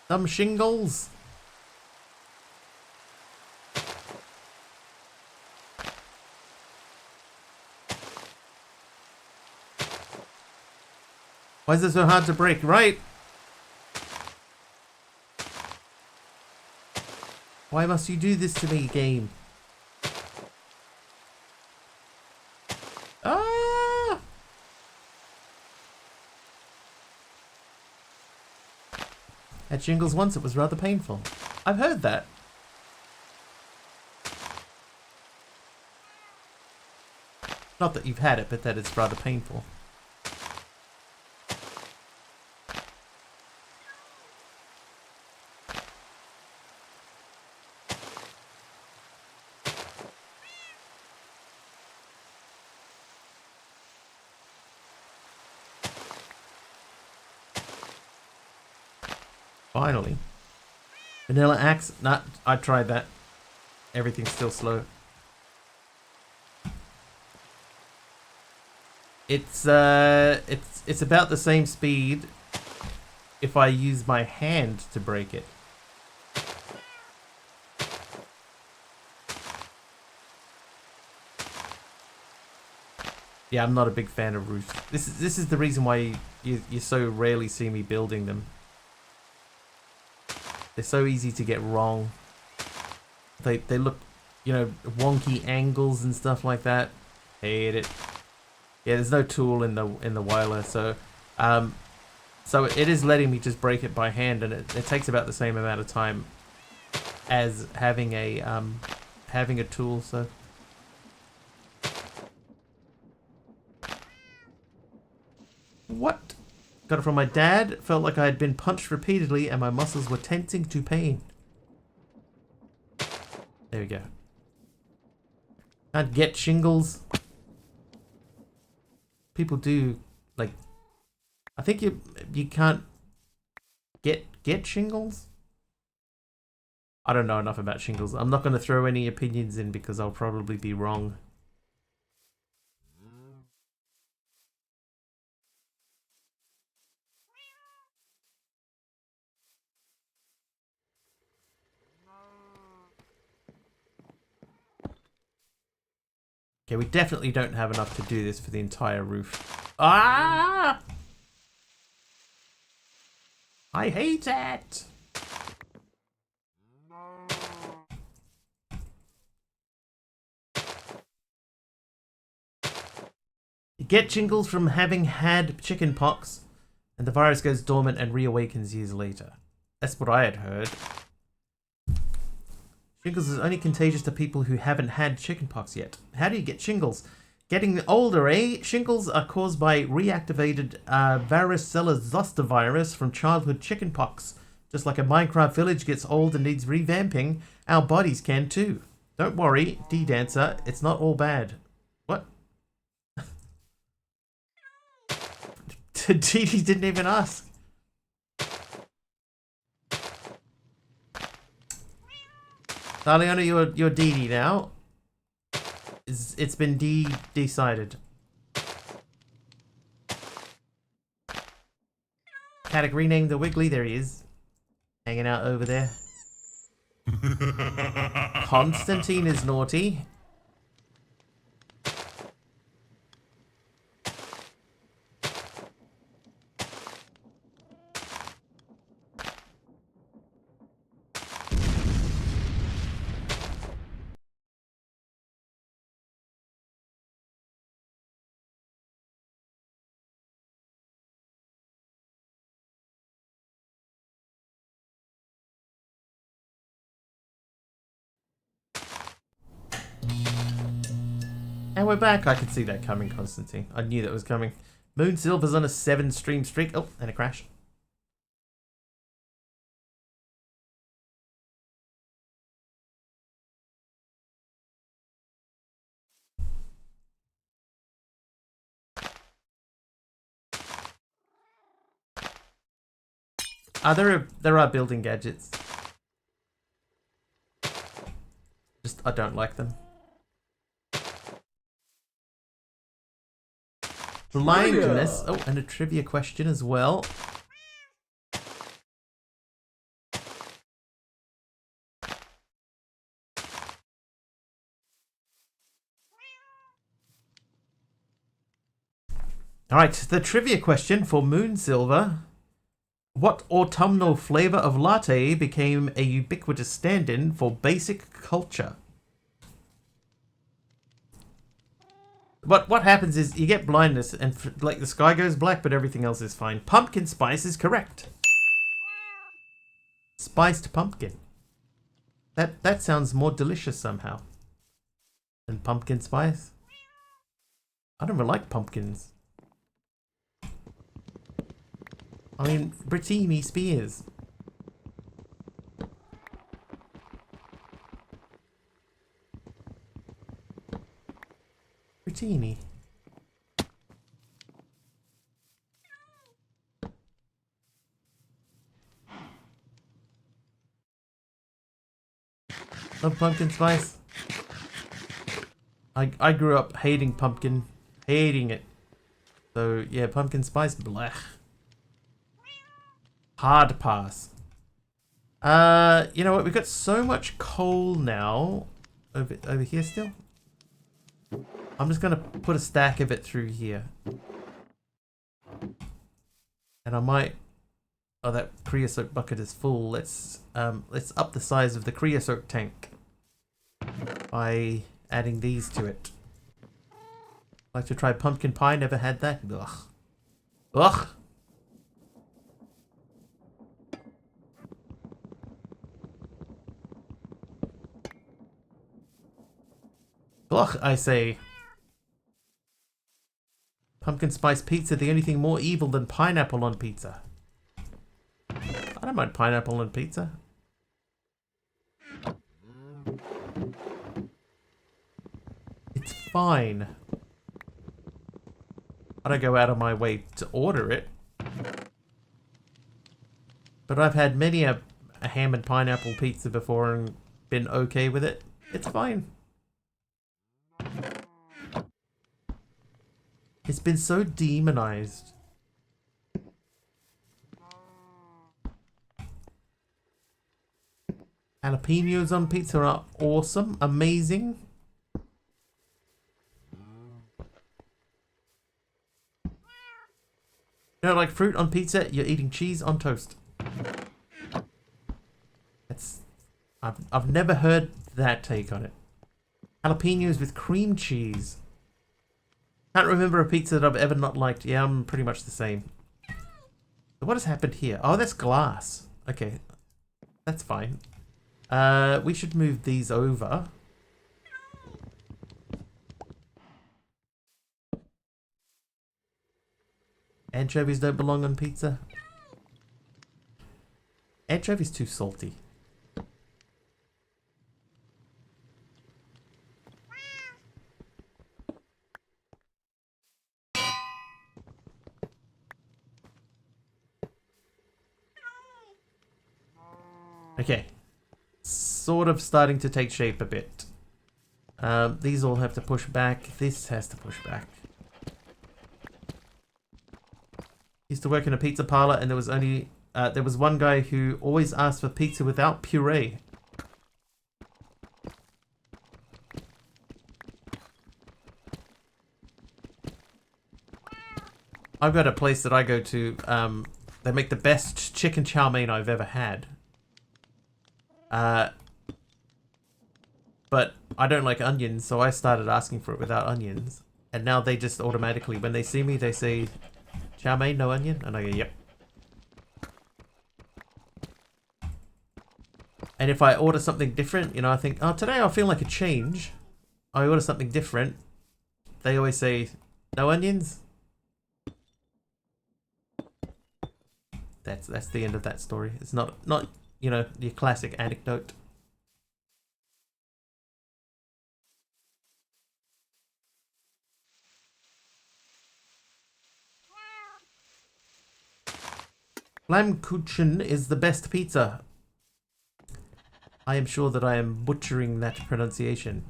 Some shingles. Why is it so hard to break? Right? Why must you do this to me, game? Ah! Had shingles once, it was rather painful. I've heard that. Not that you've had it, but that it's rather painful. Finally. Vanilla axe? Nah, I tried that. Everything's still slow. It's about the same speed if I use my hand to break it. Yeah, I'm not a big fan of roofs. This is the reason why you so rarely see me building them. They're so easy to get wrong. They look, you know, wonky angles and stuff like that. Hate it. Yeah, there's no tool in the Weiler, so so it is letting me just break it by hand, and it takes about the same amount of time as having a tool. So what? Got it from my dad. Felt like I had been punched repeatedly and my muscles were tensing to pain. There we go. Can't get shingles. People do, like... I think you can't get shingles? I don't know enough about shingles. I'm not going to throw any opinions in because I'll probably be wrong. Okay, we definitely don't have enough to do this for the entire roof. Ah! I hate it! You get shingles from having had chicken pox, and the virus goes dormant and reawakens years later. That's what I had heard. Shingles is only contagious to people who haven't had chickenpox yet. How do you get shingles? Getting older, eh? Shingles are caused by reactivated varicella zoster virus from childhood chickenpox. Just like a Minecraft village gets old and needs revamping, our bodies can too. Don't worry, D-Dancer, it's not all bad. What? Dee didn't even ask. Daliana, you're Dee Dee now. It's been decided. Had to rename the Wiggly. There he is, hanging out over there. Constantine is naughty. And we're back. I could see that coming, Constantine. I knew that was coming. Moon Silver's on a 7-stream streak. Oh, and a crash. There are building gadgets. Just I don't like them. Blindness. Oh, and a trivia question as well. Alright, the trivia question for Moon Silver. What autumnal flavor of latte became a ubiquitous stand-in for basic culture? What happens is you get blindness and like the sky goes black, but everything else is fine. Pumpkin spice is correct. Spiced pumpkin. That sounds more delicious somehow than pumpkin spice. I don't really like pumpkins. I mean, Brittini Spears. Brittini. Love pumpkin spice. I grew up hating pumpkin. Hating it. So, yeah, pumpkin spice, blech. Hard pass. You know what? We've got so much coal now. Over here still. I'm just gonna put a stack of it through here. And I might... Oh, that creosote bucket is full. Let's up the size of the creosote tank by adding these to it. Like to try pumpkin pie, never had that. Ugh. Ugh! Ugh, I say. Pumpkin spice pizza, the only thing more evil than pineapple on pizza. I don't mind pineapple on pizza. It's fine. I don't go out of my way to order it. But I've had many a ham and pineapple pizza before and been okay with it. It's fine. It's been so demonized. Jalapenos on pizza are awesome, amazing. You know, like fruit on pizza, you're eating cheese on toast. I've never heard that take on it. Jalapenos with cream cheese. Can't remember a pizza that I've ever not liked. Yeah, I'm pretty much the same. So what has happened here? Oh, that's glass. Okay, that's fine. We should move these over. Anchovies don't belong on pizza. Anchovies too salty. Okay. Sort of starting to take shape a bit. These all have to push back. This has to push back. Used to work in a pizza parlor, and there was one guy who always asked for pizza without puree. I've got a place that I go to. They make the best chicken chow mein I've ever had. But I don't like onions, so I started asking for it without onions. And now they just automatically, when they see me, they say, chow mein, no onion? And I go, yep. And if I order something different, you know, I think, oh, today I feel like a change. I order something different. They always say, no onions? That's the end of that story. It's not you know, your classic anecdote. Flammkuchen is the best pizza. I am sure that I am butchering that pronunciation.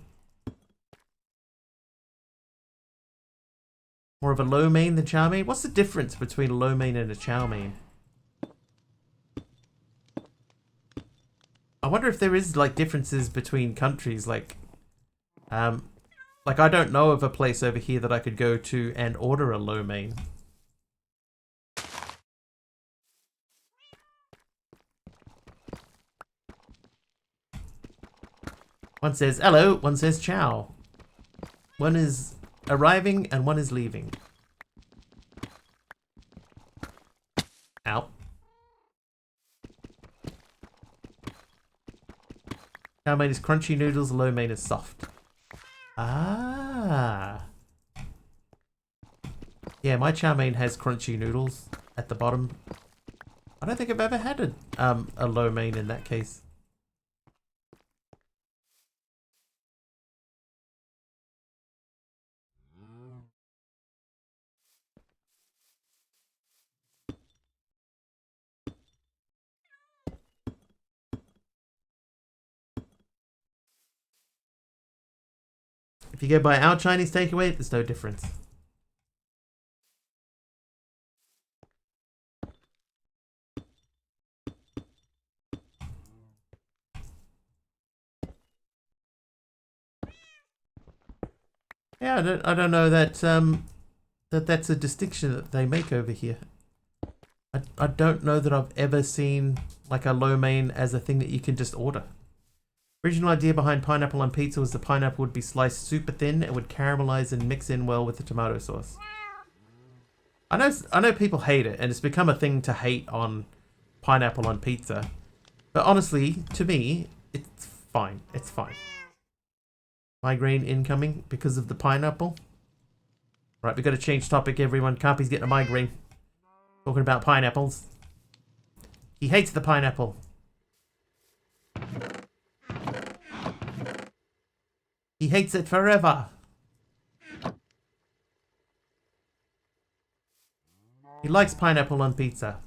More of a lo mein than chow mein? What's the difference between a lo mein and a chow mein? I wonder if there is like differences between countries, like I don't know of a place over here that I could go to and order a lo mein. One says hello, one says ciao. One is arriving and one is leaving. Ow. Chow mein is crunchy noodles, lo mein is soft. Ah. Yeah, my chow mein has crunchy noodles at the bottom. I don't think I've ever had a lo mein in that case. If you go by our Chinese takeaway, there's no difference. Yeah, I don't know that that's a distinction that they make over here. I don't know that I've ever seen like a lo mein as a thing that you can just order. Original idea behind pineapple on pizza was the pineapple would be sliced super thin and would caramelize and mix in well with the tomato sauce. I know people hate it, and it's become a thing to hate on pineapple on pizza. But honestly, to me, it's fine. It's fine. Migraine incoming because of the pineapple. Right, we got to change topic, everyone. Carpy's getting a migraine. Talking about pineapples. He hates the pineapple. He hates it forever. He likes pineapple on pizza.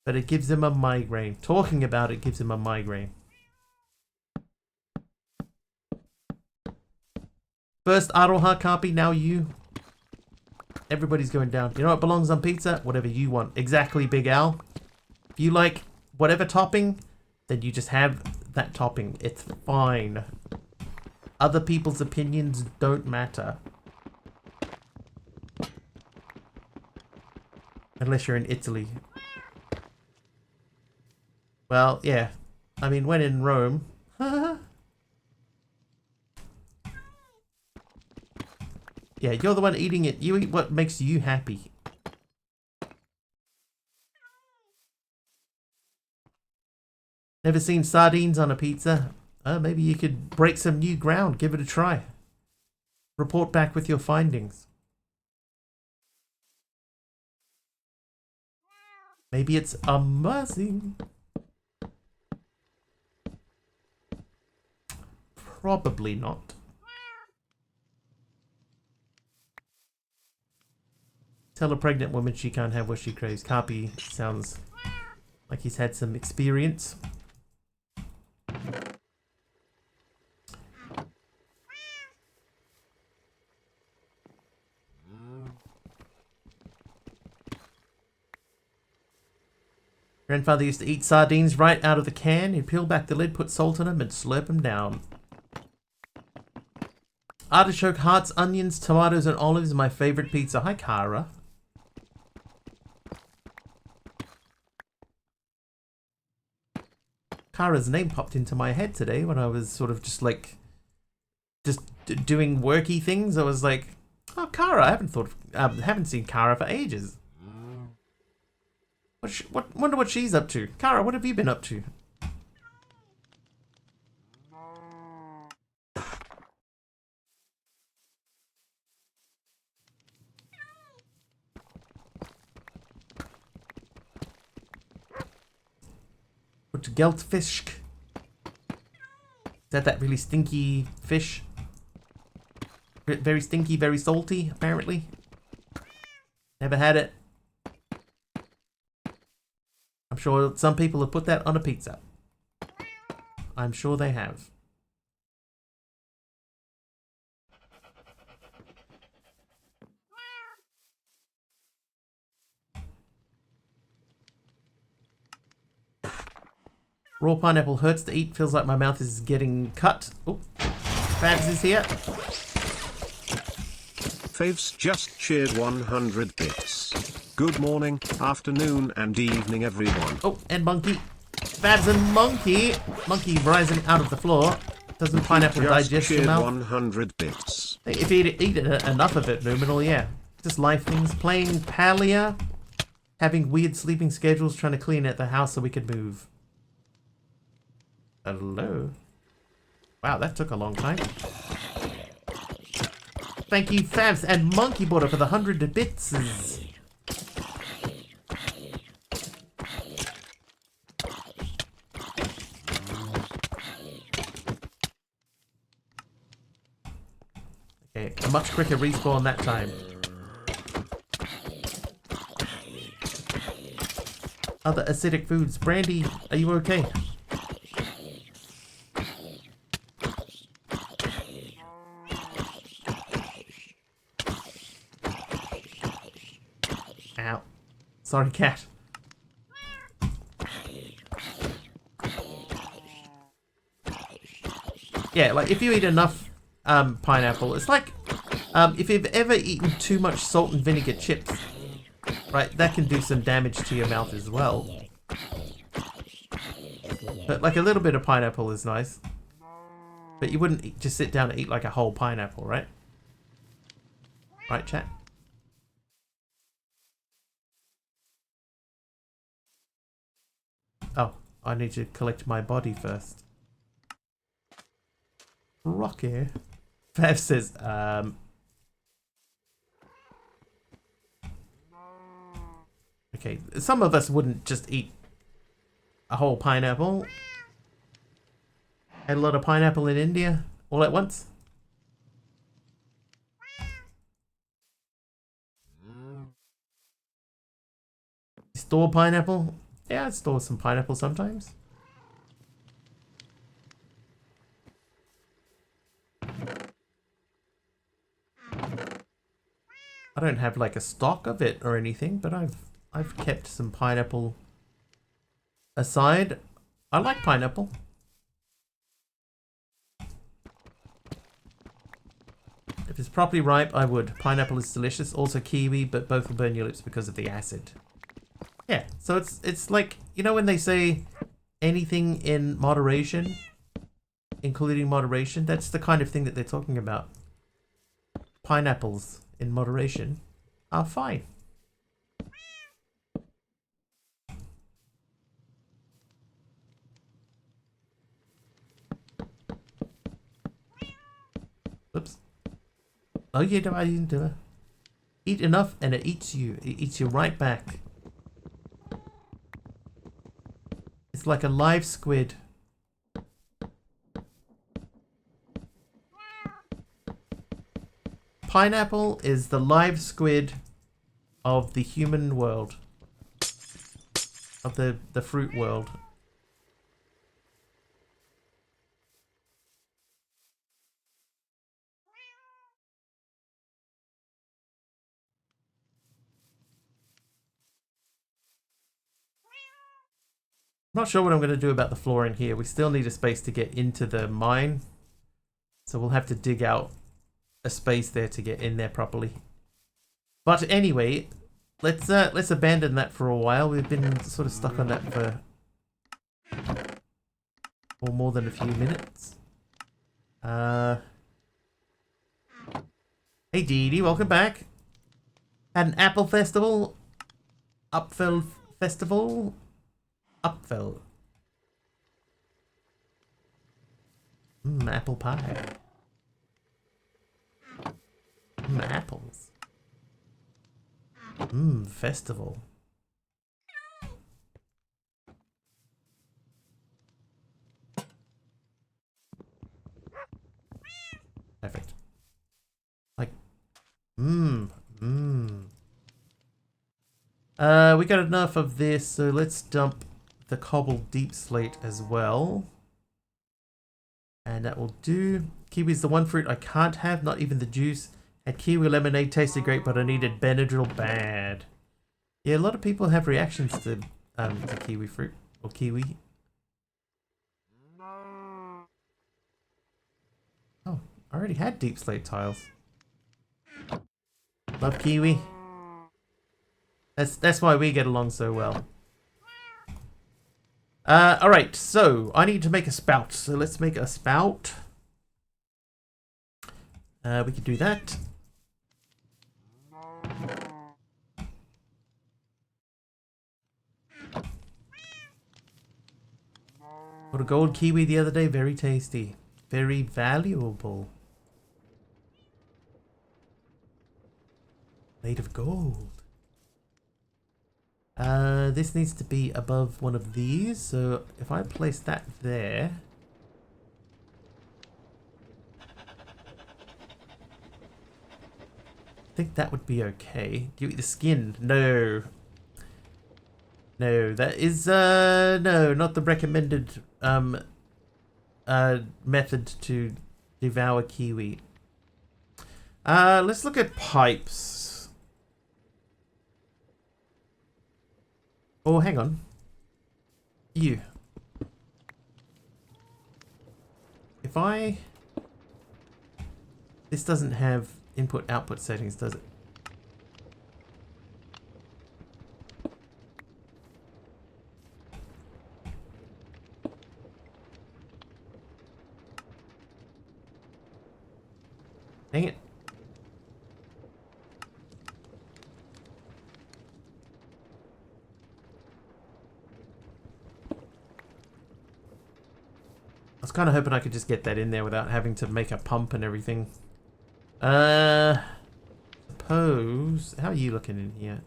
But it gives him a migraine. Talking about it gives him a migraine. First Aroha, Carpy, now you. Everybody's going down. You know what belongs on pizza? Whatever you want. Exactly, Big Al. If you like whatever topping, then you just have that topping. It's fine. Other people's opinions don't matter. Unless you're in Italy. Well, yeah. I mean, when in Rome. Yeah, you're the one eating it. You eat what makes you happy. Never seen sardines on a pizza? Maybe you could break some new ground. Give it a try. Report back with your findings. Maybe it's amazing. Probably not. Tell a pregnant woman she can't have what she craves. Carpy sounds like he's had some experience. Grandfather used to eat sardines right out of the can. He'd peel back the lid, put salt on them, and slurp them down. Artichoke hearts, onions, tomatoes, and olives are my favorite pizza. Hi, Kara. Kara's name popped into my head today when I was sort of just like, doing worky things. I was like, oh, Kara, I haven't seen Kara for ages. Wonder what she's up to. Kara, what have you been up to? What Geldfish? Is that really stinky fish? Very stinky, very salty, apparently. Never had it. I'm sure some people have put that on a pizza. I'm sure they have. Raw pineapple hurts to eat. Feels like my mouth is getting cut. Oh, Fabs is here. Faves just cheered 100 bits. Good morning, afternoon, and evening, everyone. Oh, and Monkey. Fabs and Monkey. Monkey rising out of the floor. Doesn't pineapple digest your mouth? 100 bits. Hey, if you eat enough of it, Numinal, yeah. Just life things. Playing Palia. Having weird sleeping schedules. Trying to clean out the house so we could move. Hello. Wow, that took a long time. Thank you, Fabs and Monkey Border, for the 100 bits. Okay, a much quicker respawn that time. Other acidic foods. Brandy, are you okay? Ow. Sorry, cat. Yeah, like if you eat enough pineapple, it's like if you've ever eaten too much salt and vinegar chips, right, that can do some damage to your mouth as well. But like a little bit of pineapple is nice. But you wouldn't just sit down and eat like a whole pineapple, right? Right, chat? Oh, I need to collect my body first. Rocky. Bev says, okay, some of us wouldn't just eat a whole pineapple. Had a lot of pineapple in India all at once. Store pineapple? Yeah, I'd store some pineapple sometimes. I don't have like a stock of it or anything, but I've kept some pineapple aside. I like pineapple. If it's properly ripe, I would. Pineapple is delicious. Also kiwi, but both will burn your lips because of the acid. Yeah, so it's like, you know when they say anything in moderation, including moderation, that's the kind of thing that they're talking about. Pineapples in moderation are fine. Oops. Oh, yeah, no, I didn't do it. Eat enough and it eats you. It eats you right back. It's like a live squid. Pineapple is the live squid of the human world. Of the fruit world. Not sure what I'm going to do about the floor in here. We still need a space to get into the mine. So we'll have to dig out a space there to get in there properly. But anyway, let's abandon that for a while. We've been sort of stuck on that for more than a few minutes. Hey Dee Dee, welcome back. Had an apple festival. Upfell festival. Upfell. Apple pie. Apples. Festival. Perfect. Like, we got enough of this, so let's dump the cobbled deep slate as well. And that will do. Kiwi's the one fruit I can't have, not even the juice. And kiwi lemonade tasted great, but I needed Benadryl bad. Yeah, a lot of people have reactions to kiwi fruit or kiwi. Oh, I already had deep slate tiles. Love kiwi. That's why we get along so well. Alright, so I need to make a spout. So let's make a spout. We could do that. Got a gold kiwi the other day. Very tasty. Very valuable. Made of gold. This needs to be above one of these. So if I place that there... I think that would be okay. Give me the skin. No. No, that is, no, not the recommended, method to devour kiwi. Let's look at pipes. Oh, hang on. You. If I... This doesn't have input-output settings, does it? Dang it. I was kind of hoping I could just get that in there without having to make a pump and everything. Suppose. How are you looking in here?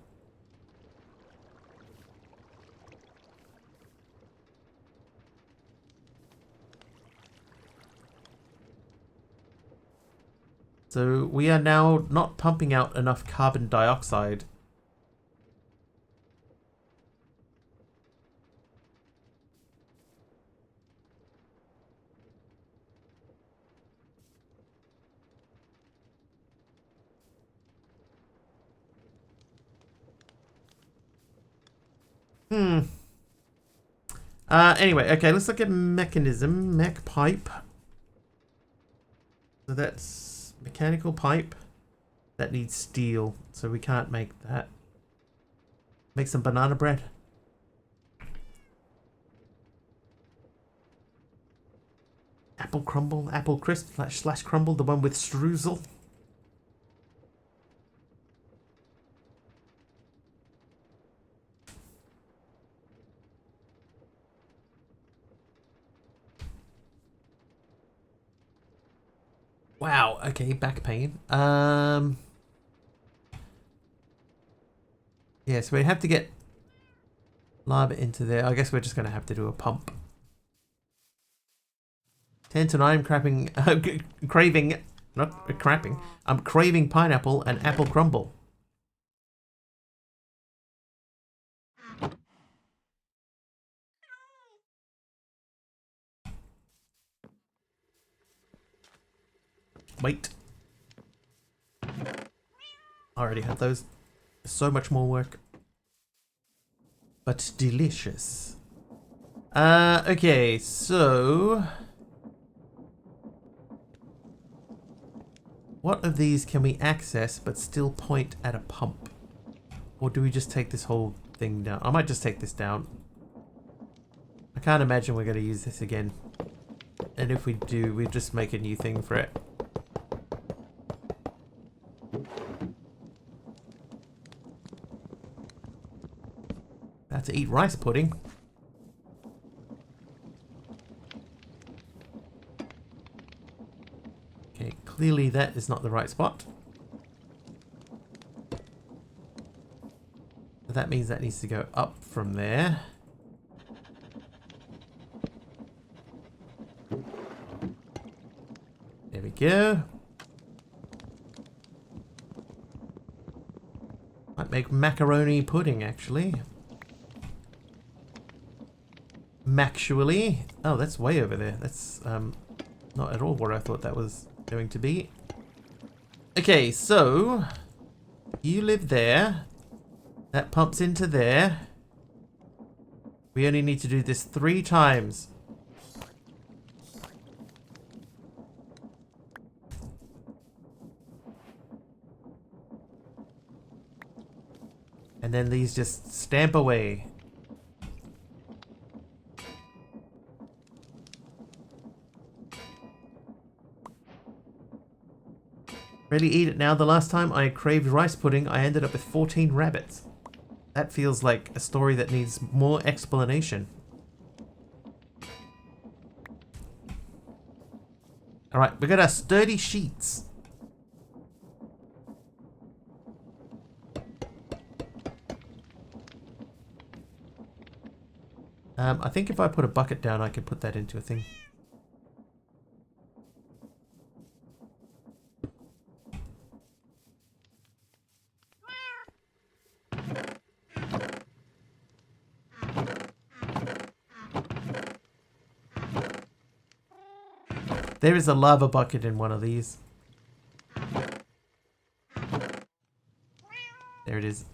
So we are now not pumping out enough carbon dioxide. Hmm. Anyway, okay, let's look at mechanism. Mech pipe. So that's mechanical pipe. That needs steel, so we can't make that. Make some banana bread. Apple crumble, apple crisp slash crumble, the one with streusel. Wow, okay, back pain. Yeah, so we have to get lava into there. I guess we're just gonna have to do a pump. 10 to 9 craving, not crapping. I'm craving pineapple and apple crumble. Wait. I already have those. So much more work. But delicious. Okay, so... what of these can we access but still point at a pump? Or do we just take this whole thing down? I might just take this down. I can't imagine we're going to use this again. And if we do, we just make a new thing for it. About to eat rice pudding. Okay, clearly that is not the right spot. So that means that needs to go up from there. There we go. Might make macaroni pudding, actually. Mactually. Oh, that's way over there. That's not at all what I thought that was going to be. Okay, so you live there. That pumps into there. We only need to do this 3 times. And then these just stamp away. Really eat it now. The last time I craved rice pudding, I ended up with 14 rabbits. That feels like a story that needs more explanation. Alright, we got our sturdy sheets. I think if I put a bucket down, I could put that into a thing. There is a lava bucket in one of these. There it is.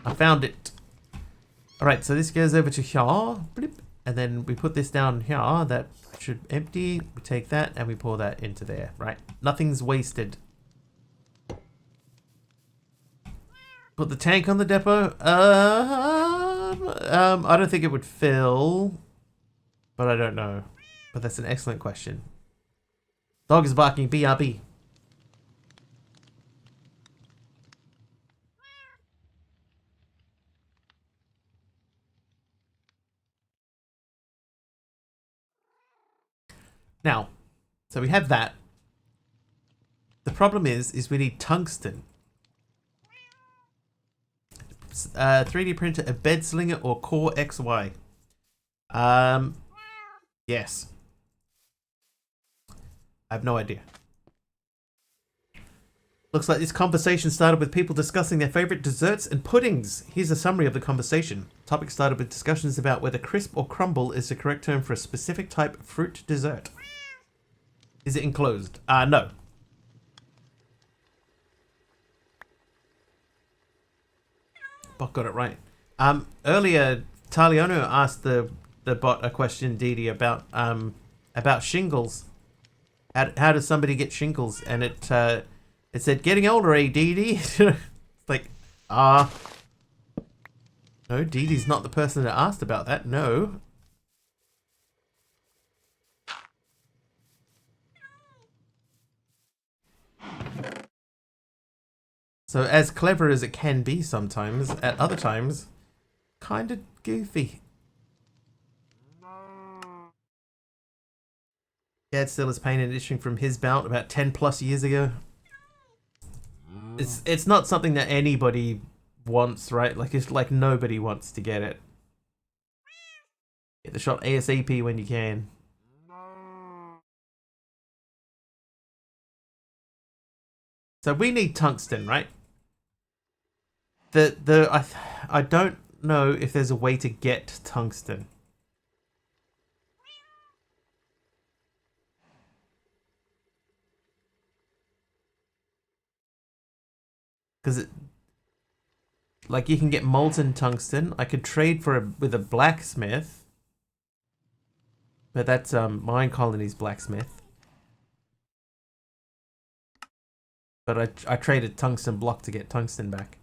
I found it. Alright, so this goes over to here. Blip, and then we put this down here. That should empty. We take that and we pour that into there. Right. Nothing's wasted. Put the tank on the depot. I don't think it would fill. But I don't know. But that's an excellent question. Dog is barking. BRB. Now, so we have that. The problem is we need tungsten. 3D printer, a bed slinger, or core XY. Yes. I have no idea. Looks like this conversation started with people discussing their favorite desserts and puddings. Here's a summary of the conversation. Topic started with discussions about whether crisp or crumble is the correct term for a specific type of fruit dessert. Is it enclosed? No. Bot got it right. Earlier, Taliano asked the bot a question, Didi, about shingles. How does somebody get shingles? And it said, getting older, eh, Didi? It's like, no, Didi's not the person that asked about that. No. So as clever as it can be sometimes, at other times, kind of goofy. Dad still has pain and itching from his bout about 10 plus years ago. It's not something that anybody wants, right? Like, it's like nobody wants to get it. Get the shot ASAP when you can. So we need tungsten, right? I don't know if there's a way to get tungsten. Because like you can get molten tungsten. I could trade with a blacksmith, but that's Mine Colony's blacksmith. But I traded tungsten block to get tungsten back.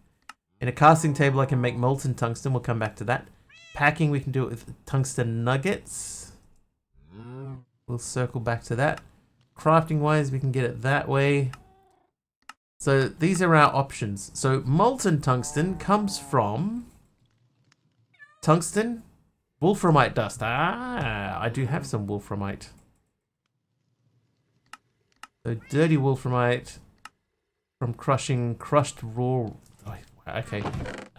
In a casting table, I can make molten tungsten. We'll come back to that. Packing, we can do it with tungsten nuggets. We'll circle back to that. Crafting wise, we can get it that way. So these are our options. So molten tungsten comes from tungsten, wolframite dust. I do have some wolframite. So dirty wolframite from crushing crushed raw. Okay.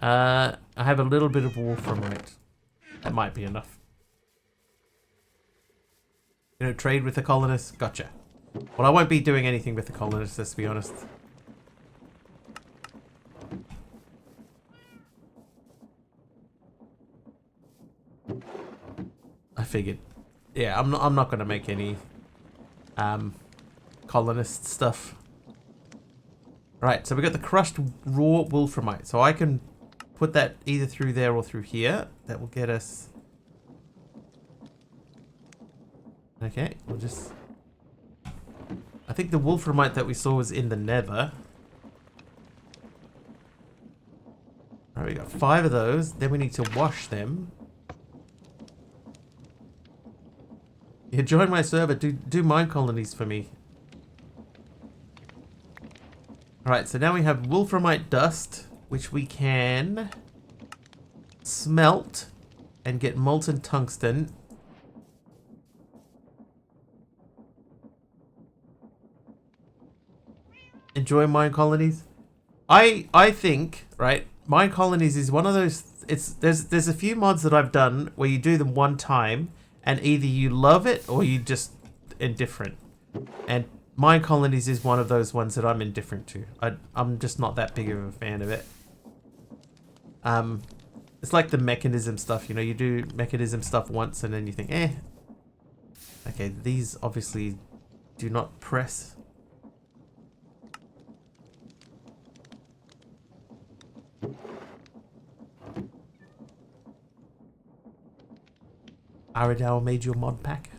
I have a little bit of wolframite. That might be enough. You know, trade with the colonists. Gotcha. Well, I won't be doing anything with the colonists, let's be honest. I figured. Yeah, I'm not gonna make any colonist stuff. Right, so we got the crushed raw wolframite. So I can put that either through there or through here. That will get us. Okay, we'll just. I think the wolframite that we saw was in the nether. Alright, we got 5 of those. Then we need to wash them. Yeah, join my server. Do mine colonies for me. Alright, so now we have wolframite dust, which we can smelt and get molten tungsten. Enjoy mine colonies. I think, right, mine colonies is one of those. There's a few mods that I've done where you do them one time and either you love it or you just indifferent. And Mine Colonies is one of those ones that I'm indifferent to. I'm just not that big of a fan of it. It's like the mechanism stuff, you know, you do mechanism stuff once and then you think, eh. Okay, these obviously do not press. Aradawa made you a mod pack.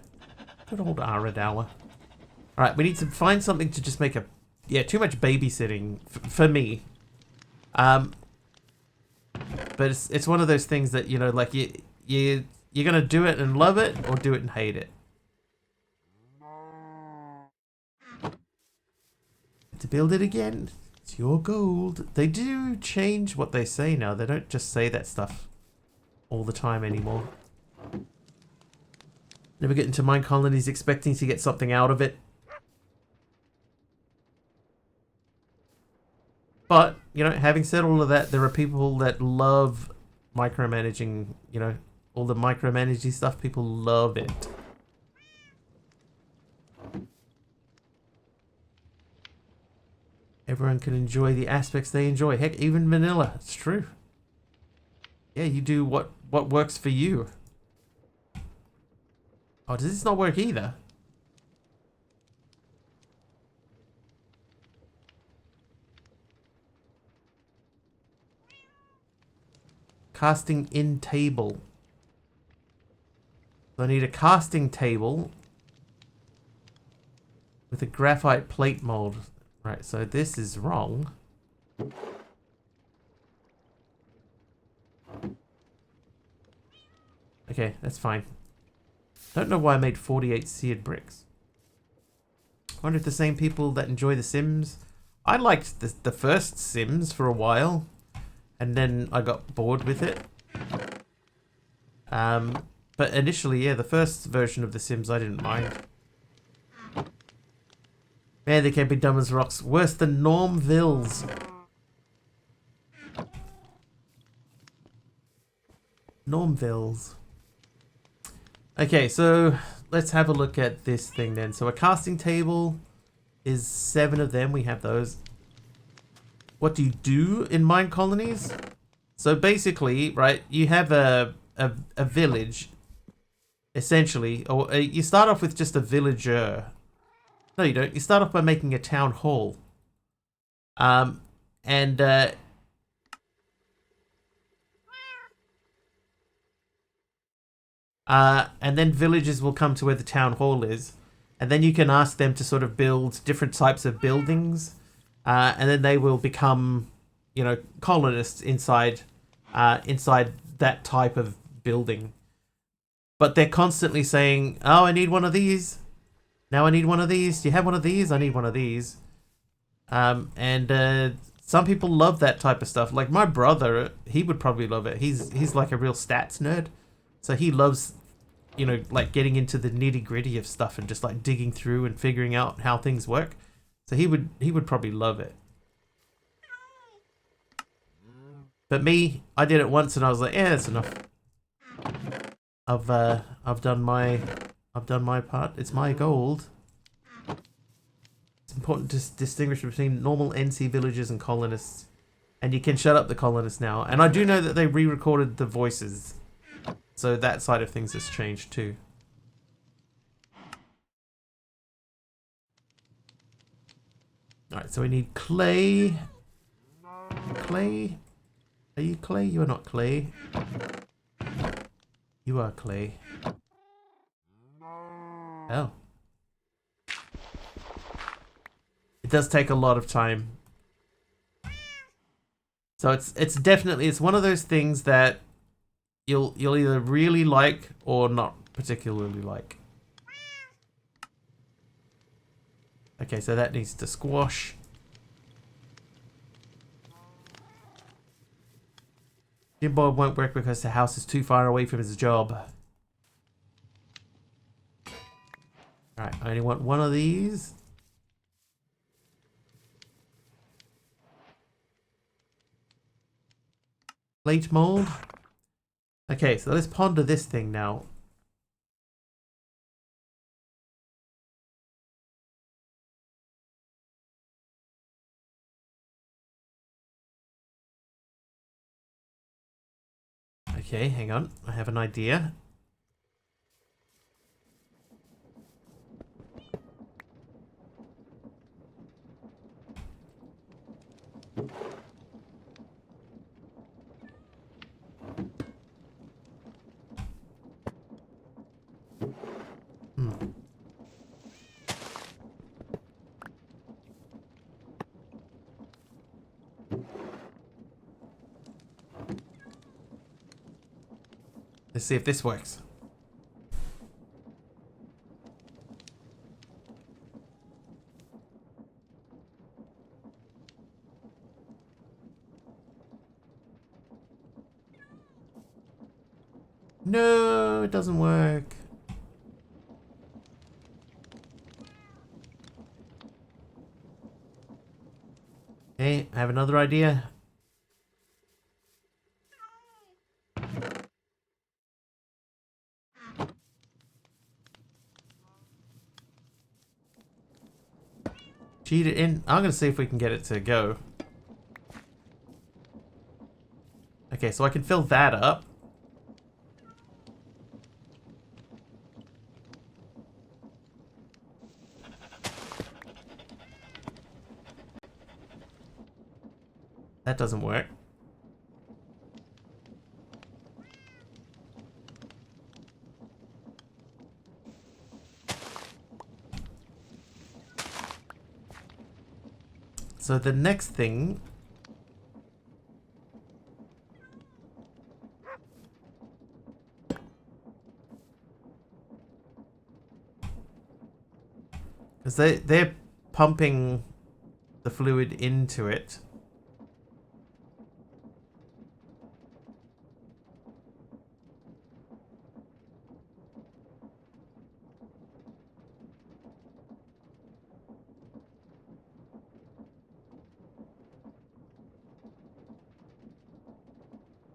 Good old Aradawa. Alright, we need to find something to just make a... Yeah, too much babysitting for me. But it's one of those things that, you know, like you're going to do it and love it or do it and hate it. To build it again, it's your gold. They do change what they say now. They don't just say that stuff all the time anymore. Never get into mine colonies expecting to get something out of it. But, you know, having said all of that, there are people that love micromanaging, you know, all the micromanaging stuff. People love it. Everyone can enjoy the aspects they enjoy. Heck, even vanilla. It's true. Yeah, you do what works for you. Oh, does this not work either? Casting in table. So I need a casting table with a graphite plate mold. Right, so this is wrong. Okay, that's fine. Don't know why I made 48 seared bricks. I wonder if the same people that enjoy The Sims... I liked the first Sims for a while, and then I got bored with it. But initially, yeah, the first version of The Sims I didn't mind. Man, they can be dumb as rocks. Worse than Normvilles. Normvilles. Okay, so let's have a look at this thing then. So a casting table is 7 of them. We have those. What do you do in mine colonies? So basically, right, you have a village, essentially. Or you start off with just a villager. No, you don't. You start off by making a town hall. And then villagers will come to where the town hall is. And then you can ask them to sort of build different types of buildings. And then they will become, you know, colonists inside that type of building. But they're constantly saying, oh, I need one of these. Now I need one of these. Do you have one of these? I need one of these. And some people love that type of stuff. Like my brother, he would probably love it. He's like a real stats nerd. So he loves, you know, like getting into the nitty gritty of stuff and just like digging through and figuring out how things work. So he would probably love it. But me, I did it once and I was like, yeah, that's enough. I've done my part. It's my gold. It's important to distinguish between normal NC villagers and colonists. And you can shut up the colonists now. And I do know that they re-recorded the voices. So that side of things has changed too. Alright, so we need clay. Clay? Are you clay? You are not clay. You are clay. Oh. It does take a lot of time. So it's definitely, it's one of those things that you'll either really like or not particularly like. Okay, so that needs to squash. Jim Bob won't work because the house is too far away from his job. Alright, I only want one of these. Plate mold. Okay, so let's ponder this thing now. Okay, hang on. I have an idea. Let's see if this works. No, it doesn't work. Okay, have another idea. Cheat it in. I'm gonna see if we can get it to go. Okay, so I can fill that up. That doesn't work. So the next thing... because they're pumping the fluid into it.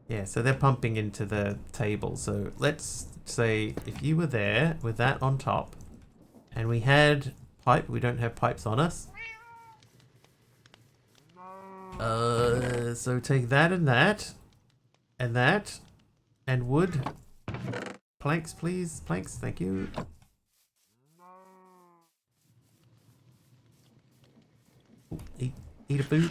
Yeah, so they're pumping into the table. So let's say if you were there with that on top and we had pipe, we don't have pipes on us. So take that and that and wood. Planks, please. Planks, thank you. Ooh, eat a food.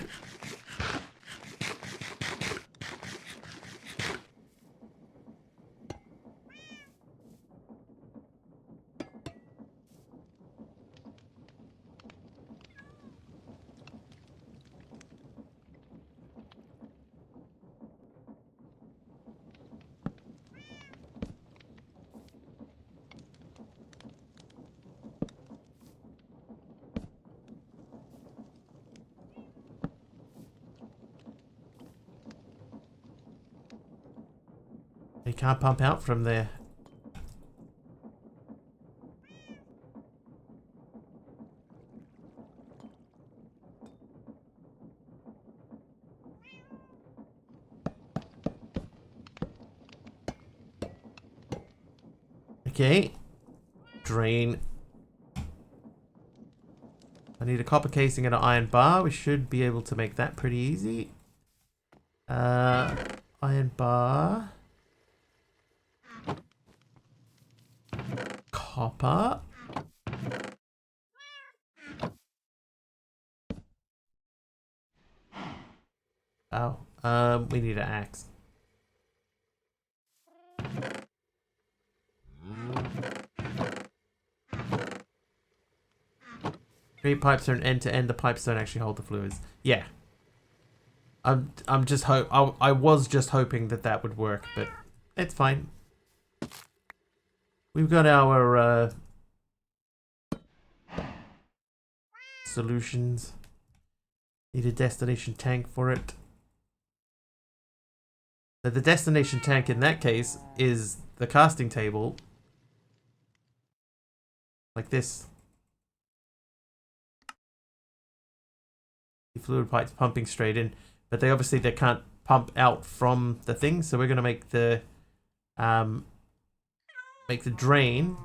You can't pump out from there. Okay. Drain. I need a copper casing and an iron bar. We should be able to make that pretty easy. Iron bar. Copper. Oh, we need an axe. 3 pipes are an end to end. The pipes don't actually hold the fluids. Yeah. I'm just I was just hoping that that would work, but it's fine. We've got our solutions. Need a destination tank for it. But the destination tank in that case is the casting table. Like this. The fluid pipes pumping straight in. But they can't pump out from the thing, so we're gonna make the drain.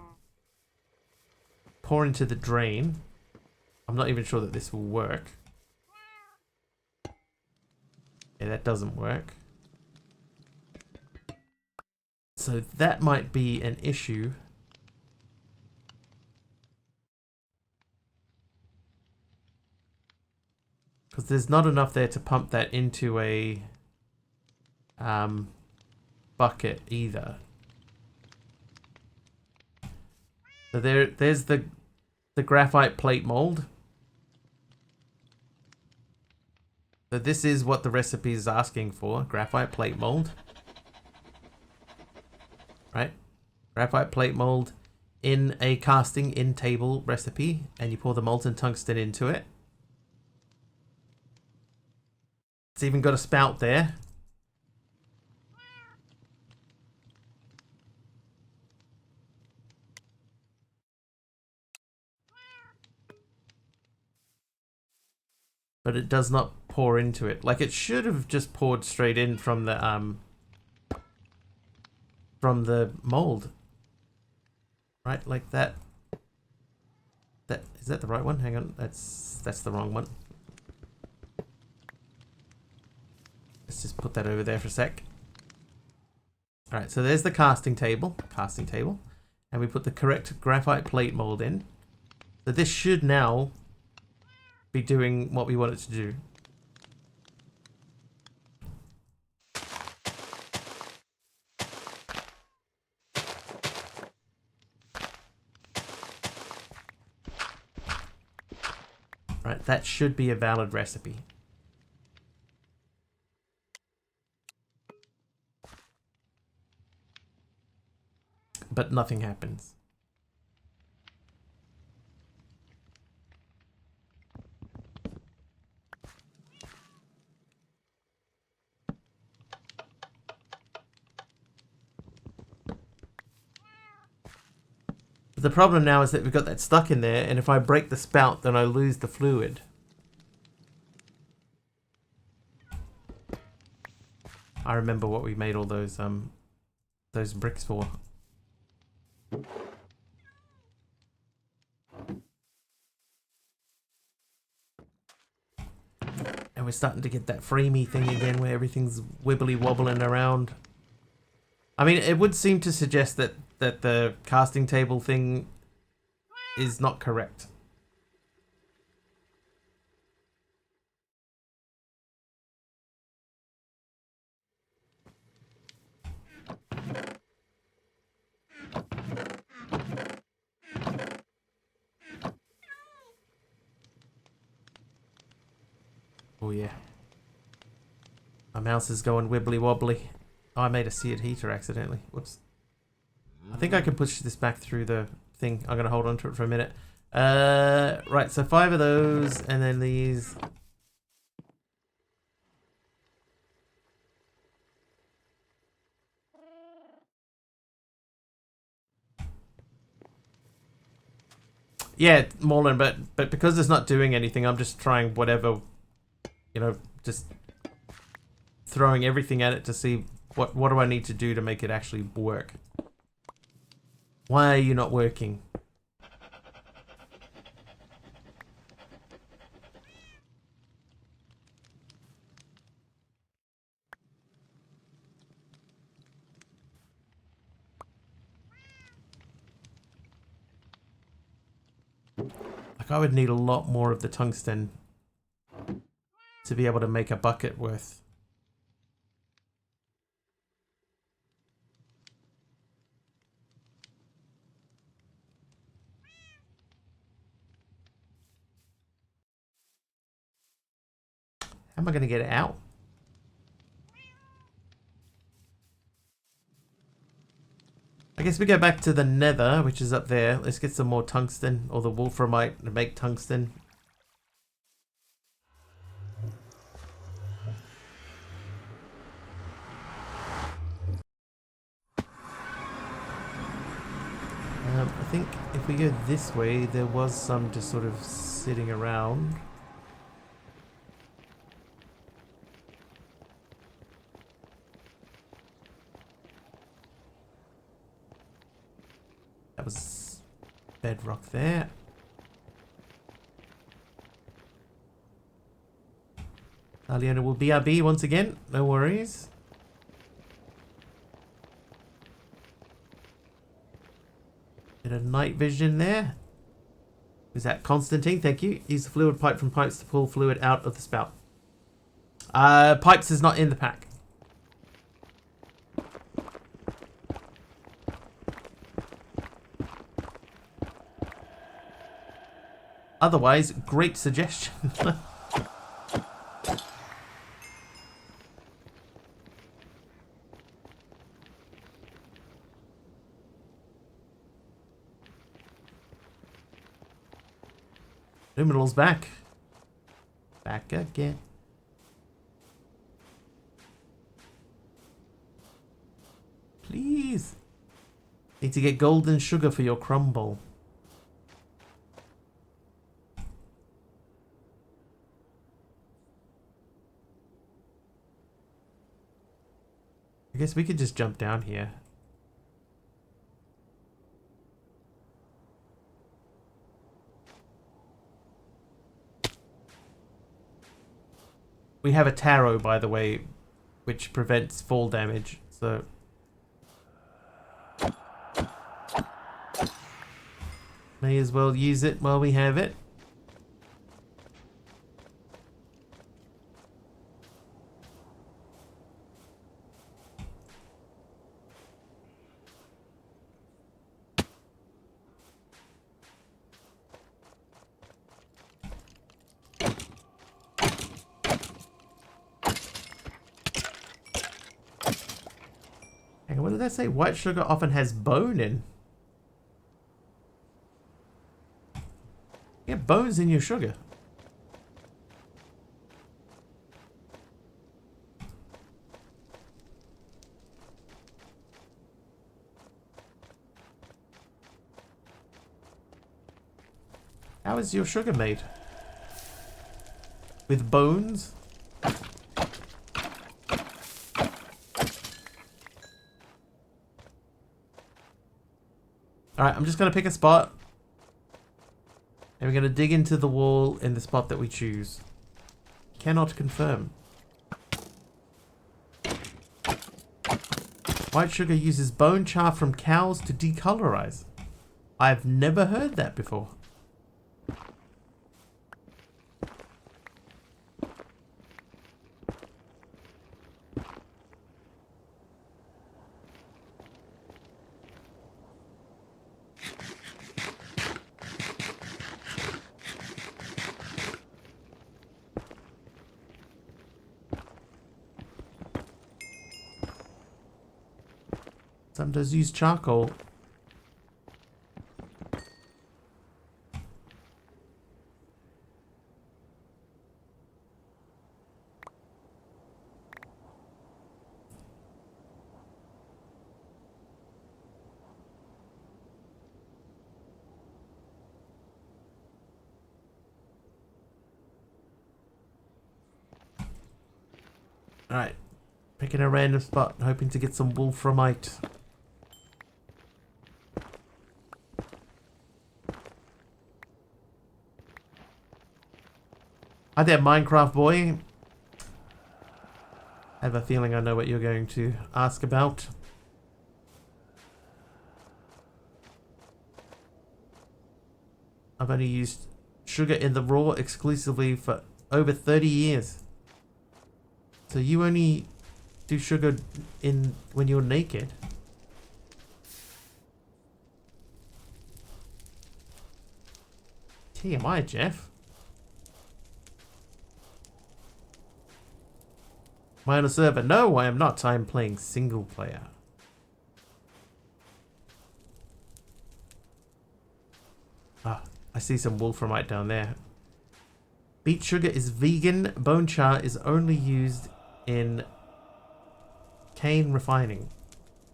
Pour into the drain. I'm not even sure that this will work. Yeah, that doesn't work. So that might be an issue. Because there's not enough there to pump that into a bucket either. So there's the graphite plate mold. So this is what the recipe is asking for, graphite plate mold. Right? Graphite plate mold in a casting in table recipe, and you pour the molten tungsten into it. It's even got a spout there. But it does not pour into it. Like, it should have just poured straight in from the mold. Right, like that. Is that the right one? Hang on, that's the wrong one. Let's just put that over there for a sec. All right, so there's the casting table, and we put the correct graphite plate mold in. So this should now be doing what we want it to do. Right, that should be a valid recipe. But nothing happens. The problem now is that we've got that stuck in there, and if I break the spout, then I lose the fluid. I remember what we made all those bricks for. And we're starting to get that framey thing again where everything's wibbly wobbling around. I mean, it would seem to suggest that the casting table thing is not correct. Oh yeah. My mouse is going wibbly wobbly. Oh, I made a seared heater accidentally. Whoops. I think I can push this back through the thing. I'm going to hold on to it for a minute. Right, so 5 of those, and then these. Yeah, Morlin, but because it's not doing anything, I'm just trying whatever, you know, just throwing everything at it to see what do I need to do to make it actually work. Why are you not working? Like, I would need a lot more of the tungsten to be able to make a bucket worth. How am I going to get it out? I guess we go back to the nether, which is up there. Let's get some more tungsten, or the wolframite to make tungsten. I think if we go this way, there was some just sort of sitting around. That was bedrock there. Aliona will BRB once again, no worries. Bit of night vision there. Is that Constantine? Thank you. Use the fluid pipe from pipes to pull fluid out of the spout. Pipes is not in the pack. Otherwise, great suggestion. Luminal's back. Back again. Please. Need to get golden sugar for your crumble. guess we could just jump down here. We have a tarot, by the way, which prevents fall damage, so... May as well use it while we have it. Hang on, what did that say? White sugar often has bone in. You get bones in your sugar. How is your sugar made? With bones? Alright, I'm just going to pick a spot. And we're going to dig into the wall in the spot that we choose. Cannot confirm. White sugar uses bone char from cows to decolorize. I've never heard that before. Some does use charcoal. Alright. Picking a random spot, hoping to get some wolframite. Hi there, Minecraft boy. I have a feeling I know what you're going to ask about. I've only used sugar in the raw exclusively for over 30 years. So you only do sugar in when you're naked? TMI, Jeff. Am I on a server? No, I am not. I am playing single player. Ah, I see some wolframite down there. Beet sugar is vegan. Bone char is only used in cane refining.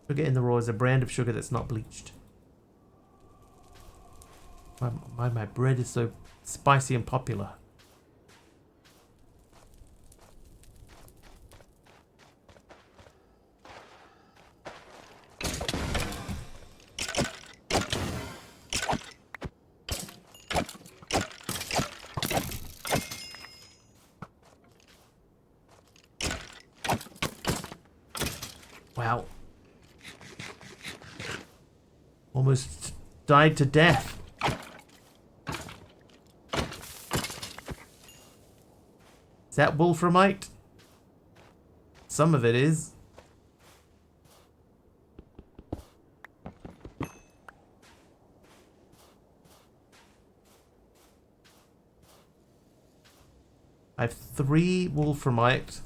Sugar in the raw is a brand of sugar that's not bleached. My bread is so spicy and popular. Wow. Almost died to death. Is that wolframite? Some of it is. I have 3 wolframite.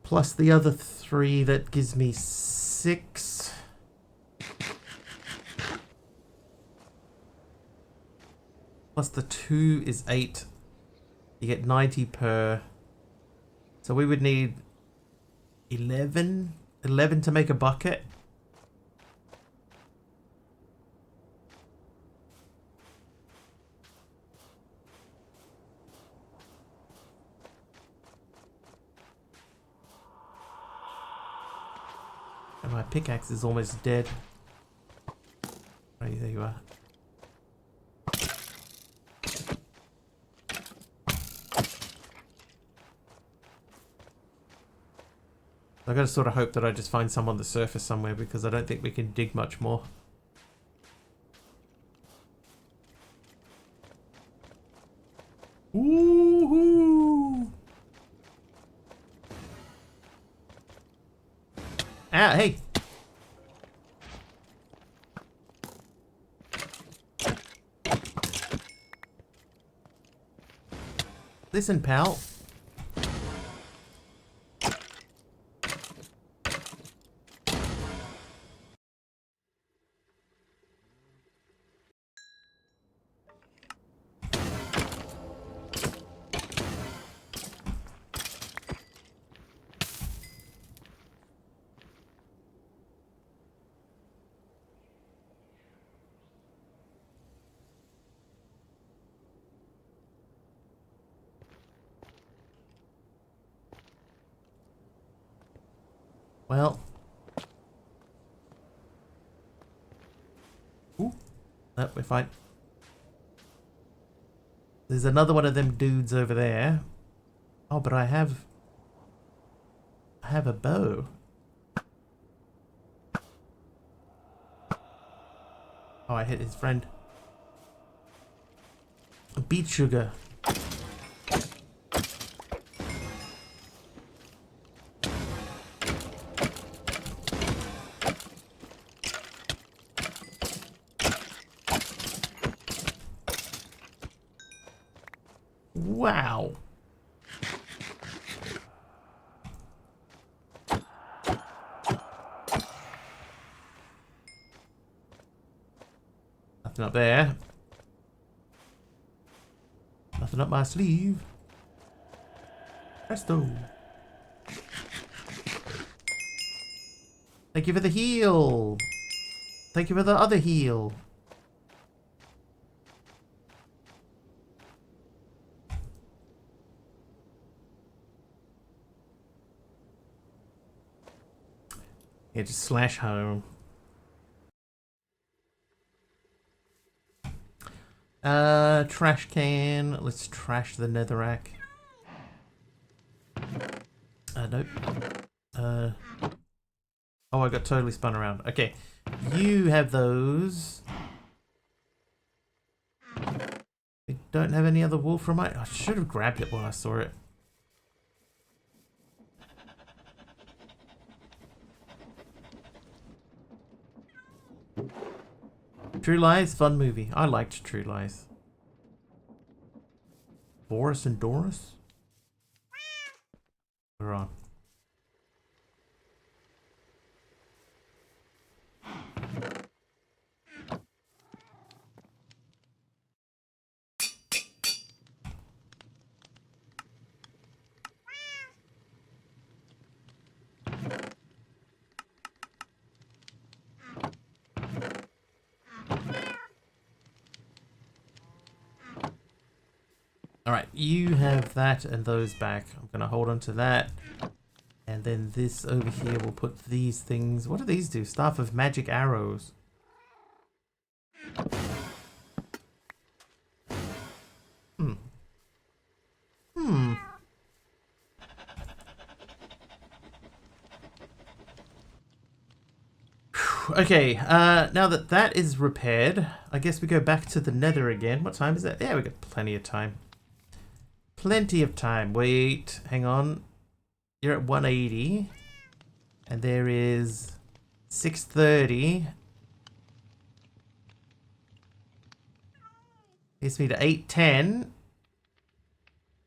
Plus the other 3, that gives me 6. Plus the 2 is 8. You get 90 per. So we would need 11 to make a bucket. My pickaxe is almost dead. Right, there you are. I gotta sort of hope that I just find some on the surface somewhere because I don't think we can dig much more. Woohoo! Ah, hey! Listen, pal. Well. Ooh. No, we're fine. There's another one of them dudes over there. Oh, but I have a bow. Oh, I hit his friend. Beet sugar. Wow. Nothing up there. Nothing up my sleeve. Presto. Thank you for the heal. Thank you for the other heal. Yeah, just slash home. Trash can. Let's trash the netherrack. Nope. Oh, I got totally spun around. Okay. You have those. I don't have any other wolframite. I should have grabbed it when I saw it. True Lies, fun movie. I liked True Lies. Boris and Doris? We're on. Alright, you have that and those back. I'm going to hold on to that. And then this over here, we'll put these things. What do these do? Staff of Magic Arrows. Okay, now that that is repaired, I guess we go back to the nether again. What time is it? Yeah, we got plenty of time. Plenty of time. Wait, hang on. You're at 180. And there is 630. Gets me to 810.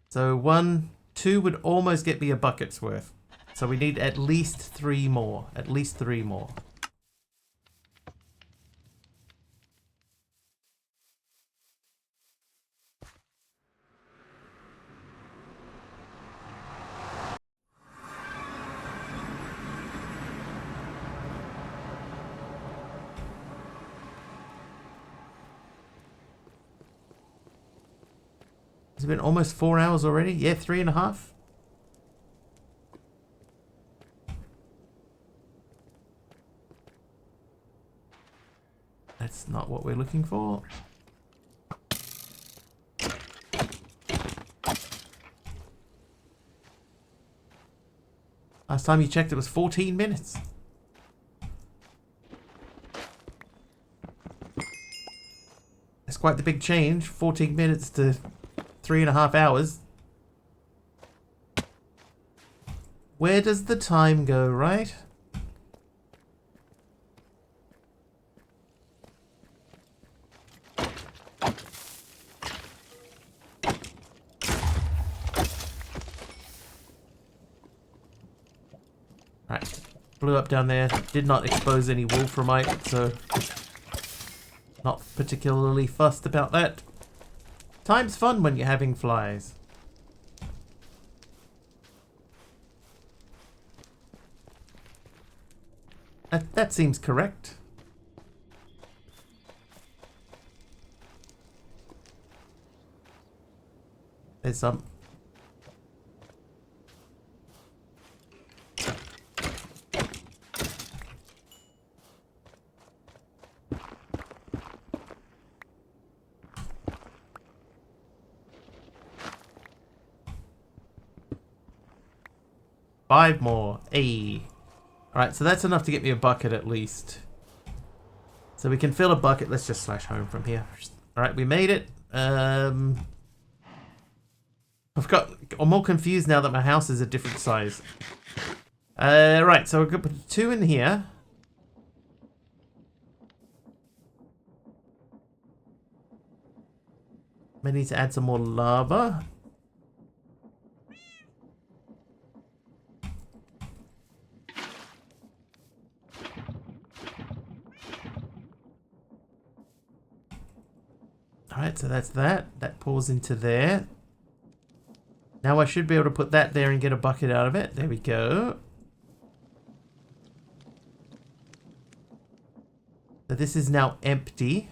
So 1, 2 would almost get me a bucket's worth. So we need at least 3 more. At least 3 more. It's been almost 4 hours already. Yeah, 3.5. That's not what we're looking for. Last time you checked, it was 14 minutes. That's quite the big change. 14 minutes to 3.5 hours. Where does the time go, right? Right. Blew up down there. Did not expose any wolframite, so not particularly fussed about that. Time's fun when you're having flies. That seems correct. There's some. Five more. Ayy. Alright, so that's enough to get me a bucket at least. So we can fill a bucket. Let's just slash home from here. Alright, we made it. I'm more confused now that my house is a different size. Right, so we're going to put 2 in here. May need to add some more lava. Alright, so that's that. That pours into there. Now I should be able to put that there and get a bucket out of it. There we go. So this is now empty.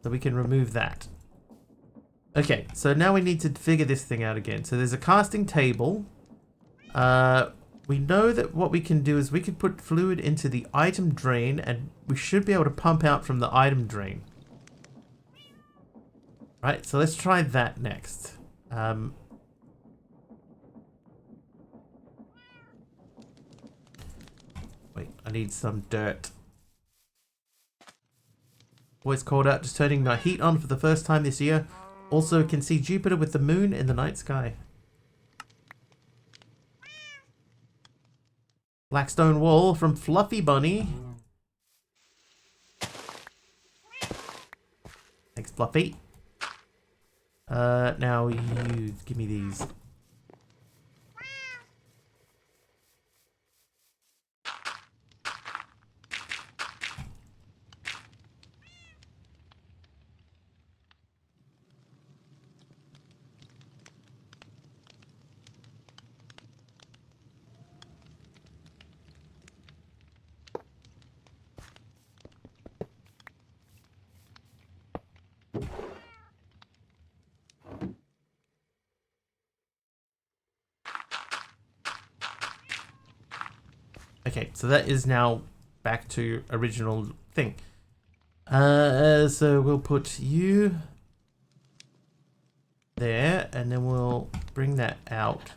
So we can remove that. Okay, so now we need to figure this thing out again. So there's a casting table. We know that what we can do is we can put fluid into the item drain and we should be able to pump out from the item drain. Right, so let's try that next. Wait, I need some dirt. Voice called out, just turning my heat on for the first time this year. Also can see Jupiter with the moon in the night sky. Blackstone wall from Fluffy Bunny. Thanks, Fluffy. Now you give me these. Okay, so that is now back to original thing. So we'll put you there, and then we'll bring that out.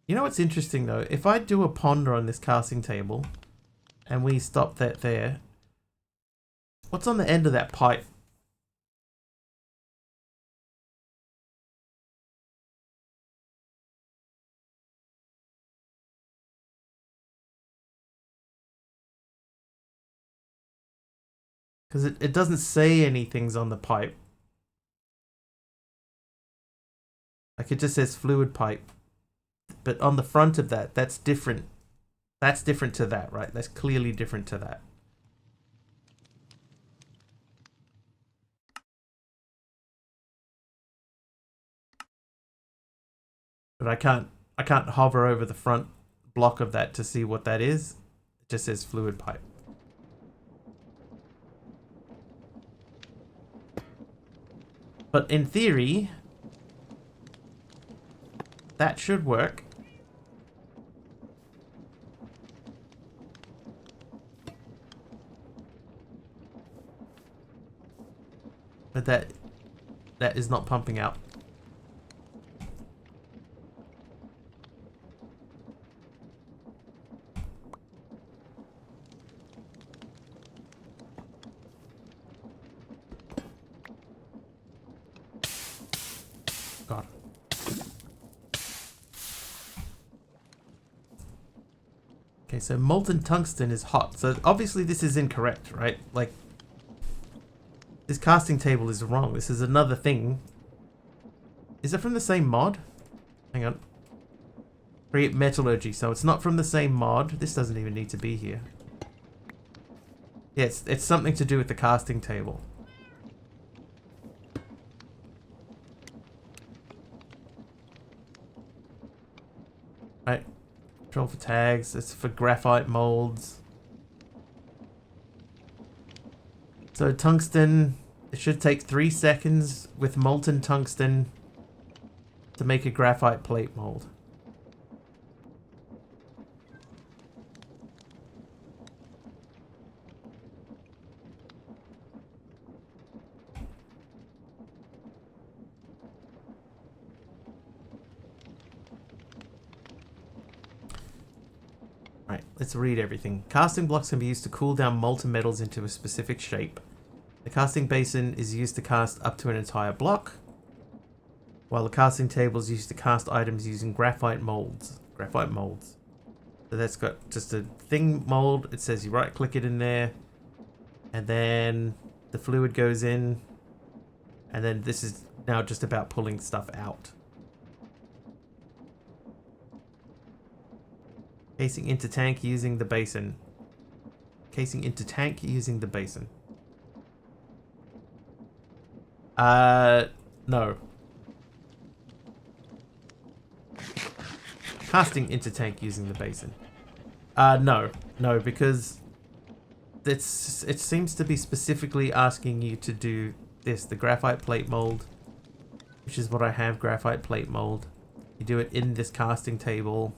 You know what's interesting though? If I do a ponder on this casting table, and we stop that there, what's on the end of that pipe? Because it doesn't say anything's on the pipe. Like it just says fluid pipe. But on the front of that, that's different. That's different to that, right? That's clearly different to that. But I can't hover over the front block of that to see what that is. It just says fluid pipe. But in theory, that should work. But that is not pumping out. God. Okay, so molten tungsten is hot. So obviously this is incorrect, right? Like, this casting table is wrong. This is another thing. Is it from the same mod? Hang on. Create metallurgy. So it's not from the same mod. This doesn't even need to be here. Yeah, it's something to do with the casting table. Right. Control for tags. It's for graphite molds. So tungsten, it should take 3 seconds with molten tungsten to make a graphite plate mold. Right, let's read everything. Casting blocks can be used to cool down molten metals into a specific shape. The casting basin is used to cast up to an entire block, while the casting table is used to cast items using graphite molds. So that's got just a thing mold. It says you right click it in there, and then the fluid goes in, and then this is now just about pulling stuff out. Casing into tank using the basin. Casing into tank using the basin. No. Casting into tank using the basin. No, because it seems to be specifically asking you to do this, the graphite plate mold, which is what I have, graphite plate mold. You do it in this casting table.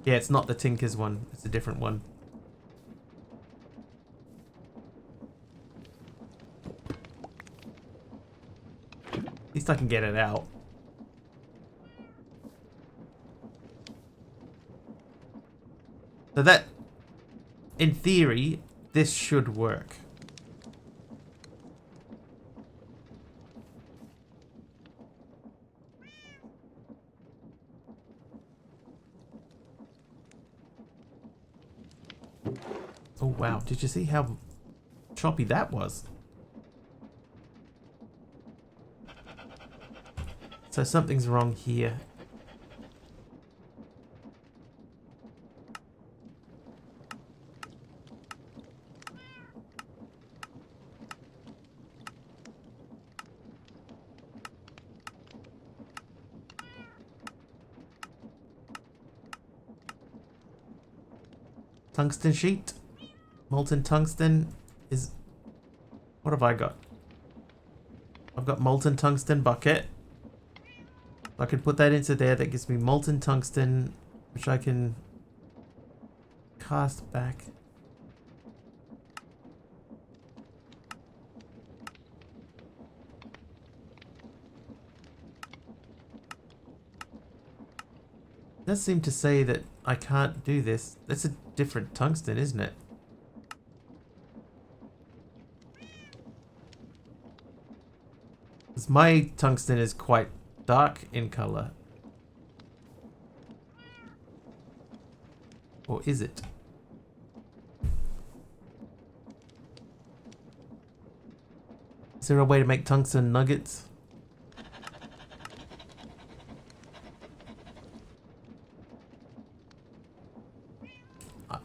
Yeah, it's not the Tinker's one, it's a different one. At least I can get it out. So that, in theory, this should work. Oh wow, did you see how choppy that was? So something's wrong here. Tungsten sheet. Molten tungsten is... What have I got? I've got molten tungsten bucket. I could put that into there. That gives me molten tungsten, which I can cast back. It does seem to say that I can't do this. That's a different tungsten, isn't it? Because my tungsten is quite dark in color. Or is it? Is there a way to make tungsten nuggets?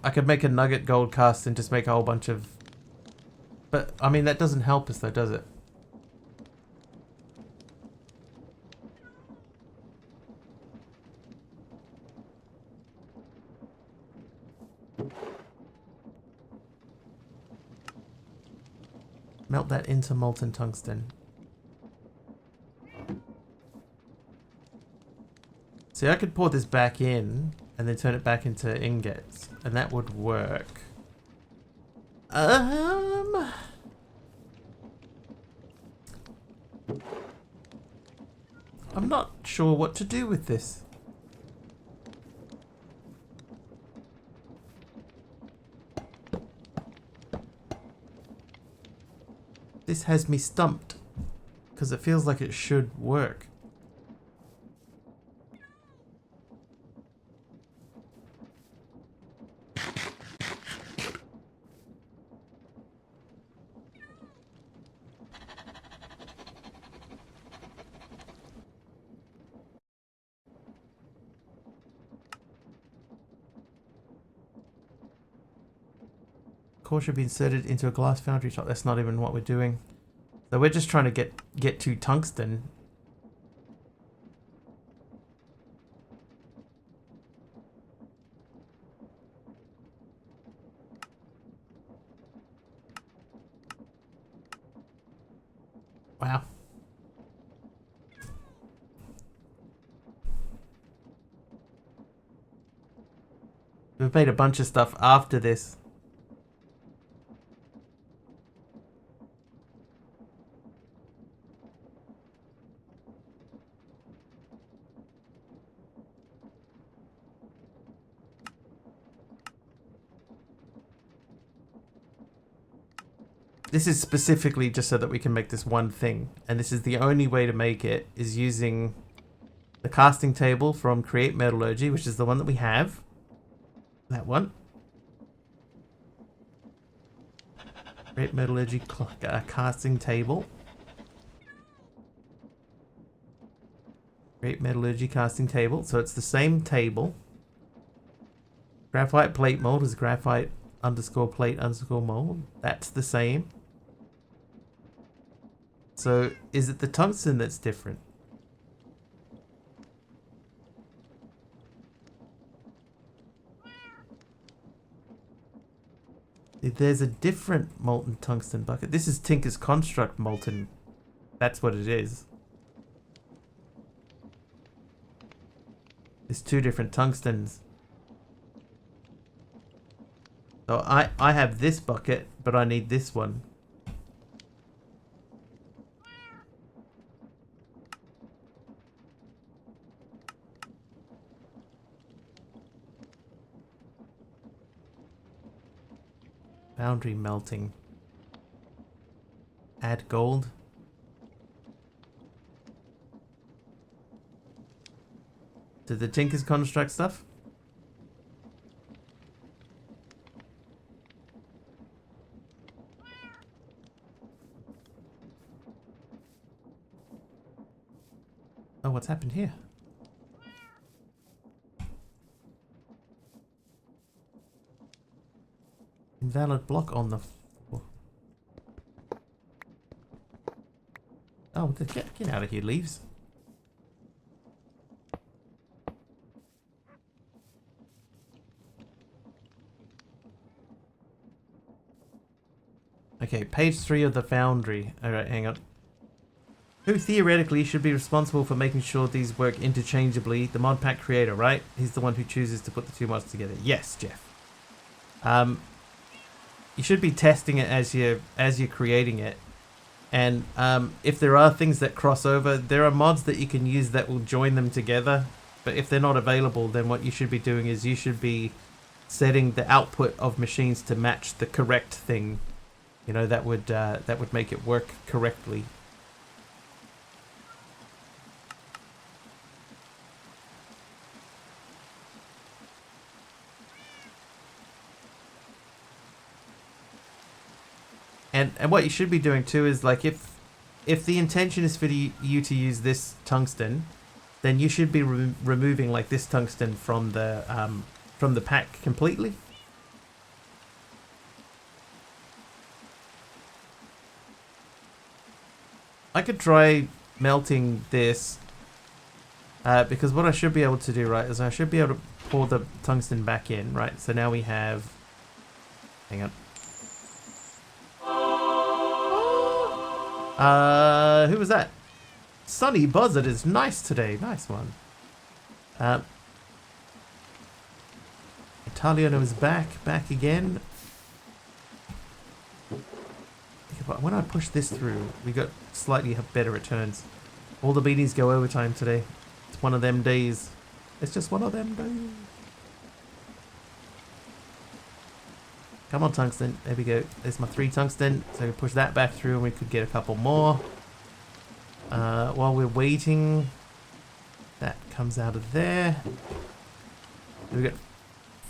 I could make a nugget gold cast and just make a whole bunch of... But, I mean, that doesn't help us though, does it? Melt that into molten tungsten. See, I could pour this back in and then turn it back into ingots, and that would work. I'm not sure what to do with this. This has me stumped because it feels like it should work. Core should be inserted into a glass foundry top. That's not even what we're doing. So we're just trying to get to tungsten. Wow. We've made a bunch of stuff after this. This is specifically just so that we can make this one thing. And this is the only way to make it, is using the casting table from Create Metallurgy, which is the one that we have. That one. Create Metallurgy casting table. Create Metallurgy casting table. So it's the same table. Graphite plate mold is graphite underscore plate underscore mold. That's the same. So is it the tungsten that's different? There's a different molten tungsten bucket. This is Tinker's Construct molten. That's what it is. There's two different tungstens. So I have this bucket, but I need this one. Foundry melting. Add gold. To the Tinker's Construct stuff? Oh, what's happened here? Invalid block on the floor. Oh, get out of here, leaves. Okay, page 3 of the foundry. Alright, hang on. Who theoretically should be responsible for making sure these work interchangeably? The mod pack creator, right? He's the one who chooses to put the two mods together. Yes, Jeff. You should be testing it as you're creating it. And if there are things that cross over, there are mods that you can use that will join them together. But if they're not available, then what you should be doing is you should be setting the output of machines to match the correct thing. You know, that would make it work correctly. And what you should be doing too is, like, if the intention is for you to use this tungsten, then you should be removing like this tungsten from the pack completely. I could try melting this because what I should be able to do, right, is I should be able to pour the tungsten back in, right? So now we have, hang on. Who was that? Sunny Buzzard is nice today. Nice one. Italiano is back again. When I push this through, we got slightly better returns. All the beanies go overtime today. It's one of them days. It's just one of them days. Come on, tungsten. There we go. There's my 3 tungsten. So we push that back through and we could get a couple more. While we're waiting, that comes out of there. We've got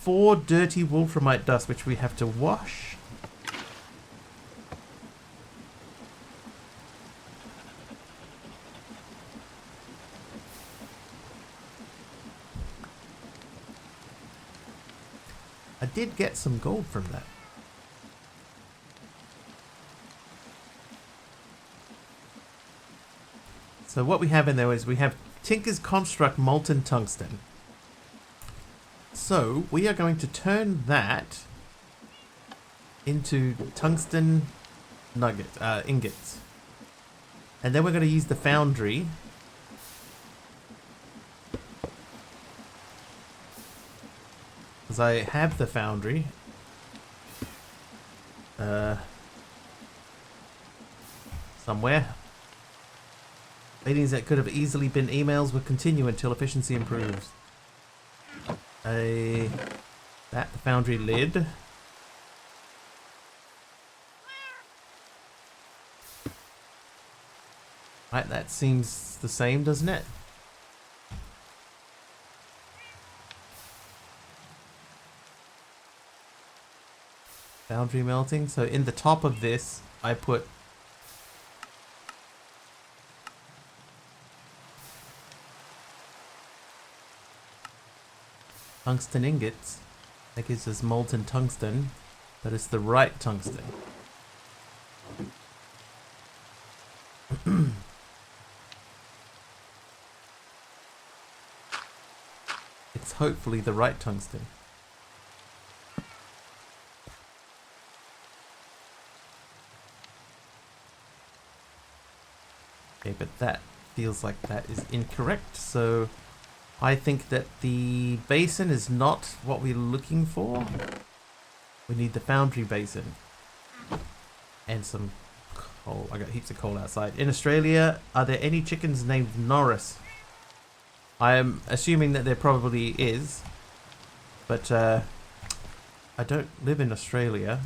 4 dirty wolframite dust, which we have to wash. I did get some gold from that. So what we have in there is we have Tinker's Construct Molten Tungsten. So we are going to turn that into tungsten ingots. And then we're going to use the foundry because I have the foundry. Somewhere. Meetings that could have easily been emails will continue until efficiency improves. The foundry lid. Right, that seems the same, doesn't it? Foundry melting. So in the top of this, I put tungsten ingots. That gives us molten tungsten, but it's the right tungsten. It's hopefully the right tungsten. Okay, but that feels like that is incorrect, so I think that the basin is not what we're looking for. We need the foundry basin. And some coal. I got heaps of coal outside. In Australia, are there any chickens named Norris? I am assuming that there probably is. But I don't live in Australia.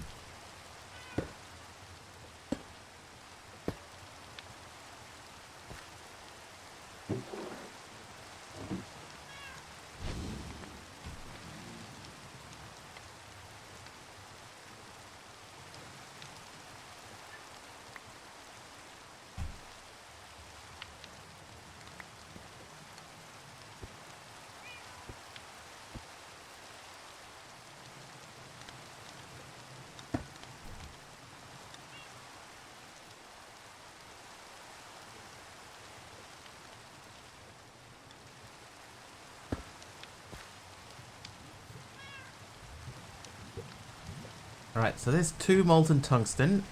Alright, so there's 2 molten tungsten.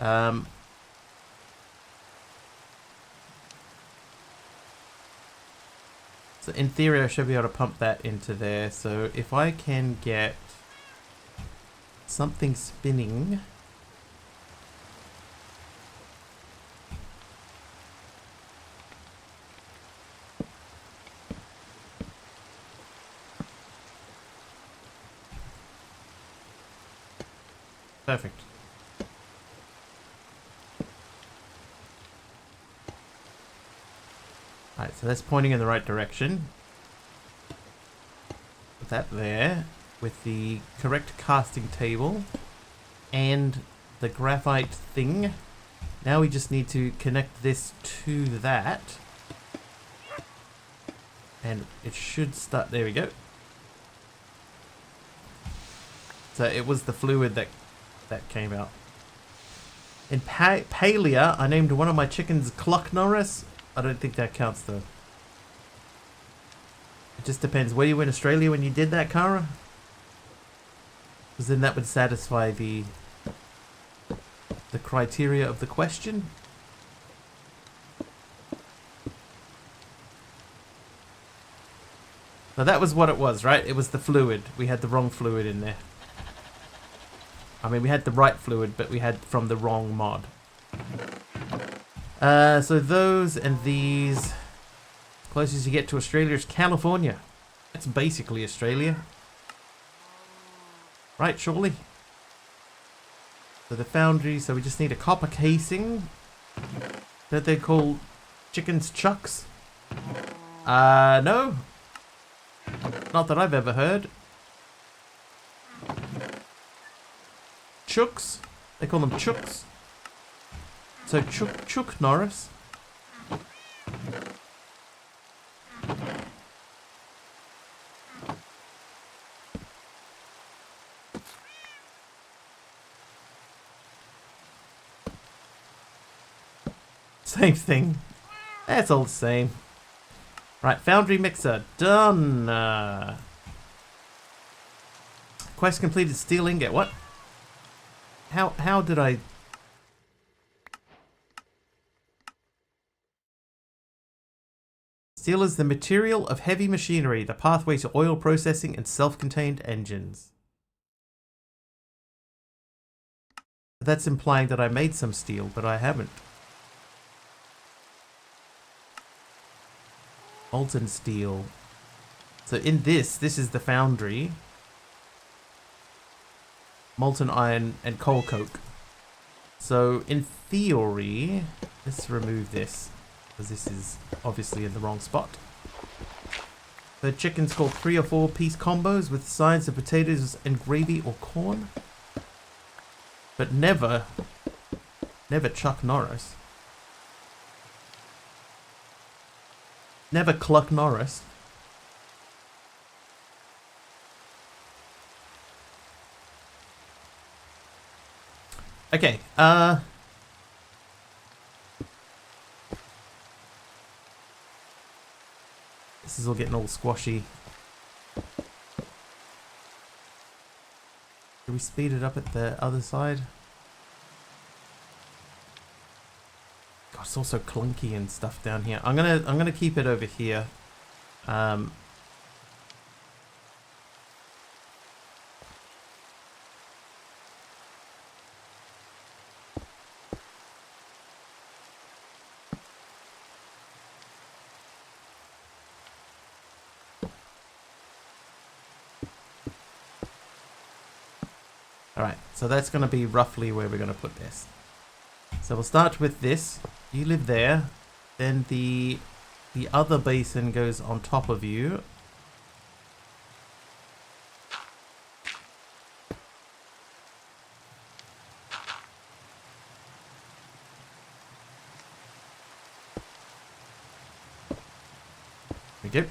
So in theory I should be able to pump that into there. So if I can get something spinning. Perfect. Alright, so that's pointing in the right direction. Put that there with the correct casting table and the graphite thing. Now we just need to connect this to that. And it should start. There we go. So it was the fluid that came out. In Palia, I named one of my chickens Cluck Norris. I don't think that counts though. It just depends. Were you in Australia when you did that, Kara? Because then that would satisfy the the criteria of the question. So that was what it was, right? It was the fluid. We had the wrong fluid in there. I mean, we had the right fluid, but we had from the wrong mod. So those and these. Closest you get to Australia is California. That's basically Australia. Right, surely? So the foundry, so we just need a copper casing. That they call chickens chucks? No. Not that I've ever heard. Chooks? They call them chooks. So Chuck Norris. Same thing. That's all the same. Right, foundry mixer. Done. Quest completed, steel ingot. What? How did I... Steel is the material of heavy machinery, the pathway to oil processing and self-contained engines. That's implying that I made some steel, but I haven't. Molten steel. So in this is the foundry. Molten iron and coal coke. So in theory, let's remove this, because this is obviously in the wrong spot. The chickens called 3 or 4 piece combos with sides of potatoes and gravy or corn. But never Chuck Norris. Never Cluck Norris. Okay, this is all getting all squashy. Can we speed it up at the other side? God, it's also clunky and stuff down here. I'm gonna keep it over here. Alright, so that's going to be roughly where we're going to put this. So we'll start with this. You live there. Then the other basin goes on top of you. There we go.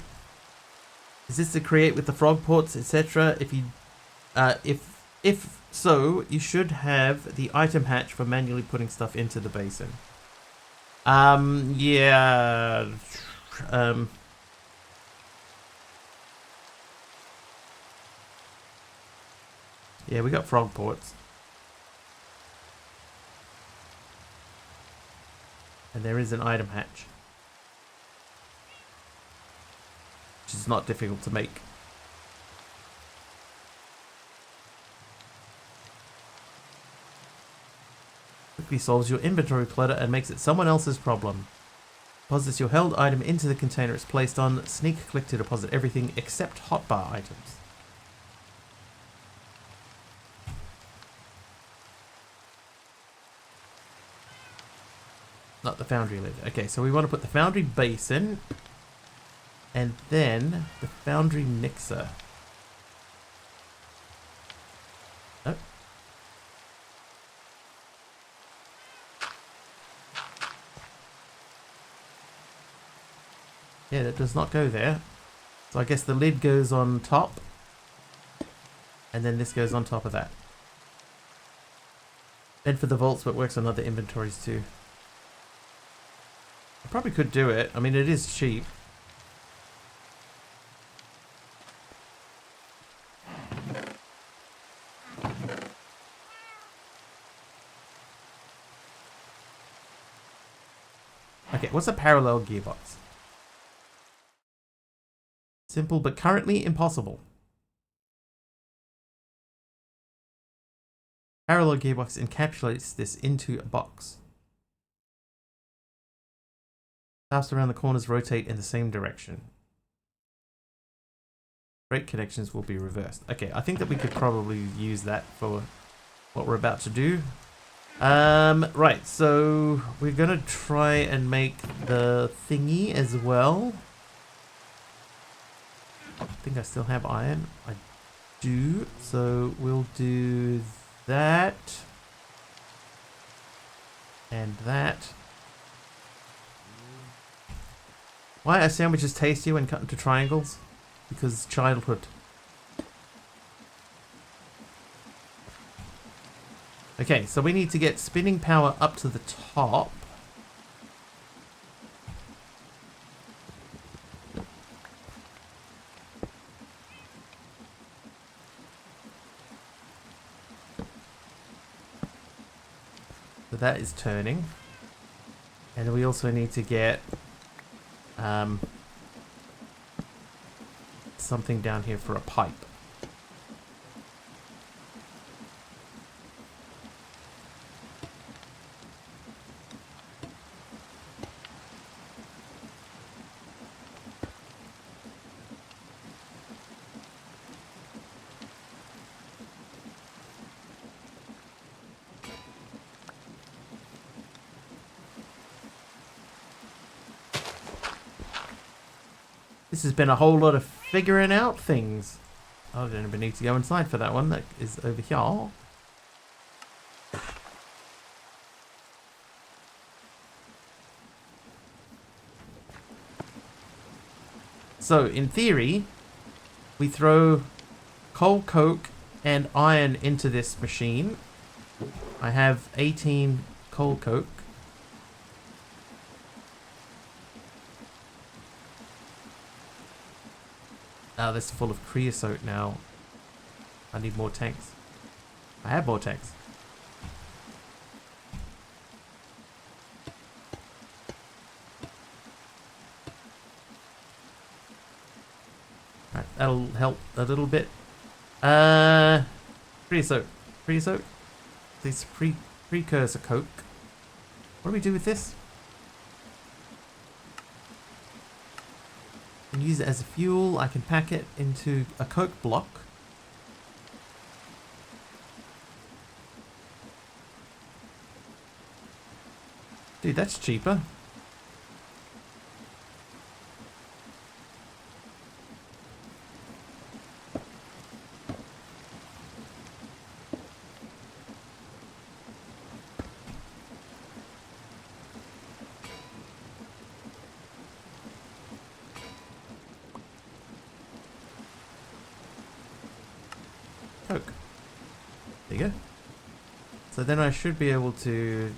Is this to create with the frog ports, etc.? If you, if so, you should have the item hatch for manually putting stuff into the basin. Yeah. Yeah, we got frog ports. And there is an item hatch. Which is not difficult to make. Quickly solves your inventory clutter and makes it someone else's problem. Deposits your held item into the container it's placed on. Sneak click to deposit everything except hotbar items. Not the foundry lid. Okay, so we want to put the foundry basin and then the foundry mixer. Nope. Yeah, that does not go there. So I guess the lid goes on top. And then this goes on top of that. Meant for the vaults, but works on other inventories too. I probably could do it. I mean, it is cheap. Okay, what's a parallel gearbox? Simple, but currently impossible. Parallel gearbox encapsulates this into a box. Shafts around the corners rotate in the same direction. Brake connections will be reversed. Okay, I think that we could probably use that for what we're about to do. Right, so we're gonna try and make the thingy as well. I think I still have iron. I do, so we'll do that. And that. Why are sandwiches tasty when cut into triangles? Because childhood. Okay, so we need to get spinning power up to the top. So that is turning. And we also need to get something down here for a pipe. This has been a whole lot of figuring out things. I don't even need to go inside for that one. That is over here. So, in theory, we throw coal, coke, and iron into this machine. I have 18 coal, coke. Oh, this is full of creosote now. I need more tanks. I have more tanks. Right, that'll help a little bit. Creosote. Creosote. This precursor coke. What do we do with this? I can use it as a fuel. I can pack it into a coke block. Dude, that's cheaper. Coke. There you go. So then I should be able to...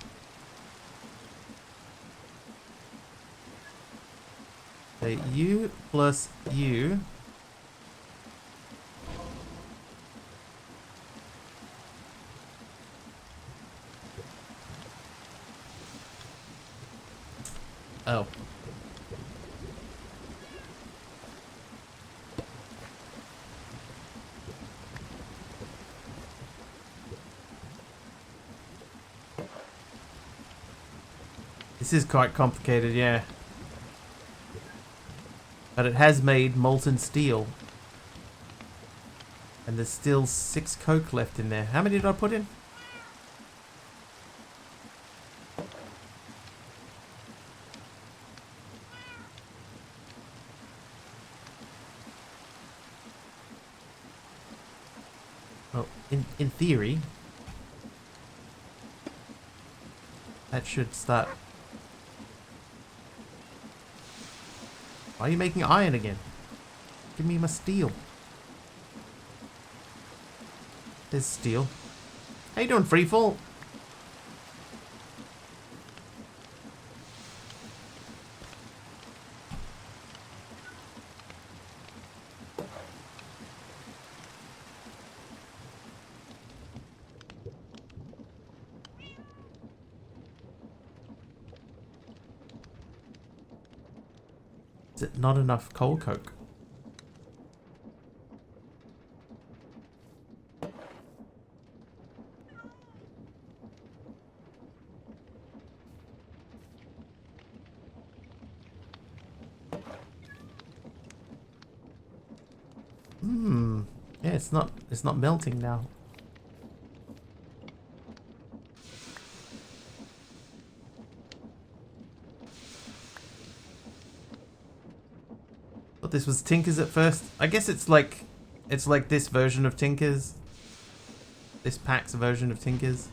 say U plus U. Oh. This is quite complicated, yeah. But it has made molten steel. And there's still 6 coke left in there. How many did I put in? Oh, in theory, that should start. Why are you making iron again? Give me my steel. There's steel. How you doing, Freefall? Is it not enough coal coke? Yeah, it's not melting now. But this was Tinker's at first. I guess it's like this version of Tinker's. This pack's version of Tinker's.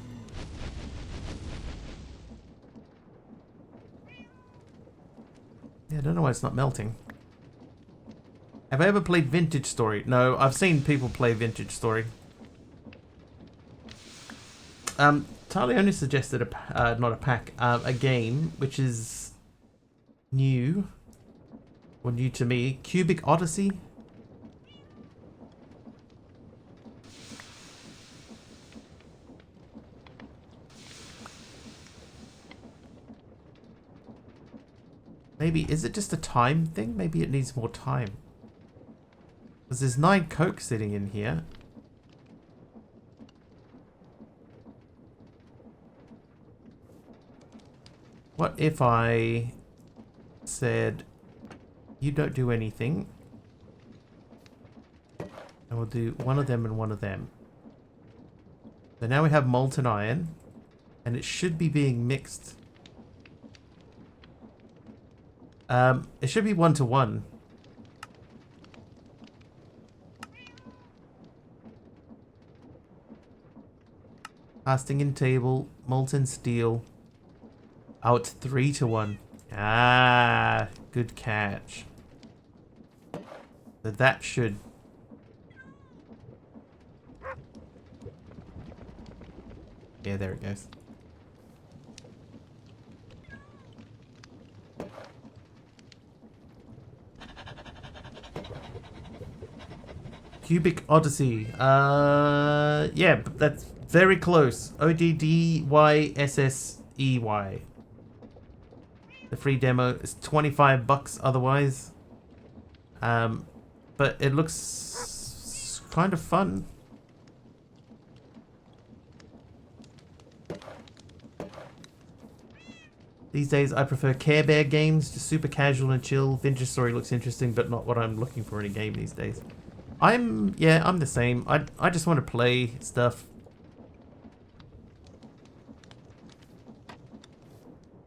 Yeah, I don't know why it's not melting. Have I ever played Vintage Story? No, I've seen people play Vintage Story. Tali only suggested not a pack, a game which is new, or new to me. Cubic Odyssey. Maybe, is it just a time thing? Maybe it needs more time. Because there's 9 coke sitting in here. What if I said, you don't do anything, and we'll do one of them and one of them. So now we have molten iron, and it should be being mixed. It should be 1 to 1. Casting in table, molten steel. Oh, it's 3 to 1. Ah, good catch. So that should... Yeah, there it goes. Cubic Odyssey. Yeah, that's very close. ODDYSSEY. The free demo is $25 otherwise. But it looks kind of fun. These days I prefer Care Bear games, just super casual and chill. Vintage Story looks interesting, but not what I'm looking for in a game these days. I'm the same. I just want to play stuff.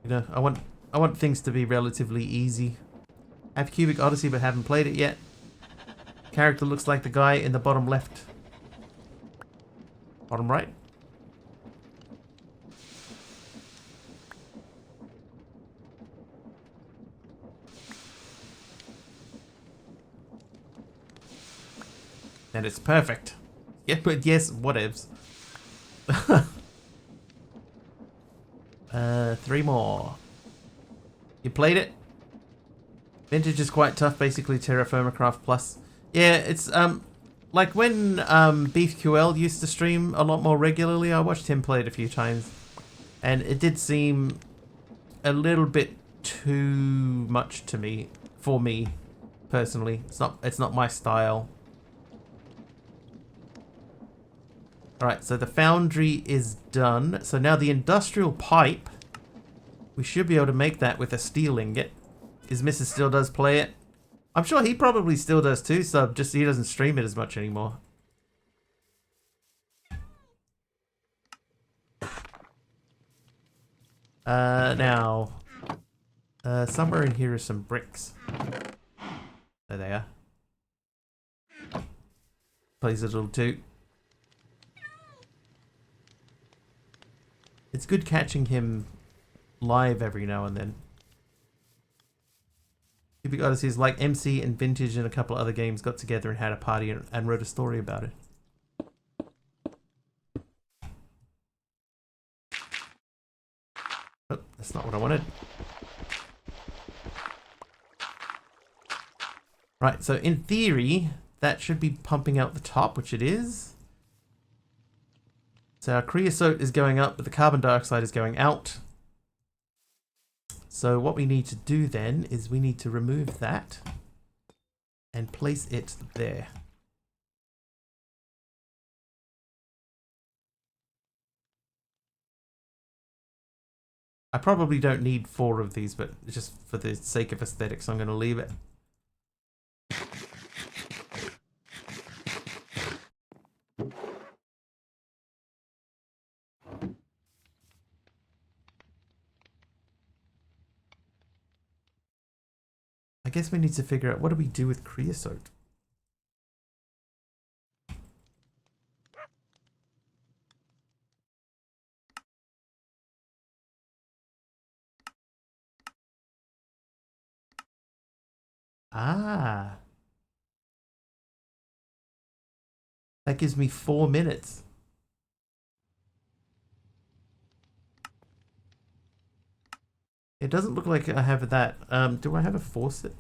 You know, I want things to be relatively easy. I have Cubic Odyssey but haven't played it yet. Character looks like the guy in the bottom left. Bottom right. And it's perfect. Yeah, but yes, whatevs. 3 more. You played it? Vintage is quite tough, basically Terra Firma Craft Plus. Yeah, it's like when BeefQL used to stream a lot more regularly, I watched him play it a few times. And it did seem a little bit too much to me, for me, personally. It's not my style. Alright, so the foundry is done. So now the industrial pipe, we should be able to make that with a steel ingot. Is Mrs. Still does play it? I'm sure he probably still does too, so just he doesn't stream it as much anymore. Now, somewhere in here are some bricks. There they are. Plays a little toot. It's good catching him live every now and then. Cubic Odyssey is like MC and Vintage and a couple other games got together and had a party and wrote a story about it. Oh, that's not what I wanted. Right, so in theory, that should be pumping out the top, which it is. So our creosote is going up, but the carbon dioxide is going out. So what we need to do then is we need to remove that and place it there. I probably don't need 4 of these, but just for the sake of aesthetics, I'm going to leave it. I guess we need to figure out, what do we do with creosote? Ah, that gives me 4 minutes. It doesn't look like I have that. Do I have a faucet?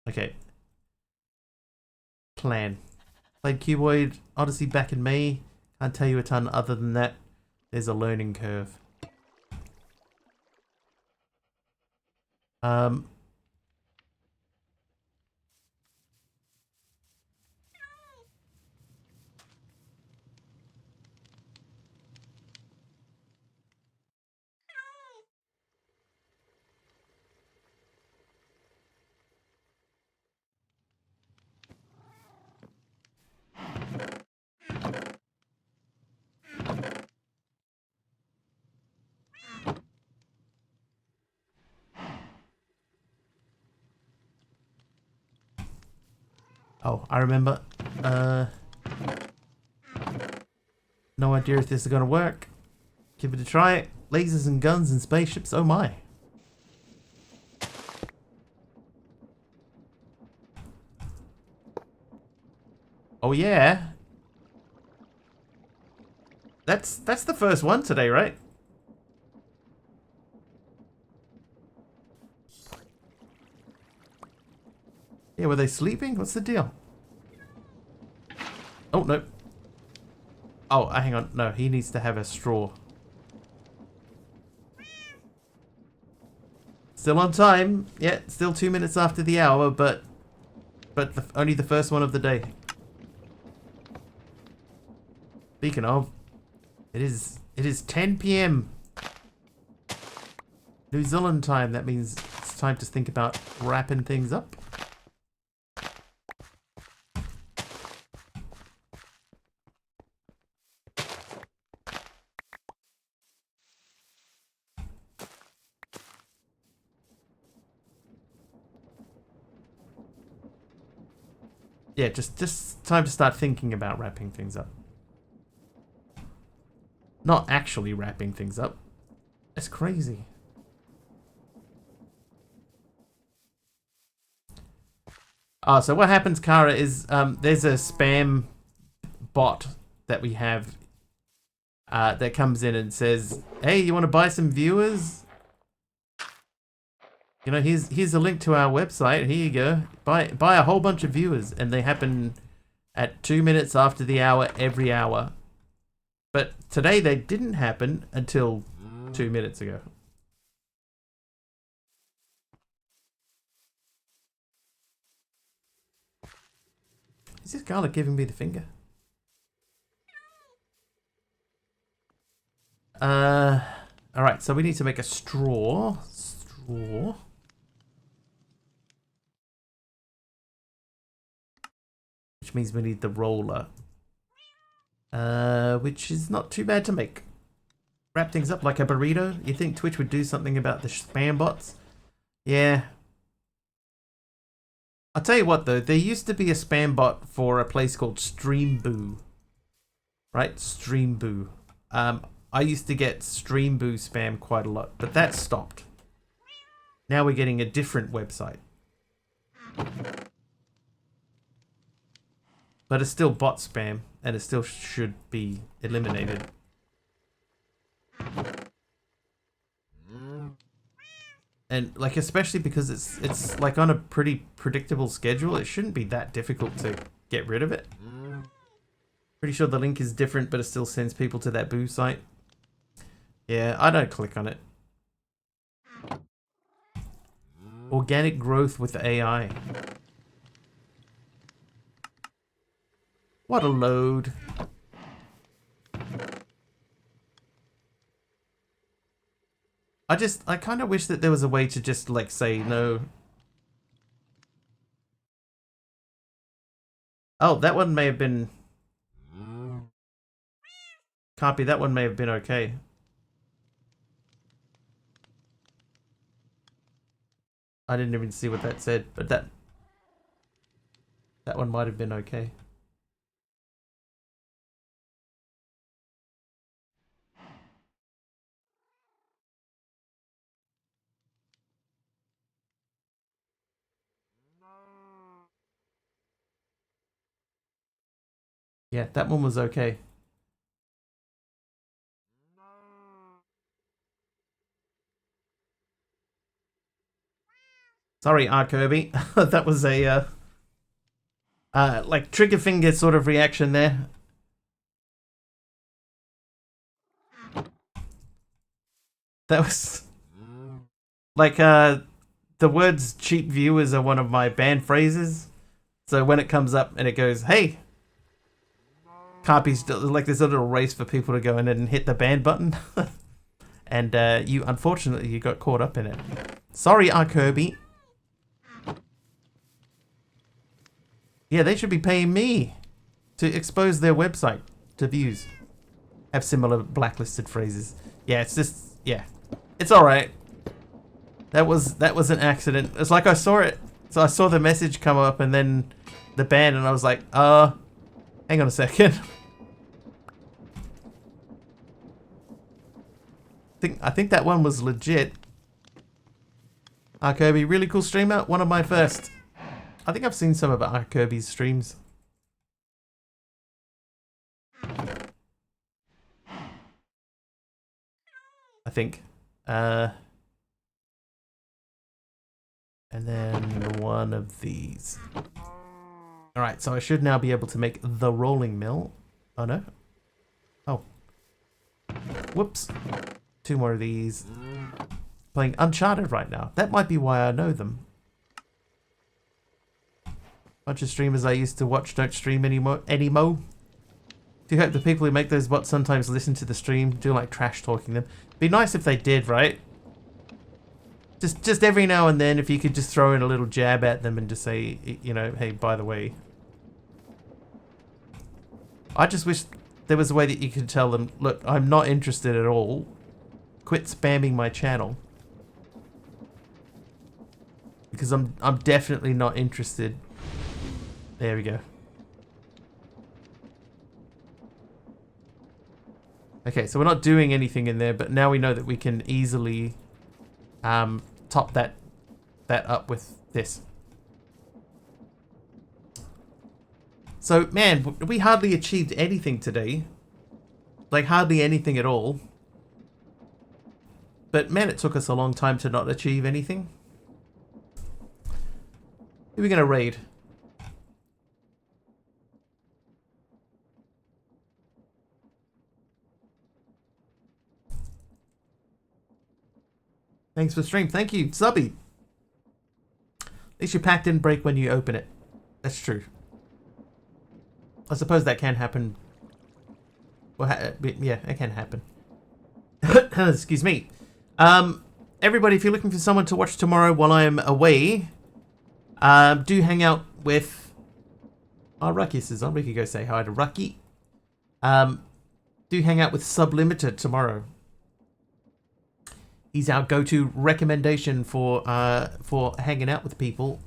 Okay. Plan. Played Cuboid Odyssey back in May. Can't tell you a ton other than that. There's a learning curve. Oh, I remember. No idea if this is gonna work. Give it a try. Lasers and guns and spaceships. Oh my. Oh yeah. That's the first one today, right? Yeah, were they sleeping? What's the deal? Oh, no. Oh, hang on. No, he needs to have a straw. Still on time. Yeah, still 2 minutes after the hour, but only the first one of the day. Speaking of, it is 10 p.m. New Zealand time. That means it's time to think about wrapping things up. Yeah, just time to start thinking about wrapping things up. Not actually wrapping things up. That's crazy. So what happens, Kara, is there's a spam bot that we have that comes in and says, "Hey, you want to buy some viewers? You know, here's a link to our website. Here you go. Buy a whole bunch of viewers," and they happen at 2 minutes after the hour every hour. But today they didn't happen until 2 minutes ago. Is this garlic giving me the finger? Alright, so we need to make a straw. Which means we need the roller. Which is not too bad to make. Wrap things up like a burrito. You think Twitch would do something about the spam bots? Yeah. I'll tell you what though, there used to be a spam bot for a place called Streamboo. Right? Streamboo. I used to get Streamboo spam quite a lot, but that stopped. Now we're getting a different website. But it's still bot spam, and it still should be eliminated. And like, especially because it's like on a pretty predictable schedule, it shouldn't be that difficult to get rid of it. Pretty sure the link is different, but it still sends people to that boo site. Yeah, I don't click on it. Organic growth with AI. What a load. I kind of wish that there was a way to just, like, say no. Oh, that one may have been... Can't be, that one may have been okay. I didn't even see what that said, but that one might have been okay. Yeah, that one was okay. Sorry, R. Kirby. That was a like trigger finger sort of reaction there. That was like the words cheap viewers are one of my banned phrases. So when it comes up and it goes, hey, Carpy's like there's a little race for people to go in and hit the ban button. And you unfortunately you got caught up in it. Sorry, R. Kirby. Yeah, they should be paying me to expose their website to views. Have similar blacklisted phrases. Yeah, it's just yeah. It's alright. That was an accident. It's like I saw it. So I saw the message come up and then the ban and I was like, hang on a second. I think that one was legit. R. Kirby, really cool streamer. One of my first. I think I've seen some of R. Kirby's streams. I think. And then one of these. Alright, so I should now be able to make the rolling mill. Oh no. Oh. Whoops. 2 more of these. Playing Uncharted right now. That might be why I know them. Bunch of streamers I used to watch don't stream anymore. Do hope the people who make those bots sometimes listen to the stream, do like trash talking them. Be nice if they did, right? Just every now and then, if you could just throw in a little jab at them and just say, you know, hey, by the way. I just wish there was a way that you could tell them, look, I'm not interested at all. Quit spamming my channel. Because I'm definitely not interested. There we go. Okay, so we're not doing anything in there, but now we know that we can easily top that up with this. So, man, we hardly achieved anything today. Like, hardly anything at all. But, man, it took us a long time to not achieve anything. Who are we going to raid? Thanks for the stream. Thank you, Subby. At least your pack didn't break when you open it. That's true. I suppose that can happen. Well, yeah, it can happen. Excuse me. Everybody, if you're looking for someone to watch tomorrow while I'm away, do hang out with... Oh, Ruckus is on. We could go say hi to Rucky. Do hang out with Sublimited tomorrow. He's our go-to recommendation for hanging out with people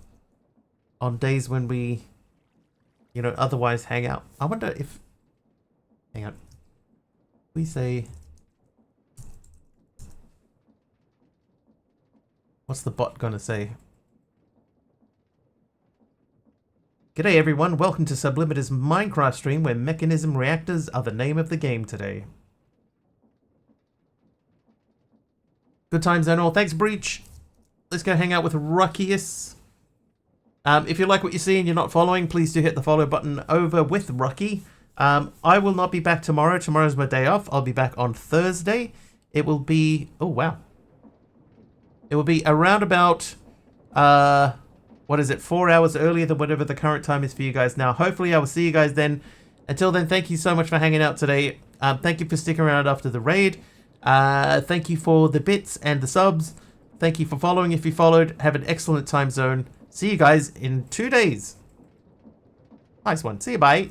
on days when we, you know, otherwise hang out. I wonder if... Hang on. We say... What's the bot gonna say? G'day everyone, welcome to Sublimiter's Minecraft stream where mechanism reactors are the name of the game today. Good times and all. Thanks, Breach. Let's go hang out with Ruckius. If you like what you see and you're not following, please do hit the follow button over with Rucky. I will not be back tomorrow. Tomorrow's my day off. I'll be back on Thursday. it will be... Oh, wow. It will be around about... what is it? 4 hours earlier than whatever the current time is for you guys now. Hopefully, I will see you guys then. Until then, thank you so much for hanging out today. Thank you for sticking around after the raid. Thank you for the bits and the subs. Thank you for following if you followed. Have an excellent time zone. See you guys in 2 days. Nice one. See you, bye.